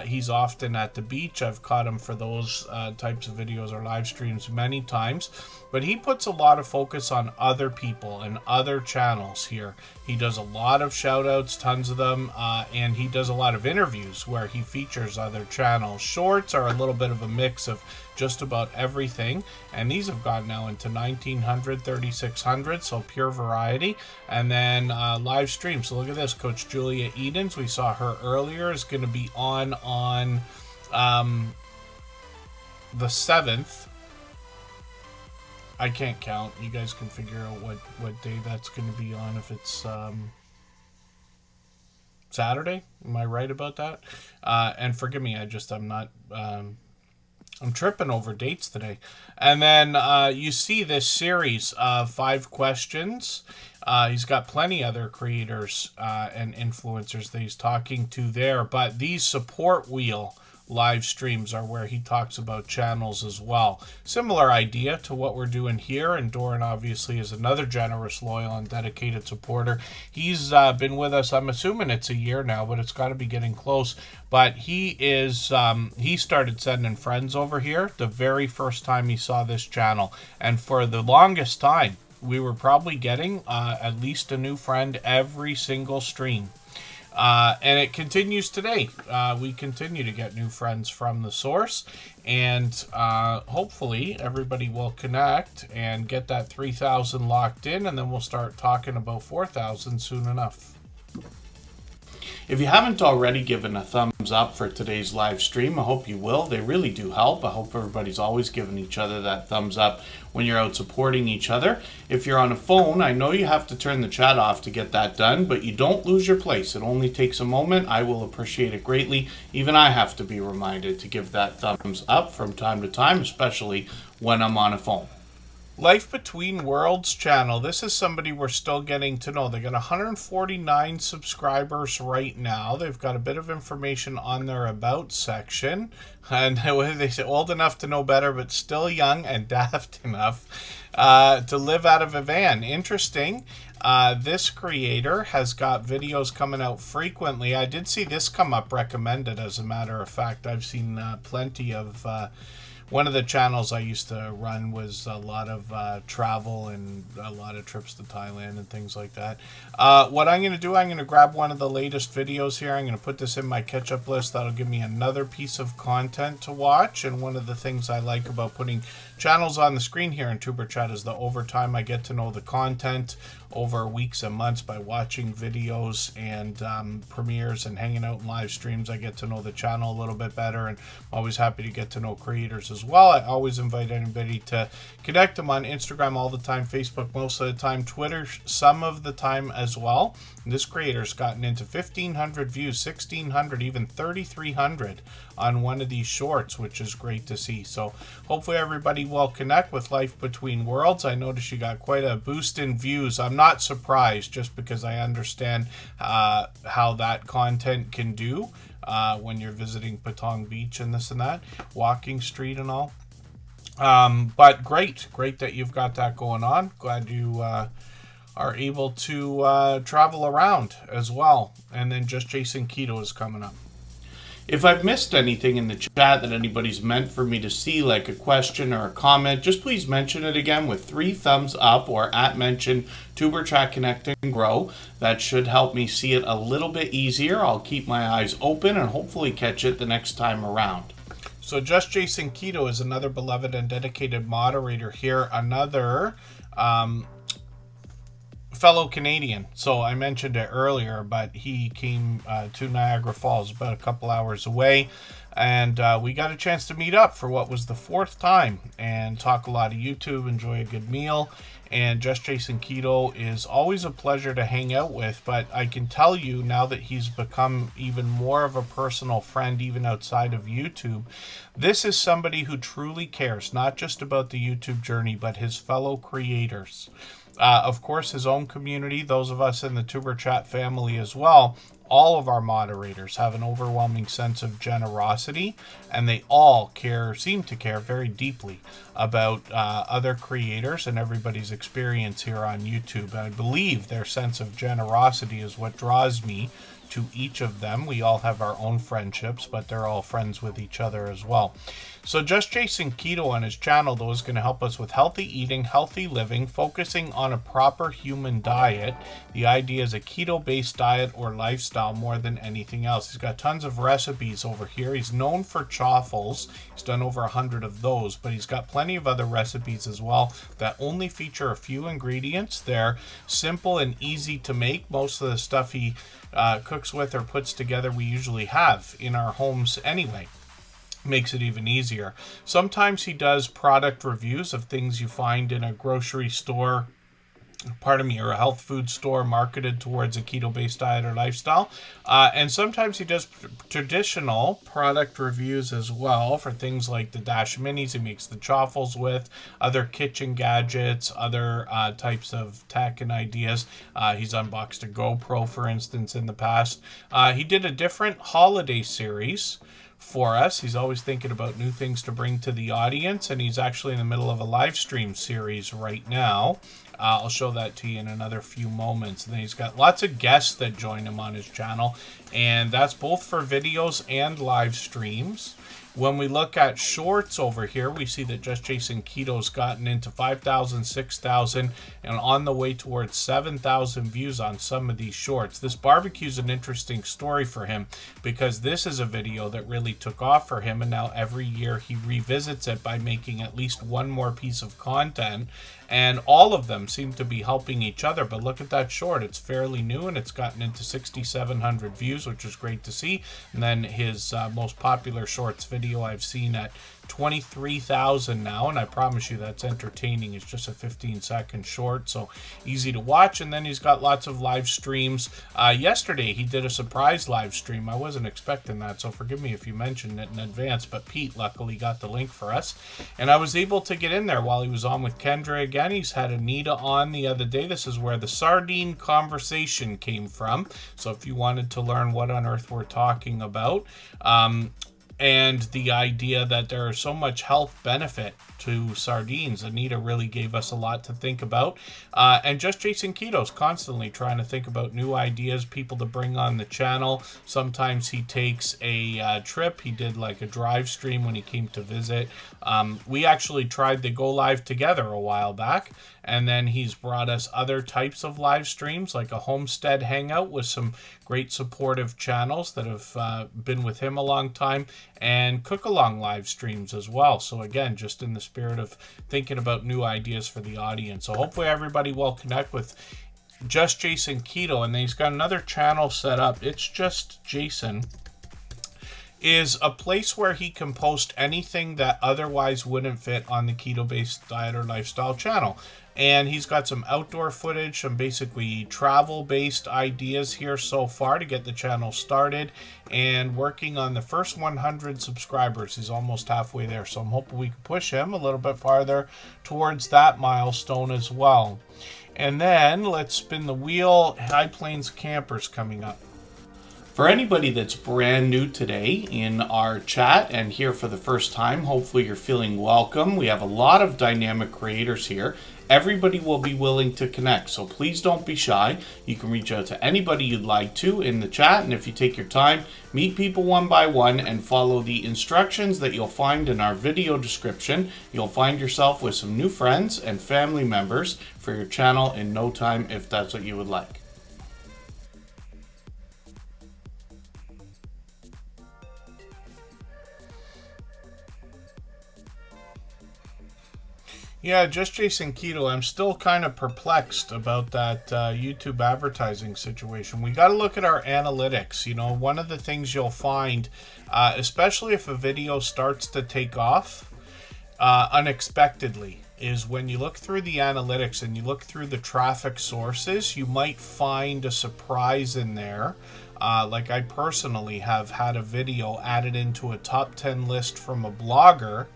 He's often at the beach. I've caught him for those types of videos or live streams many times. But he puts a lot of focus on other people and other channels here. He does a lot of shout outs, tons of them, and he does a lot of interviews where he features other channels. Shorts are a little bit of a mix of just about everything, and these have gone now into 1,900, 3,600, so pure variety. And then live stream. So look at this, Coach Julia Edens, we saw her earlier, is going to be on the 7th. I can't count. You guys can figure out what day that's going to be on. If it's Saturday, am I right about that? And forgive me, I'm not. I'm tripping over dates today. And then you see this series of 5 questions. He's got plenty other creators and influencers that he's talking to there. But these support wheel live streams are where he talks about channels as well. Similar idea to what we're doing here, and Doran obviously is another generous, loyal, and dedicated supporter. He's been with us, I'm assuming it's a year now, but it's got to be getting close. But he started sending friends over here the very first time he saw this channel, and for the longest time we were probably getting at least a new friend every single stream. And it continues today. We continue to get new friends from the source, and hopefully everybody will connect and get that 3,000 locked in, and then we'll start talking about 4,000 soon enough. If you haven't already given a thumbs up for today's live stream, I hope you will. They really do help. I hope everybody's always giving each other that thumbs up when you're out supporting each other. If you're on a phone, I know you have to turn the chat off to get that done, but you don't lose your place. It only takes a moment. I will appreciate it greatly. Even I have to be reminded to give that thumbs up from time to time, especially when I'm on a phone. Life Between Worlds channel. This is somebody we're still getting to know. They got 149 subscribers right now. They've got a bit of information on their about section. And they say old enough to know better, but still young and daft enough to live out of a van. Interesting. This creator has got videos coming out frequently. I did see this come up recommended, as a matter of fact. I've seen plenty of... one of the channels I used to run was a lot of travel and a lot of trips to Thailand and things like that. What I'm going to do, I'm going to grab one of the latest videos here. I'm going to put this in my catch-up list. That'll give me another piece of content to watch. And one of the things I like about putting channels on the screen here in Superchat is that over time I get to know the content over weeks and months by watching videos and premieres and hanging out in live streams. I get to know the channel a little bit better, and I'm always happy to get to know creators as well. I always invite anybody to connect them on Instagram all the time, Facebook most of the time, Twitter some of the time as well. And this creator's gotten into 1,500 views, 1,600, even 3,300 on one of these shorts, which is great to see. So hopefully everybody will connect with Life Between Worlds. I noticed you got quite a boost in views. I'm not surprised, just because I understand how that content can do when you're visiting Patong Beach and this and that, walking street and all. But great that you've got that going on. Glad you are able to travel around as well. And then Just Jason Keto is coming up. If I've missed anything in the chat that anybody's meant for me to see, like a question or a comment, just please mention it again with 3 thumbs up or @mention Tuberchat Connect and Grow. That should help me see it a little bit easier. I'll keep my eyes open and hopefully catch it the next time around. So Just Jason Keto is another beloved and dedicated moderator here, another fellow Canadian. So I mentioned it earlier, but he came to Niagara Falls, about a couple hours away, and we got a chance to meet up for what was the 4th time and talk a lot of YouTube, enjoy a good meal. And Just Jason Keto is always a pleasure to hang out with, but I can tell you now that he's become even more of a personal friend even outside of YouTube, this is somebody who truly cares, not just about the YouTube journey, but his fellow creators. Of course, his own community, those of us in the Tuberchat family as well. All of our moderators have an overwhelming sense of generosity, and they all seem to care very deeply about other creators and everybody's experience here on YouTube. I believe their sense of generosity is what draws me to each of them. We all have our own friendships, but they're all friends with each other as well. So Just Jason Keto on his channel, though, is going to help us with healthy eating, healthy living, focusing on a proper human diet. The idea is a keto-based diet or lifestyle more than anything else. He's got tons of recipes over here. He's known for chaffles. He's done over 100 of those, but he's got plenty of other recipes as well that only feature a few ingredients. They're simple and easy to make. Most of the stuff he cooks with or puts together we usually have in our homes anyway. Makes it even easier. Sometimes he does product reviews of things you find in a grocery store, or a health food store marketed towards a keto-based diet or lifestyle. And sometimes he does traditional product reviews as well for things like the Dash Minis he makes the chaffles with, other kitchen gadgets, other types of tech and ideas. He's unboxed a GoPro, for instance, in the past. He did a different holiday series for us. He's always thinking about new things to bring to the audience, and he's actually in the middle of a live stream series right now. I'll show that to you in another few moments. And then he's got lots of guests that join him on his channel, and that's both for videos and live streams. When we look at shorts over here, we see that Just Jason Keto's gotten into 5,000, 6,000, and on the way towards 7,000 views on some of these shorts. This barbecue is an interesting story for him because this is a video that really took off for him, and now every year he revisits it by making at least one more piece of content, and all of them seem to be helping each other. But look at that short. It's fairly new, and it's gotten into 6,700 views, which is great to see. And then his most popular shorts video I've seen at 23,000 now, and I promise you that's entertaining. It's just a 15-second short, so easy to watch. And then he's got lots of live streams. Yesterday he did a surprise live stream. I wasn't expecting that, so forgive me if you mentioned it in advance, but Pete luckily got the link for us, and I was able to get in there while he was on with Kendra again. He's had Anita on the other day. This is where the sardine conversation came from, so if you wanted to learn what on earth we're talking about, and the idea that there is so much health benefit to sardines. Anita really gave us a lot to think about. And Just Jason Keto's constantly trying to think about new ideas, people to bring on the channel. Sometimes he takes a trip. He did like a drive stream when he came to visit. We actually tried to go live together a while back. And then he's brought us other types of live streams, like a homestead hangout with some great supportive channels that have been with him a long time, and cook-along live streams as well. So again, just in the spirit of thinking about new ideas for the audience. So hopefully everybody will connect with Just Jason Keto, and then he's got another channel set up. It's Just Jason is a place where he can post anything that otherwise wouldn't fit on the keto-based diet or lifestyle channel. And he's got some outdoor footage, some basically travel-based ideas here so far to get the channel started, and working on the first 100 subscribers. He's almost halfway there, so I'm hoping we can push him a little bit farther towards that milestone as well. And then let's spin the wheel. High Plains Campers coming up. For anybody that's brand new today in our chat and here for the first time, hopefully you're feeling welcome. We have a lot of dynamic creators here. Everybody will be willing to connect, so please don't be shy. You can reach out to anybody you'd like to in the chat, and if you take your time, meet people one by one and follow the instructions that you'll find in our video description. You'll find yourself with some new friends and family members for your channel in no time if that's what you would like. Yeah, Just Jason Keto, I'm still kind of perplexed about that YouTube advertising situation. We got to look at our analytics. You know, one of the things you'll find, especially if a video starts to take off unexpectedly, is when you look through the analytics and you look through the traffic sources, you might find a surprise in there. Like I personally have had a video added into a top 10 list from a blogger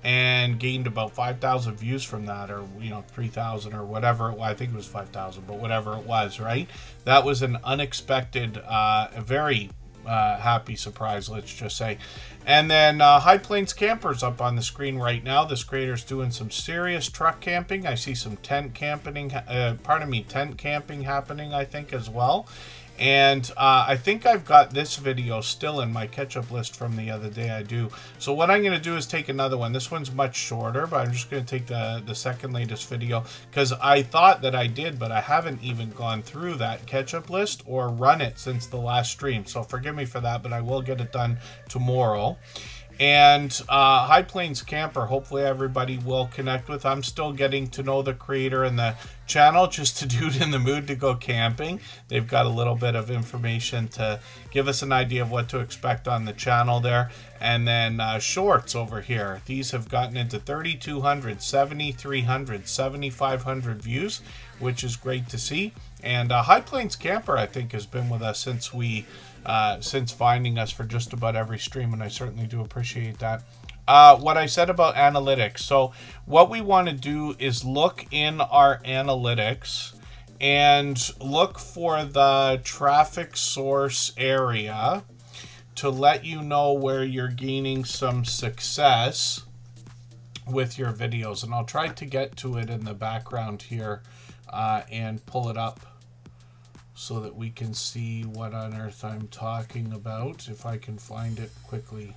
and gained about 5,000 views from that, or 3,000 or whatever. I think it was 5,000, but whatever it was, right? That was an unexpected, a very happy surprise, let's just say. And then High Plains Campers up on the screen right now. This creator's doing some serious truck camping. I see some tent camping, tent camping happening, I think, as well. And I think I've got this video still in my catch-up list from the other day. I do. So what I'm going to do is take another one. This one's much shorter, but I'm just going to take the second latest video, because I thought that I did, but I haven't even gone through that catch-up list or run it since the last stream. So forgive me for that, but I will get it done tomorrow. And High Plains Camper, hopefully everybody will connect with. I'm still getting to know the creator and the channel, just a dude in the mood to go camping. They've got a little bit of information to give us an idea of what to expect on the channel there. And then shorts over here. These have gotten into 3,200, 7,300, 7,500 views, which is great to see. And High Plains Camper, I think, has been with us since finding us for just about every stream, and I certainly do appreciate that. What I said about analytics. So what we want to do is look in our analytics and look for the traffic source area to let you know where you're gaining some success with your videos. And I'll try to get to it in the background here and pull it up so that we can see what on earth I'm talking about, if I can find it quickly.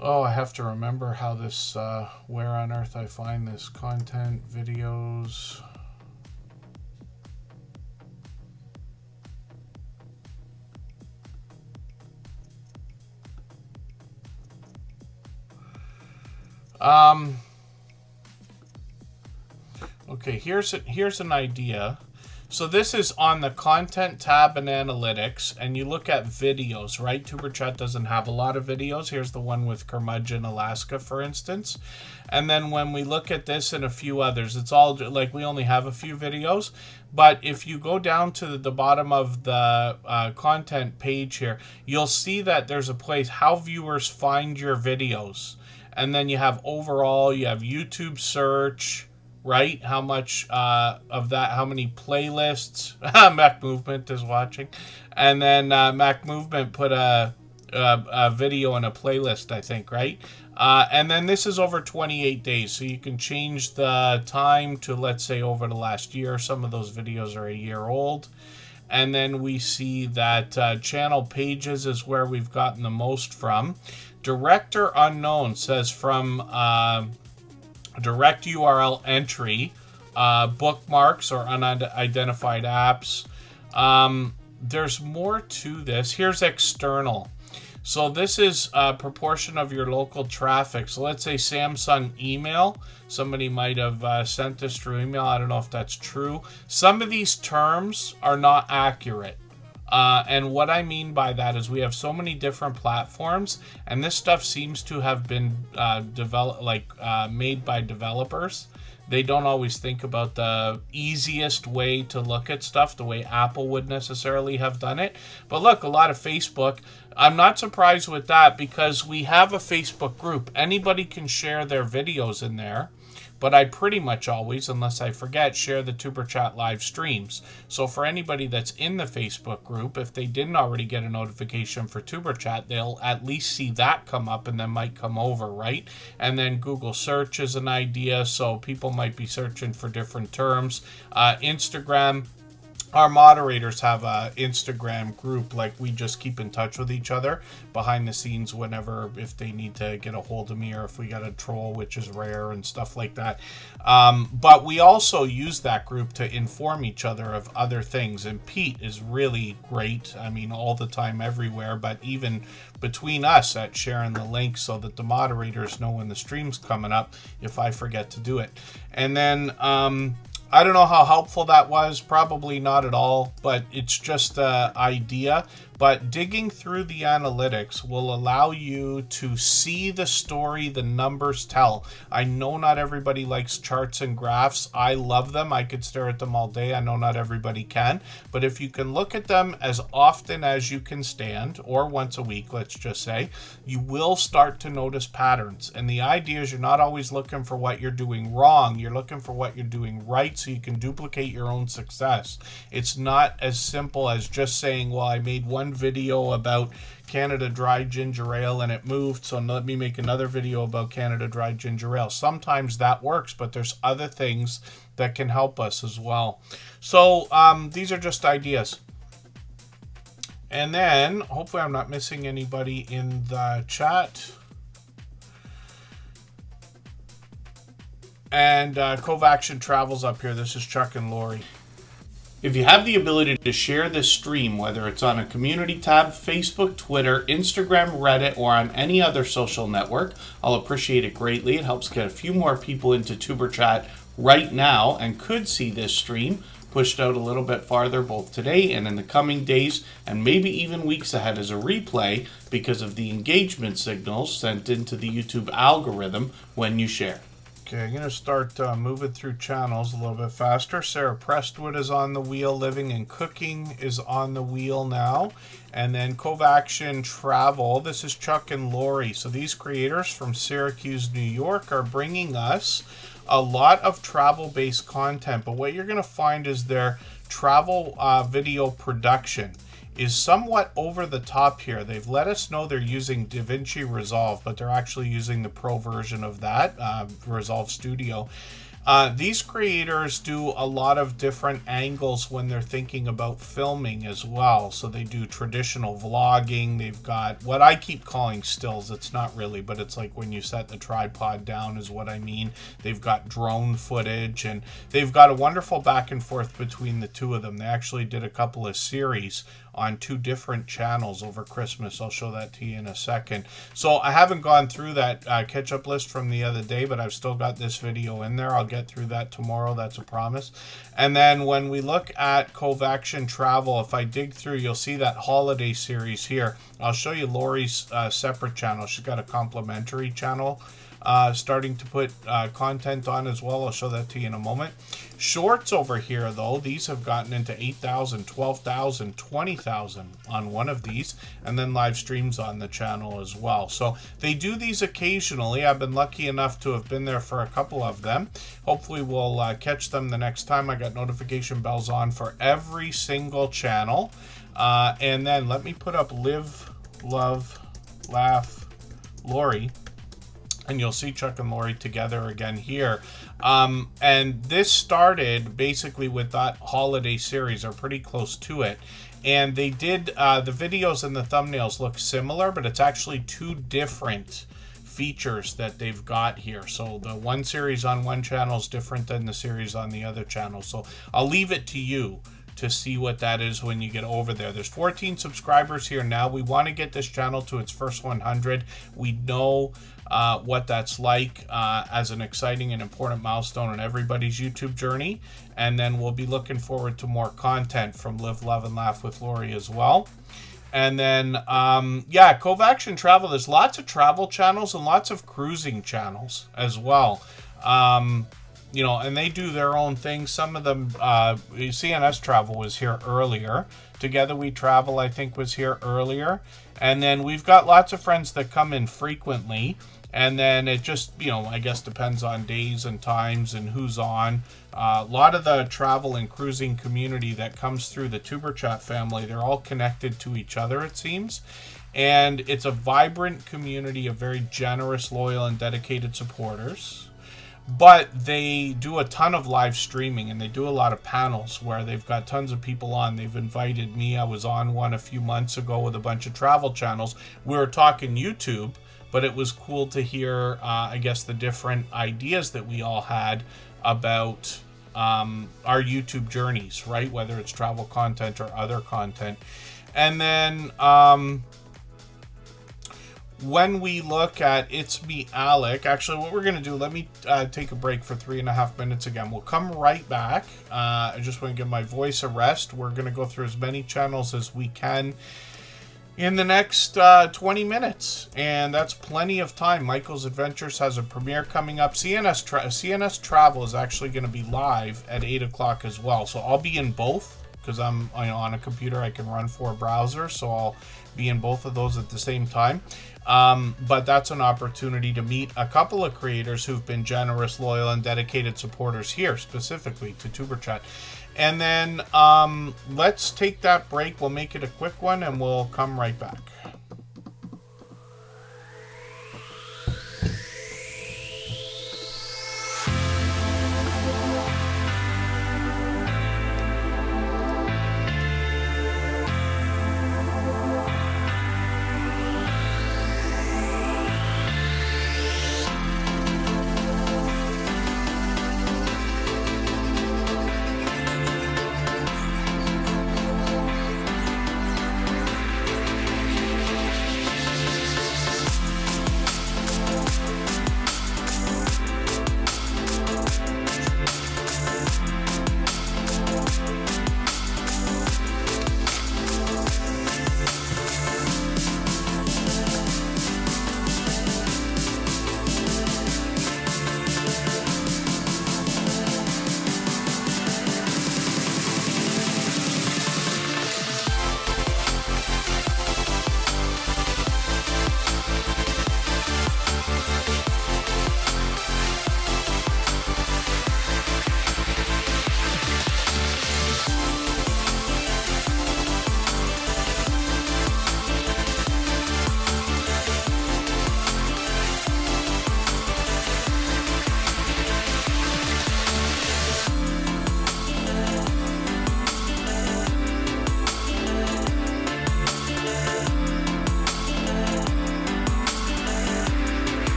Oh, I have to remember how this, where on earth I find this content, videos. Okay, here's an idea. So this is on the content tab and analytics, and you look at videos, right? Superchat doesn't have a lot of videos. Here's the one with Curmudgeon, Alaska, for instance. And then when we look at this and a few others, it's all like we only have a few videos. But if you go down to the bottom of the content page here, you'll see that there's a place, how viewers find your videos. And then you have overall, you have YouTube search, right? How much of that, how many playlists, Mac Movement is watching. And then Mac Movement put a video in a playlist, I think, right? And then this is over 28 days. So you can change the time to, let's say, over the last year. Some of those videos are a year old. And then we see that channel pages is where we've gotten the most from. Director unknown says from direct URL entry, bookmarks or unidentified apps. There's more to this. Here's external. So this is a proportion of your local traffic. So let's say Samsung email. Somebody might have sent this through email. I don't know if that's true. Some of these terms are not accurate. And what I mean by that is we have so many different platforms, and this stuff seems to have been made by developers. They don't always think about the easiest way to look at stuff, the way Apple would necessarily have done it. But look, a lot of Facebook, I'm not surprised with that because we have a Facebook group. Anybody can share their videos in there. But I pretty much always, unless I forget, share the Superchat live streams. So for anybody that's in the Facebook group, if they didn't already get a notification for Superchat, they'll at least see that come up and then might come over, right? And then Google search is an idea, so people might be searching for different terms. Instagram. Our moderators have a Instagram group, like we just keep in touch with each other behind the scenes whenever, if they need to get a hold of me or if we got a troll, which is rare and stuff like that. But we also use that group to inform each other of other things. And Pete is really great. I mean, all the time, everywhere, but even between us at sharing the link so that the moderators know when the stream's coming up if I forget to do it. And then, I don't know how helpful that was, probably not at all, but it's just the idea. But digging through the analytics will allow you to see the story the numbers tell. I know not everybody likes charts and graphs. I love them. I could stare at them all day. I know not everybody can. But if you can look at them as often as you can stand, or once a week, let's just say, you will start to notice patterns. And the idea is you're not always looking for what you're doing wrong. You're looking for what you're doing right so you can duplicate your own success. It's not as simple as just saying, well, I made one video about Canada Dry Ginger Ale and it moved, so let me make another video about Canada Dry Ginger Ale. Sometimes that works, but there's other things that can help us as well. So these are just ideas. And then hopefully I'm not missing anybody in the chat. And Cove Action Travels up here. This is Chuck and Lori. If you have the ability to share this stream, whether it's on a community tab, Facebook, Twitter, Instagram, Reddit, or on any other social network, I'll appreciate it greatly. It helps get a few more people into TuberChat right now and could see this stream pushed out a little bit farther both today and in the coming days and maybe even weeks ahead as a replay because of the engagement signals sent into the YouTube algorithm when you share. Okay, I'm going to start moving through channels a little bit faster. Sarah Prestwood is on the wheel. Living and Cooking is on the wheel now. And then Cove Action Travel. This is Chuck and Lori. So these creators from Syracuse, New York are bringing us a lot of travel-based content. But what you're going to find is their travel video production is somewhat over the top here. They've let us know they're using DaVinci Resolve, but they're actually using the pro version of that, Resolve Studio. These creators do a lot of different angles when they're thinking about filming as well. So they do traditional vlogging. They've got what I keep calling stills. It's not really, but it's like when you set the tripod down is what I mean. They've got drone footage, and they've got a wonderful back and forth between the two of them. They actually did a couple of series on 2 different channels over Christmas. I'll show that to you in a second. So I haven't gone through that catch-up list from the other day, but I've still got this video in there. I'll get through that tomorrow. That's a promise. And then when we look at Cove Action Travel, if I dig through, you'll see that holiday series here. I'll show you Lori's separate channel. She's got a complimentary channel starting to put content on as well. I'll show that to you in a moment. Shorts over here, though, these have gotten into 8,000, 12,000, 20,000 on one of these, and then live streams on the channel as well. So they do these occasionally. I've been lucky enough to have been there for a couple of them. Hopefully we'll catch them the next time. I got notification bells on for every single channel. And then let me put up Live, Love, Laugh, Lori, and you'll see Chuck and Lori together again here. And this started basically with that holiday series, or pretty close to it. And they did, the videos and the thumbnails look similar, but it's actually 2 different features that they've got here. So the one series on one channel is different than the series on the other channel. So I'll leave it to you to see what that is when you get over there. There's 14 subscribers here now. We want to get this channel to its first 100. We know what that's like as an exciting and important milestone in everybody's YouTube journey. And then we'll be looking forward to more content from Live, Love, and Laugh with Lori as well. And then, yeah, Cove Action Travel. There's lots of travel channels and lots of cruising channels as well. You know, and they do their own thing. Some of them, CNS Travel was here earlier. Together We Travel, I think, was here earlier. And then we've got lots of friends that come in frequently. And then it just, you know, I guess depends on days and times and who's on. A lot of the travel and cruising community that comes through the Superchat family, they're all connected to each other, it seems. And it's a vibrant community of very generous, loyal, and dedicated supporters. But they do a ton of live streaming, and they do a lot of panels where they've got tons of people on. They've invited me. I was on one a few months ago with a bunch of travel channels. We were talking YouTube, but it was cool to hear, I guess, the different ideas that we all had about our YouTube journeys, right? Whether it's travel content or other content. And then when we look at It's Me, Alec, actually what we're going to do, let me take a break for 3.5 minutes again. We'll come right back. I just want to give my voice a rest. We're going to go through as many channels as we can in the next 20 minutes, and that's plenty of time. Michael's Adventures has a premiere coming up. CNS Travel is actually going to be live at 8 o'clock as well, so I'll be in both because I'm on a computer. I can run 4 browsers, so I'll be in both of those at the same time. But that's an opportunity to meet a couple of creators who've been generous, loyal, and dedicated supporters here, specifically to Superchat. And then let's take that break. We'll make it a quick one, and we'll come right back.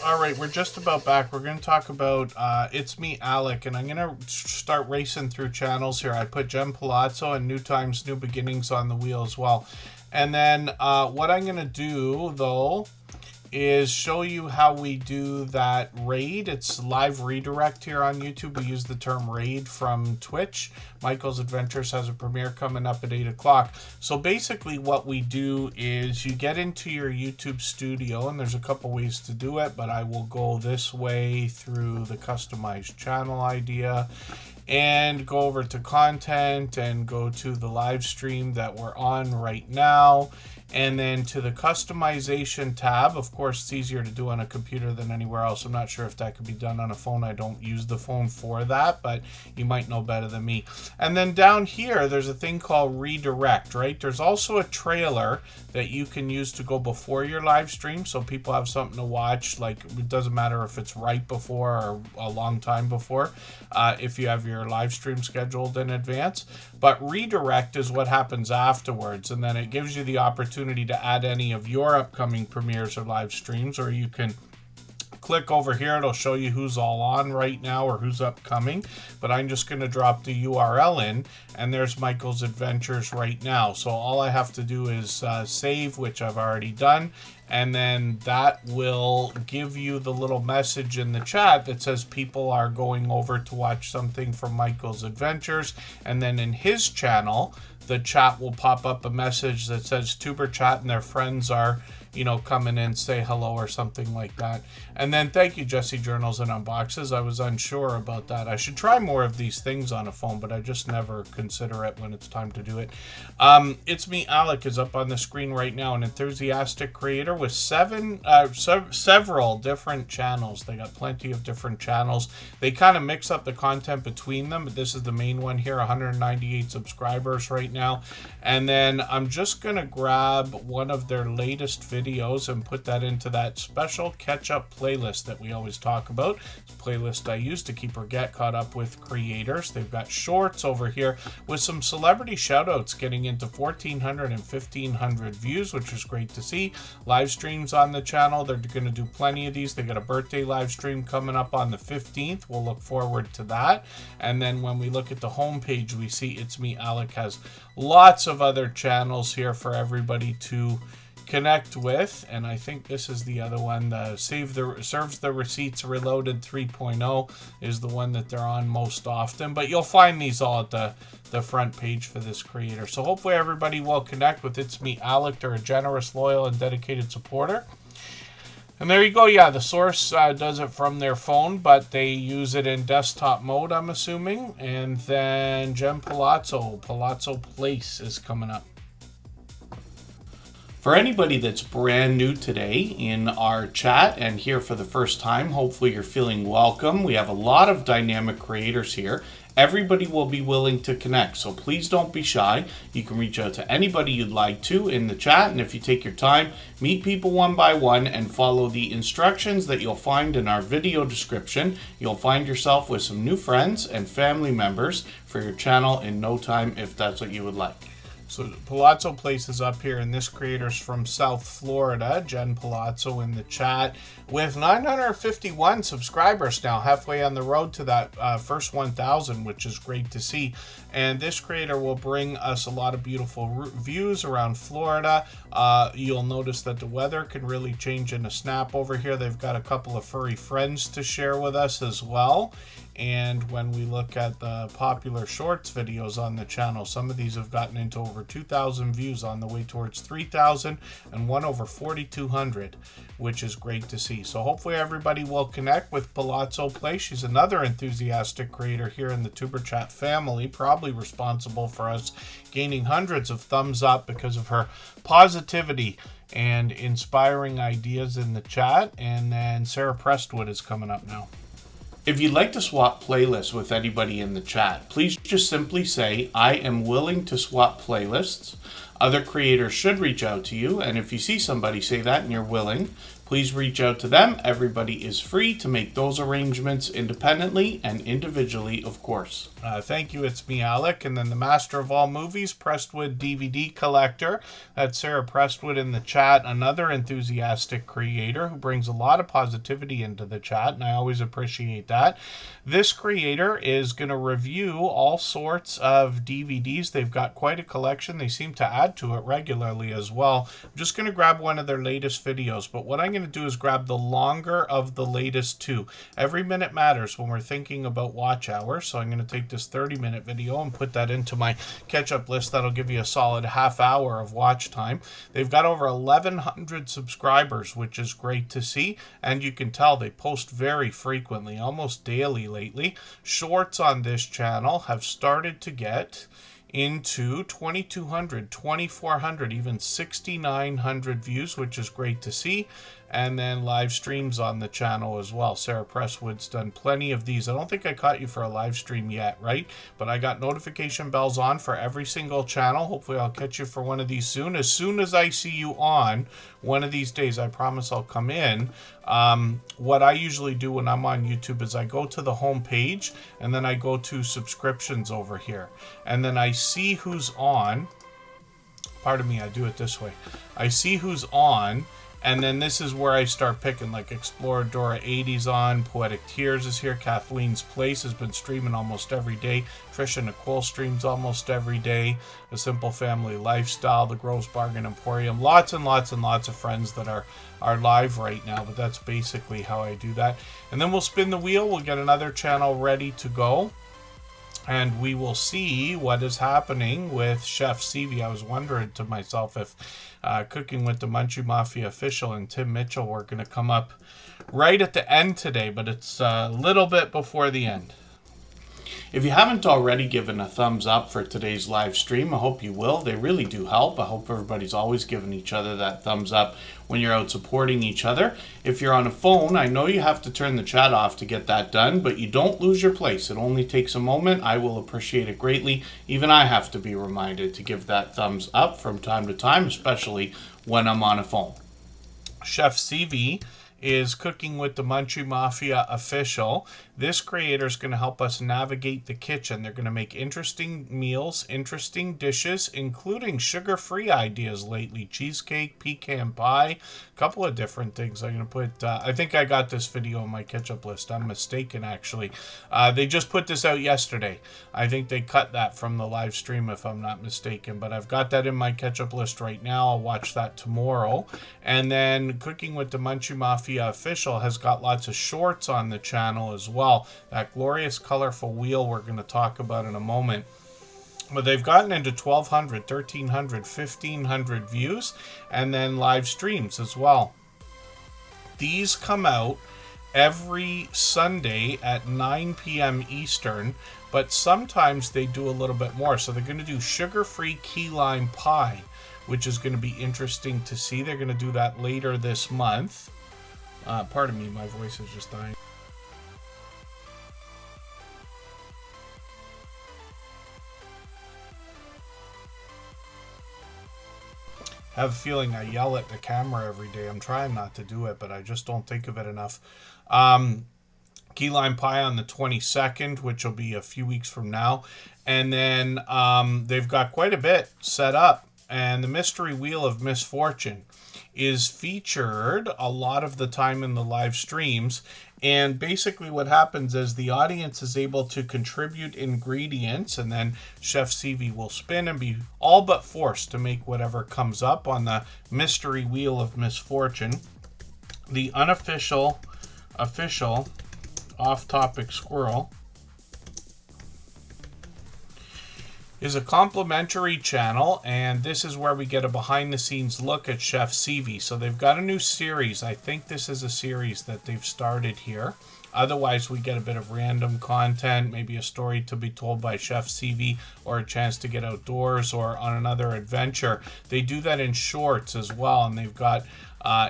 All right, we're just about back. We're going to talk about It's Me, Alec, and I'm going to start racing through channels here. I put Jen Palazzo and New Times, New Beginnings on the wheel as well. And then what I'm going to do, though, is show you how we do that raid. It's live redirect here on YouTube. We use the term raid from Twitch. Michael's Adventures has a premiere coming up at 8 o'clock. So basically what we do is you get into your YouTube studio, and there's a couple ways to do it, but I will go this way through the customized channel idea and go over to content and go to the live stream that we're on right now. And then to the customization tab. Of course, it's easier to do on a computer than anywhere else. I'm not sure if that could be done on a phone. I don't use the phone for that, but you might know better than me. And then down here, there's a thing called redirect, right? There's also a trailer that you can use to go before your live stream, so people have something to watch. Like, it doesn't matter if it's right before or a long time before, if you have your live stream scheduled in advance. But redirect is what happens afterwards, and then it gives you the opportunity to add any of your upcoming premieres or live streams, or you can click over here. It'll show you who's all on right now or who's upcoming, but I'm just going to drop the URL in, and there's Michael's Adventures right now. So all I have to do is save, which I've already done, and then that will give you the little message in the chat that says people are going over to watch something from Michael's Adventures. And then in his channel, the chat will pop up a message that says Superchat and their friends are, you know, coming in, say hello or something like that. And then thank you, Jesse Journals and Unboxes. I was unsure about that. I should try more of these things on a phone, but I just never consider it when it's time to do it. It's Me, Alec is up on the screen right now, an enthusiastic creator with several different channels. They got plenty of different channels. They kind of mix up the content between them, but this is the main one here, 198 subscribers right now. And then I'm just going to grab one of their latest videos and put that into that special catch-up playlist that we always talk about. It's a playlist I use to keep or get caught up with creators. They've got shorts over here with some celebrity shout-outs getting into 1,400 and 1,500 views, which is great to see. Live streams on the channel. They're going to do plenty of these. They got a birthday live stream coming up on the 15th. We'll look forward to that. And then when we look at the homepage, we see It's Me, Alec has lots of other channels here for everybody to connect with, and I think this is the other one. The Serves the Receipts Reloaded 3.0 is the one that they're on most often, but you'll find these all at the front page for this creator. So hopefully everybody will connect with It's Me, Alec. They're a generous, loyal, and dedicated supporter. And there you go. Yeah, the source does it from their phone, but they use it in desktop mode, I'm assuming. And then Jen Palazzo Place is coming up. For anybody that's brand new today in our chat and here for the first time, hopefully you're feeling welcome. We have a lot of dynamic creators here. Everybody will be willing to connect, so please don't be shy. You can reach out to anybody you'd like to in the chat, and if you take your time, meet people one by one and follow the instructions that you'll find in our video description, you'll find yourself with some new friends and family members for your channel in no time if that's what you would like. So Palazzo Place is up here, and this creator's from South Florida, Jen Palazzo in the chat, with 951 subscribers now, halfway on the road to that first 1,000, which is great to see. And this creator will bring us a lot of beautiful views around Florida. You'll notice that the weather can really change in a snap over here. They've got a couple of furry friends to share with us as well. And when we look at the popular shorts videos on the channel, some of these have gotten into over 2,000 views, on the way towards 3,000, and one over 4,200, which is great to see. So hopefully everybody will connect with Palazzo Place. She's another enthusiastic creator here in the Superchat family, probably responsible for us gaining hundreds of thumbs up because of her positivity and inspiring ideas in the chat. And then Sarah Prestwood is coming up now. If you'd like to swap playlists with anybody in the chat, please just simply say, I am willing to swap playlists. Other creators should reach out to you, and if you see somebody say that and you're willing, please reach out to them. Everybody is free to make those arrangements independently and individually, of course. Thank you. It's me, Alec. And then the master of all movies, Prestwood DVD collector. That's Sarah Prestwood in the chat, another enthusiastic creator who brings a lot of positivity into the chat, and I always appreciate that. This creator is going to review all sorts of DVDs. They've got quite a collection. They seem to add to it regularly as well. I'm just going to grab one of their latest videos, but what I'm going to do is grab the longer of the latest two. Every minute matters when we're thinking about watch hours, so I'm going to take this 30-minute video and put that into my catch-up list. That'll give you a solid half hour of watch time. They've got over 1,100 subscribers, which is great to see, and you can tell they post very frequently, almost daily lately. Shorts on this channel have started to get into 2,200, 2,400, even 6,900 views, which is great to see. And then live streams on the channel as well. Sarah Presswood's done plenty of these. I don't think I caught you for a live stream yet, right? But I got notification bells on for every single channel. Hopefully I'll catch you for one of these soon. As soon as I see you on one of these days, I promise I'll come in. What I usually do when I'm on YouTube is I go to the home page and then I go to subscriptions over here. And then I see who's on. Pardon me, I do it this way. I see who's on. And then this is where I start picking, like Exploradora 80's on, Poetic Tears is here, Kathleen's Place has been streaming almost every day, Trisha Nicole streams almost every day, A Simple Family Lifestyle, The Gross Bargain Emporium, lots and lots and lots of friends that are live right now, but that's basically how I do that. And then we'll spin the wheel, we'll get another channel ready to go. And we will see what is happening with Chef Seavey. I was wondering to myself if Cooking with the Munchie Mafia official and Tim Mitchell were going to come up right at the end today, but it's a little bit before the end. If you haven't already given a thumbs up for today's live stream, I hope you will. They really do help. I hope everybody's always giving each other that thumbs up when you're out supporting each other. If you're on a phone, I know you have to turn the chat off to get that done, but you don't lose your place. It only takes a moment. I will appreciate it greatly. Even I have to be reminded to give that thumbs up from time to time, especially when I'm on a phone. Chef CV is Cooking with the Munchie Mafia official. This creator is going to help us navigate the kitchen. They're going to make interesting meals, interesting dishes, including sugar-free ideas lately. Cheesecake, pecan pie, a couple of different things. I'm going to put, I think I got this video on my catch-up list. I'm mistaken, actually. They just put this out yesterday. I think they cut that from the live stream, if I'm not mistaken. But I've got that in my catch-up list right now. I'll watch that tomorrow. And then Cooking with the Munchie Mafia official has got lots of shorts on the channel as well. That glorious colorful wheel we're going to talk about in a moment. But they've gotten into 1,200, 1,300, 1,500 views, and then live streams as well. These come out every Sunday at 9 p.m. Eastern, but sometimes they do a little bit more. So they're going to do sugar-free key lime pie, which is going to be interesting to see. They're going to do that later this month. Pardon me, my voice is just dying. I have a feeling I yell at the camera every day. I'm trying not to do it, but I just don't think of it enough. Key lime pie on the 22nd, which will be a few weeks from now. And then they've got quite a bit set up. And the Mystery Wheel of Misfortune is featured a lot of the time in the live streams. And basically what happens is the audience is able to contribute ingredients, and then Chef CV will spin and be all but forced to make whatever comes up on the Mystery Wheel of Misfortune. The unofficial, official, off-topic squirrel is a complimentary channel, and this is where we get a behind-the-scenes look at Chef CV. So they've got a new series. I think this is a series that they've started here. Otherwise, we get a bit of random content, maybe a story to be told by Chef CV, or a chance to get outdoors or on another adventure. They do that in shorts as well, and they've got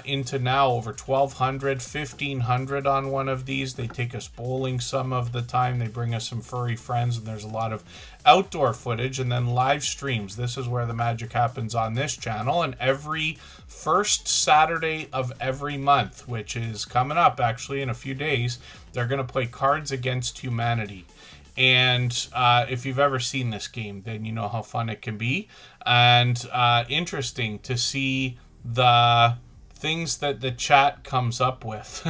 into now over 1,200, 1,500 on one of these. They take us bowling some of the time. They bring us some furry friends, and there's a lot of outdoor footage, and then live streams. This is where the magic happens on this channel, and every first Saturday of every month, which is coming up actually in a few days, they're going to play Cards Against Humanity. And if you've ever seen this game, then you know how fun it can be, and interesting to see the things that the chat comes up with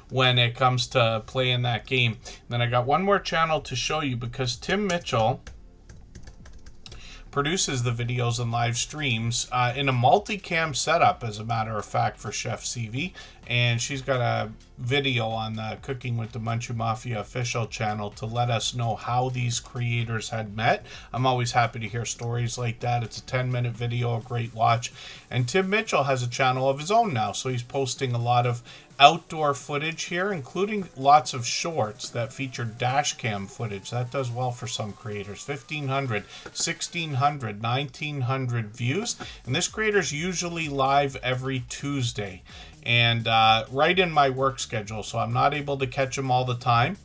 when it comes to playing that game. Then I got one more channel to show you, because Tim Mitchell produces the videos and live streams in a multicam setup, as a matter of fact, for Chef CV. And she's got a video on the Cooking with the Munchie Mafia official channel to let us know how these creators had met. I'm always happy to hear stories like that. It's a 10-minute video, a great watch. And Tim Mitchell has a channel of his own now, so he's posting a lot of outdoor footage here, including lots of shorts that feature dash cam footage. That does well for some creators. 1,500, 1,600, 1,900 views. And this creator's usually live every Tuesday, and right in my work schedule, so I'm not able to catch him all the time.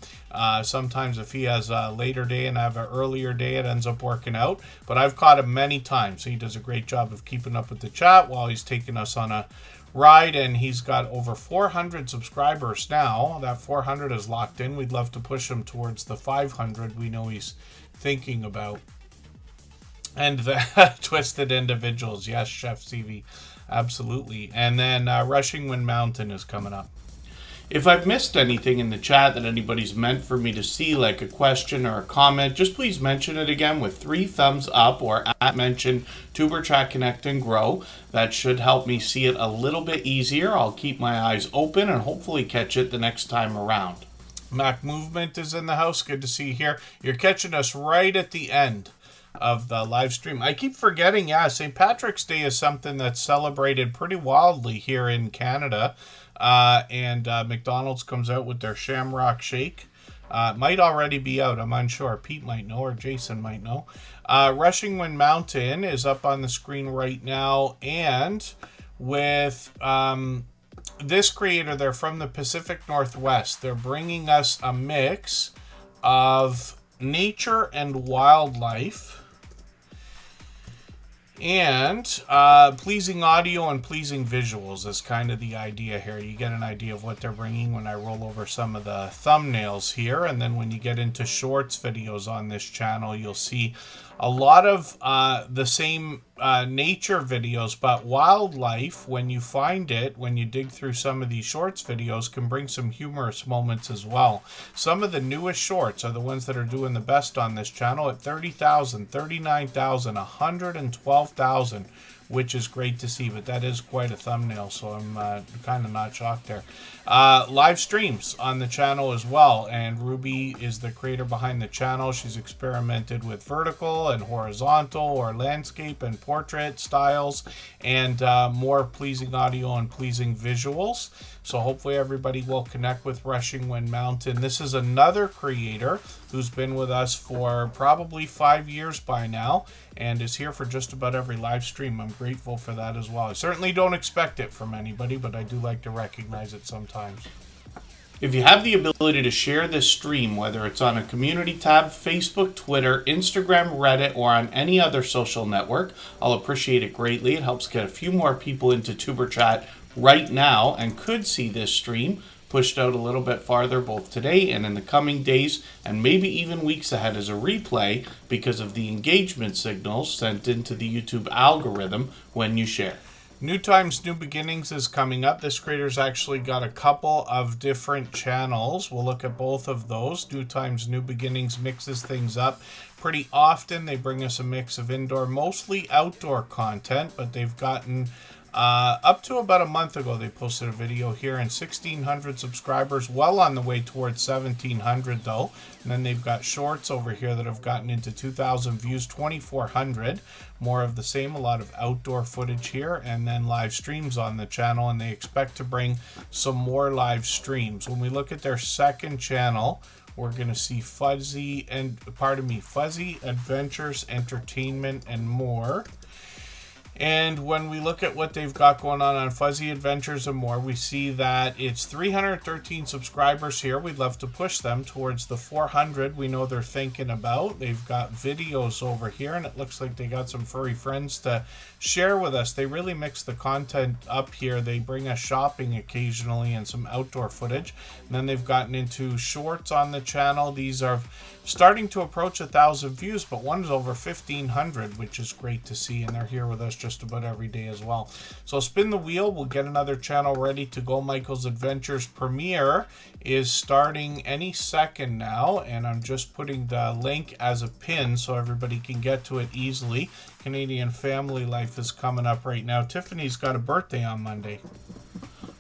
Sometimes if he has a later day and I have an earlier day, it ends up working out. But I've caught him many times. He does a great job of keeping up with the chat while he's taking us on a ride, and he's got over 400 subscribers now. That 400 is locked in. We'd love to push him towards the 500 we know he's thinking about. And the Twisted Individuals, yes, Chef CV, absolutely. And then Rushing Wind Mountain is coming up. If I've missed anything in the chat that anybody's meant for me to see, like a question or a comment, just please mention it again with 3 thumbs up, or mention Tuber Chat Connect and Grow. That should help me see it a little bit easier. I'll keep my eyes open and hopefully catch it the next time around. Mac Movement is in the house. Good to see you here. You're catching us right at the end of the live stream. I keep forgetting, St. Patrick's Day is something that's celebrated pretty wildly here in Canada. And McDonald's comes out with their Shamrock Shake. Might already be out, I'm unsure. Pete might know, or Jason might know. Rushing Wind Mountain is up on the screen right now, and with this creator, they're from the Pacific Northwest. They're bringing us a mix of nature and wildlife, and pleasing audio and pleasing visuals is kind of the idea here. You get an idea of what they're bringing when I roll over some of the thumbnails here, and then when you get into shorts videos on this channel, you'll see a lot of the same nature videos, but wildlife, when you find it, when you dig through some of these shorts videos, can bring some humorous moments as well. Some of the newest shorts are the ones that are doing the best on this channel at 30,000, 39,000, 112,000, which is great to see, but that is quite a thumbnail, so I'm kind of not shocked there. Live streams on the channel as well, and Ruby is the creator behind the channel. She's experimented with vertical and horizontal, or landscape and portrait styles, and more pleasing audio and pleasing visuals. So hopefully everybody will connect with Rushing Wind Mountain. This is another creator who's been with us for probably 5 years by now, and is here for just about every live stream. I'm grateful for that as well. I certainly don't expect it from anybody, but I do like to recognize it sometimes. If you have the ability to share this stream, whether it's on a community tab, Facebook, Twitter, Instagram, Reddit, or on any other social network, I'll appreciate it greatly. It helps get a few more people into Tuber Chat right now, and could see this stream pushed out a little bit farther both today and in the coming days, and maybe even weeks ahead as a replay, because of the engagement signals sent into the YouTube algorithm when you share. New Times, New Beginnings is coming up. This creator's actually got a couple of different channels. We'll look at both of those. New Times, New Beginnings mixes things up pretty often. They bring us a mix of indoor, mostly outdoor content, but they've gotten Up to about a month ago, they posted a video here, and 1,600 subscribers, well on the way towards 1,700 though. And then they've got shorts over here that have gotten into 2,000 views, 2,400. More of the same, a lot of outdoor footage here, and then live streams on the channel, and they expect to bring some more live streams. When we look at their second channel, we're going to see Fuzzy Adventures, Entertainment, and More. And when we look at what they've got going on Fuzzy Adventures and More, we see that it's 313 subscribers here. We'd love to push them towards the 400 we know they're thinking about. They've got videos over here, and it looks like they got some furry friends to share with us. They really mix the content up here. They bring us shopping occasionally and some outdoor footage. And then they've gotten into shorts on the channel. These are starting to approach 1,000 views, but one is over 1,500, which is great to see, and they're here with us just about every day as well. So spin the wheel, we'll get another channel ready to go. Michael's Adventures premiere is starting any second now, and I'm just putting the link as a pin so everybody can get to it easily. Canadian Family Life is coming up right now. Tiffany's got a birthday on Monday.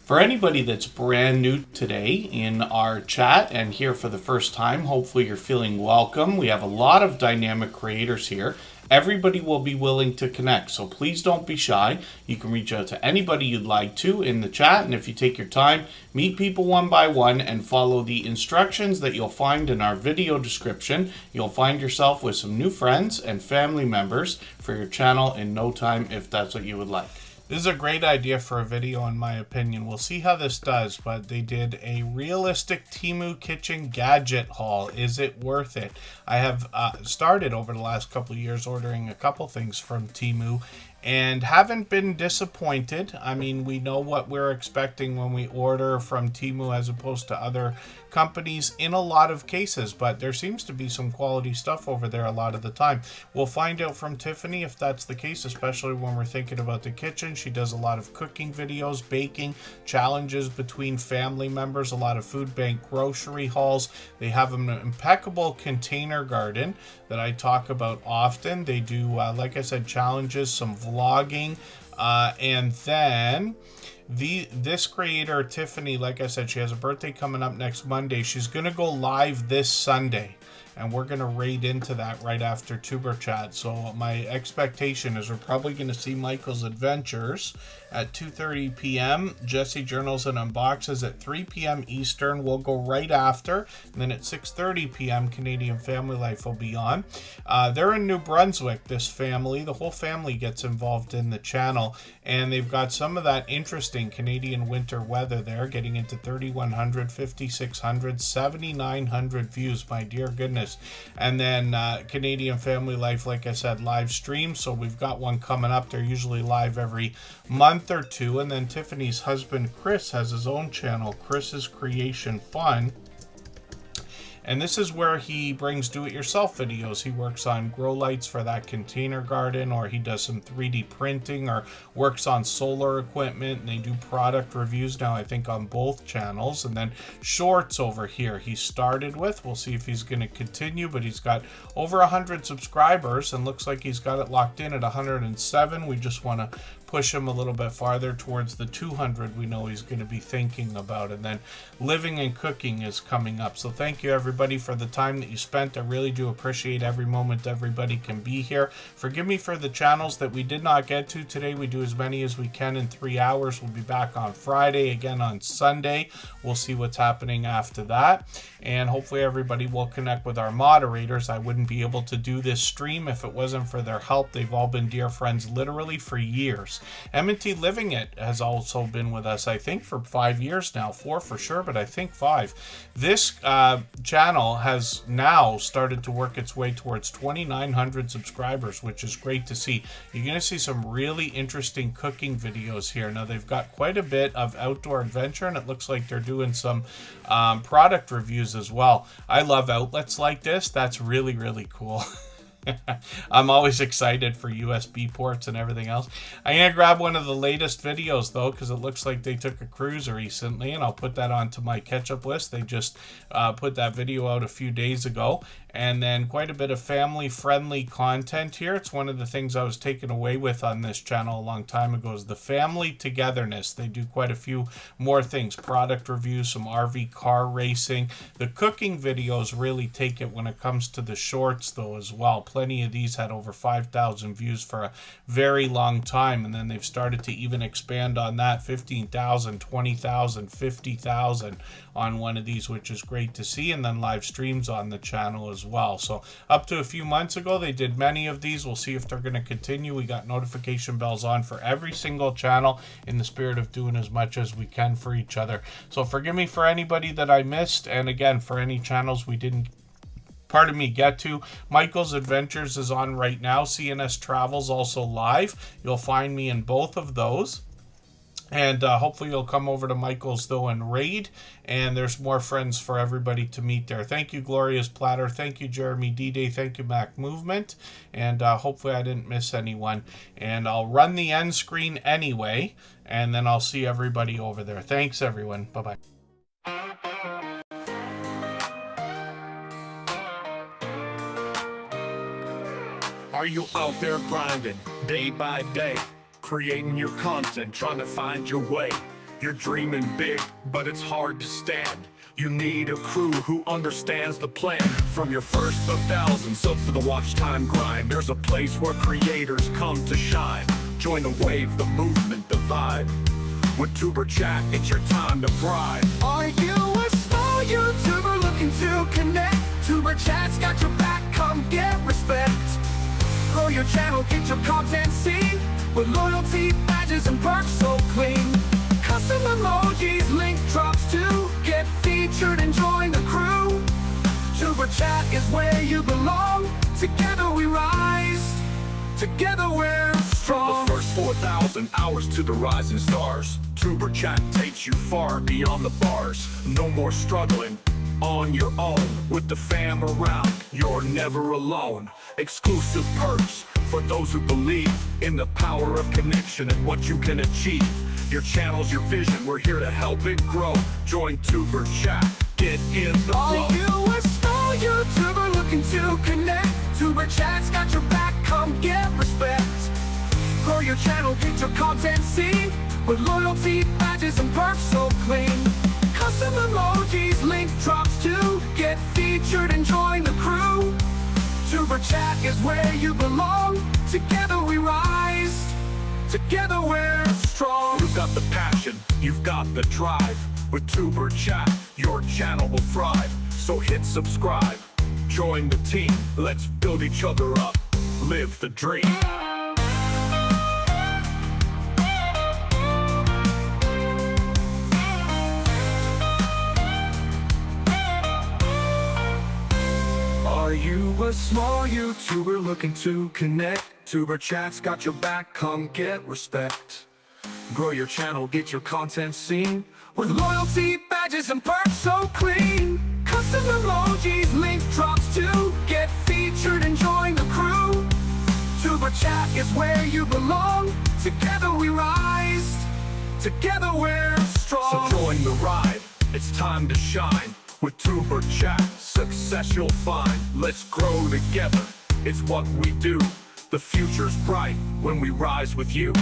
For anybody that's brand new today in our chat and here for the first time, hopefully you're feeling welcome. We have a lot of dynamic creators here. Everybody will be willing to connect, so please don't be shy. You can reach out to anybody you'd like to in the chat, and if you take your time, meet people one by one and follow the instructions that you'll find in our video description, you'll find yourself with some new friends and family members for your channel in no time if that's what you would like. This is a great idea for a video, in my opinion. We'll see how this does, but they did a realistic Temu kitchen gadget haul. Is it worth it? I have started over the last couple of years ordering a couple things from Temu and haven't been disappointed. I mean, we know what we're expecting when we order from Temu as opposed to other companies in a lot of cases, but there seems to be some quality stuff over there a lot of the time. We'll find out from Tiffany if that's the case, especially when we're thinking about the kitchen. She does a lot of cooking videos, baking, challenges between family members, a lot of food bank grocery hauls. They have an impeccable container garden that I talk about often. They do, like I said, challenges, some vlogging, and then this creator, Tiffany, like I said, she has a birthday coming up next Monday. She's going to go live this Sunday, and we're going to raid into that right after Superchat. So my expectation is we're probably going to see Michael's Adventures at 2:30 p.m. Jesse Journals and Unboxes at 3 p.m. Eastern. We'll go right after. And then at 6:30 p.m. Canadian Family Life will be on. They're in New Brunswick, this family. The whole family gets involved in the channel. And they've got some of that interesting Canadian winter weather there, getting into 3,100, 5,600, 7,900 views. My dear goodness. And then Canadian Family Life, like I said, live stream. So we've got one coming up. They're usually live every month or two. And then Tiffany's husband Chris has his own channel, Chris's Creation Fun. And this is where he brings do-it-yourself videos. He works on grow lights for that container garden, or he does some 3D printing, or works on solar equipment, and they do product reviews now, I think, on both channels. And then shorts over here he started with. We'll see if he's going to continue, but he's got over 100 subscribers and looks like he's got it locked in at 107. We just want to push him a little bit farther towards the 200 we know he's going to be thinking about. And then living and cooking is coming up. So thank you everybody for the time that you spent. I really do appreciate every moment everybody can be here. Forgive me for the channels that we did not get to today. We do as many as we can in 3 hours. We'll be back on Friday, again on Sunday. We'll see what's happening after that, and hopefully everybody will connect with our moderators. I wouldn't be able to do this stream if it wasn't for their help. They've all been dear friends literally for years. M&T Living It has also been with us, I think, for 5 years now. 4 for sure, but I think 5. This channel has now started to work its way towards 2,900 subscribers, which is great to see. You're going to see some really interesting cooking videos here. Now, they've got quite a bit of outdoor adventure, and it looks like they're doing some product reviews as well. I love outlets like this. That's really, really cool. I'm always excited for USB ports and everything else. I'm going to grab one of the latest videos, though, because it looks like they took a cruise recently, and I'll put that onto my catch-up list. They just put that video out a few days ago, and then quite a bit of family-friendly content here. It's one of the things I was taken away with on this channel a long time ago, is the family togetherness. They do quite a few more things, product reviews, some RV car racing. The cooking videos really take it when it comes to the shorts though as well. Plenty of these had over 5,000 views for a very long time, and then they've started to even expand on that, 15,000, 20,000, 50,000 on one of these, which is great to see, and then live streams on the channel as well. So up to a few months ago they did many of these. We'll see if they're going to continue. We got notification bells on for every single channel in the spirit of doing as much as we can for each other. So forgive me for anybody that I missed, and again for any channels we didn't get to. Michael's Adventures is on right now. CNS Travels also live. You'll find me in both of those. And hopefully you'll come over to Michael's though and raid, and there's more friends for everybody to meet there. Thank you, Gloria's Platter. Thank you, Jeremy D-Day. Thank you, Mac Movement. And hopefully I didn't miss anyone. And I'll run the end screen anyway, and then I'll see everybody over there. Thanks, everyone. Bye-bye. Are you out there grinding day by day, creating your content, trying to find your way? You're dreaming big, but it's hard to stand. You need a crew who understands the plan. From your first 1,000 subs to the watch time grind, there's a place where creators come to shine. Join the wave, the movement, the vibe. With Tuber Chat, it's your time to thrive. Are you a small YouTuber looking to connect? Tuber Chat's got your back, come get respect. Grow your channel, get your content seen, with loyalty, badges, and perks so clean. Custom emojis, link drops to get featured and join the crew. Tuber Chat is where you belong. Together we rise, together we're strong. The first 4,000 hours to the rising stars. Tuber Chat takes you far beyond the bars. No more struggling on your own. With the fam around, you're never alone. Exclusive perks for those who believe in the power of connection and what you can achieve. Your channel's your vision, we're here to help it grow. Join Tuber Chat, get in the flow. Are you a small YouTuber looking to connect? Tuber Chat's got your back, come get respect. Grow your channel, get your content seen, with loyalty, badges, and perks so clean. Custom emojis, link drops to get featured and join the crew. Tuber Chat is where you belong. Together we rise, together we're strong. You've got the passion, you've got the drive. With Tuber Chat, your channel will thrive. So hit subscribe, join the team. Let's build each other up, live the dream. Are you a small YouTuber looking to connect? Tuber Chat's got your back, come get respect. Grow your channel, get your content seen, with loyalty, badges, and perks so clean. Custom emojis, link drops to get featured and join the crew. Tuber Chat is where you belong. Together we rise, together we're strong. So join the ride, it's time to shine. With Tuber Chat, success you'll find. Let's grow together, it's what we do. The future's bright when we rise with you.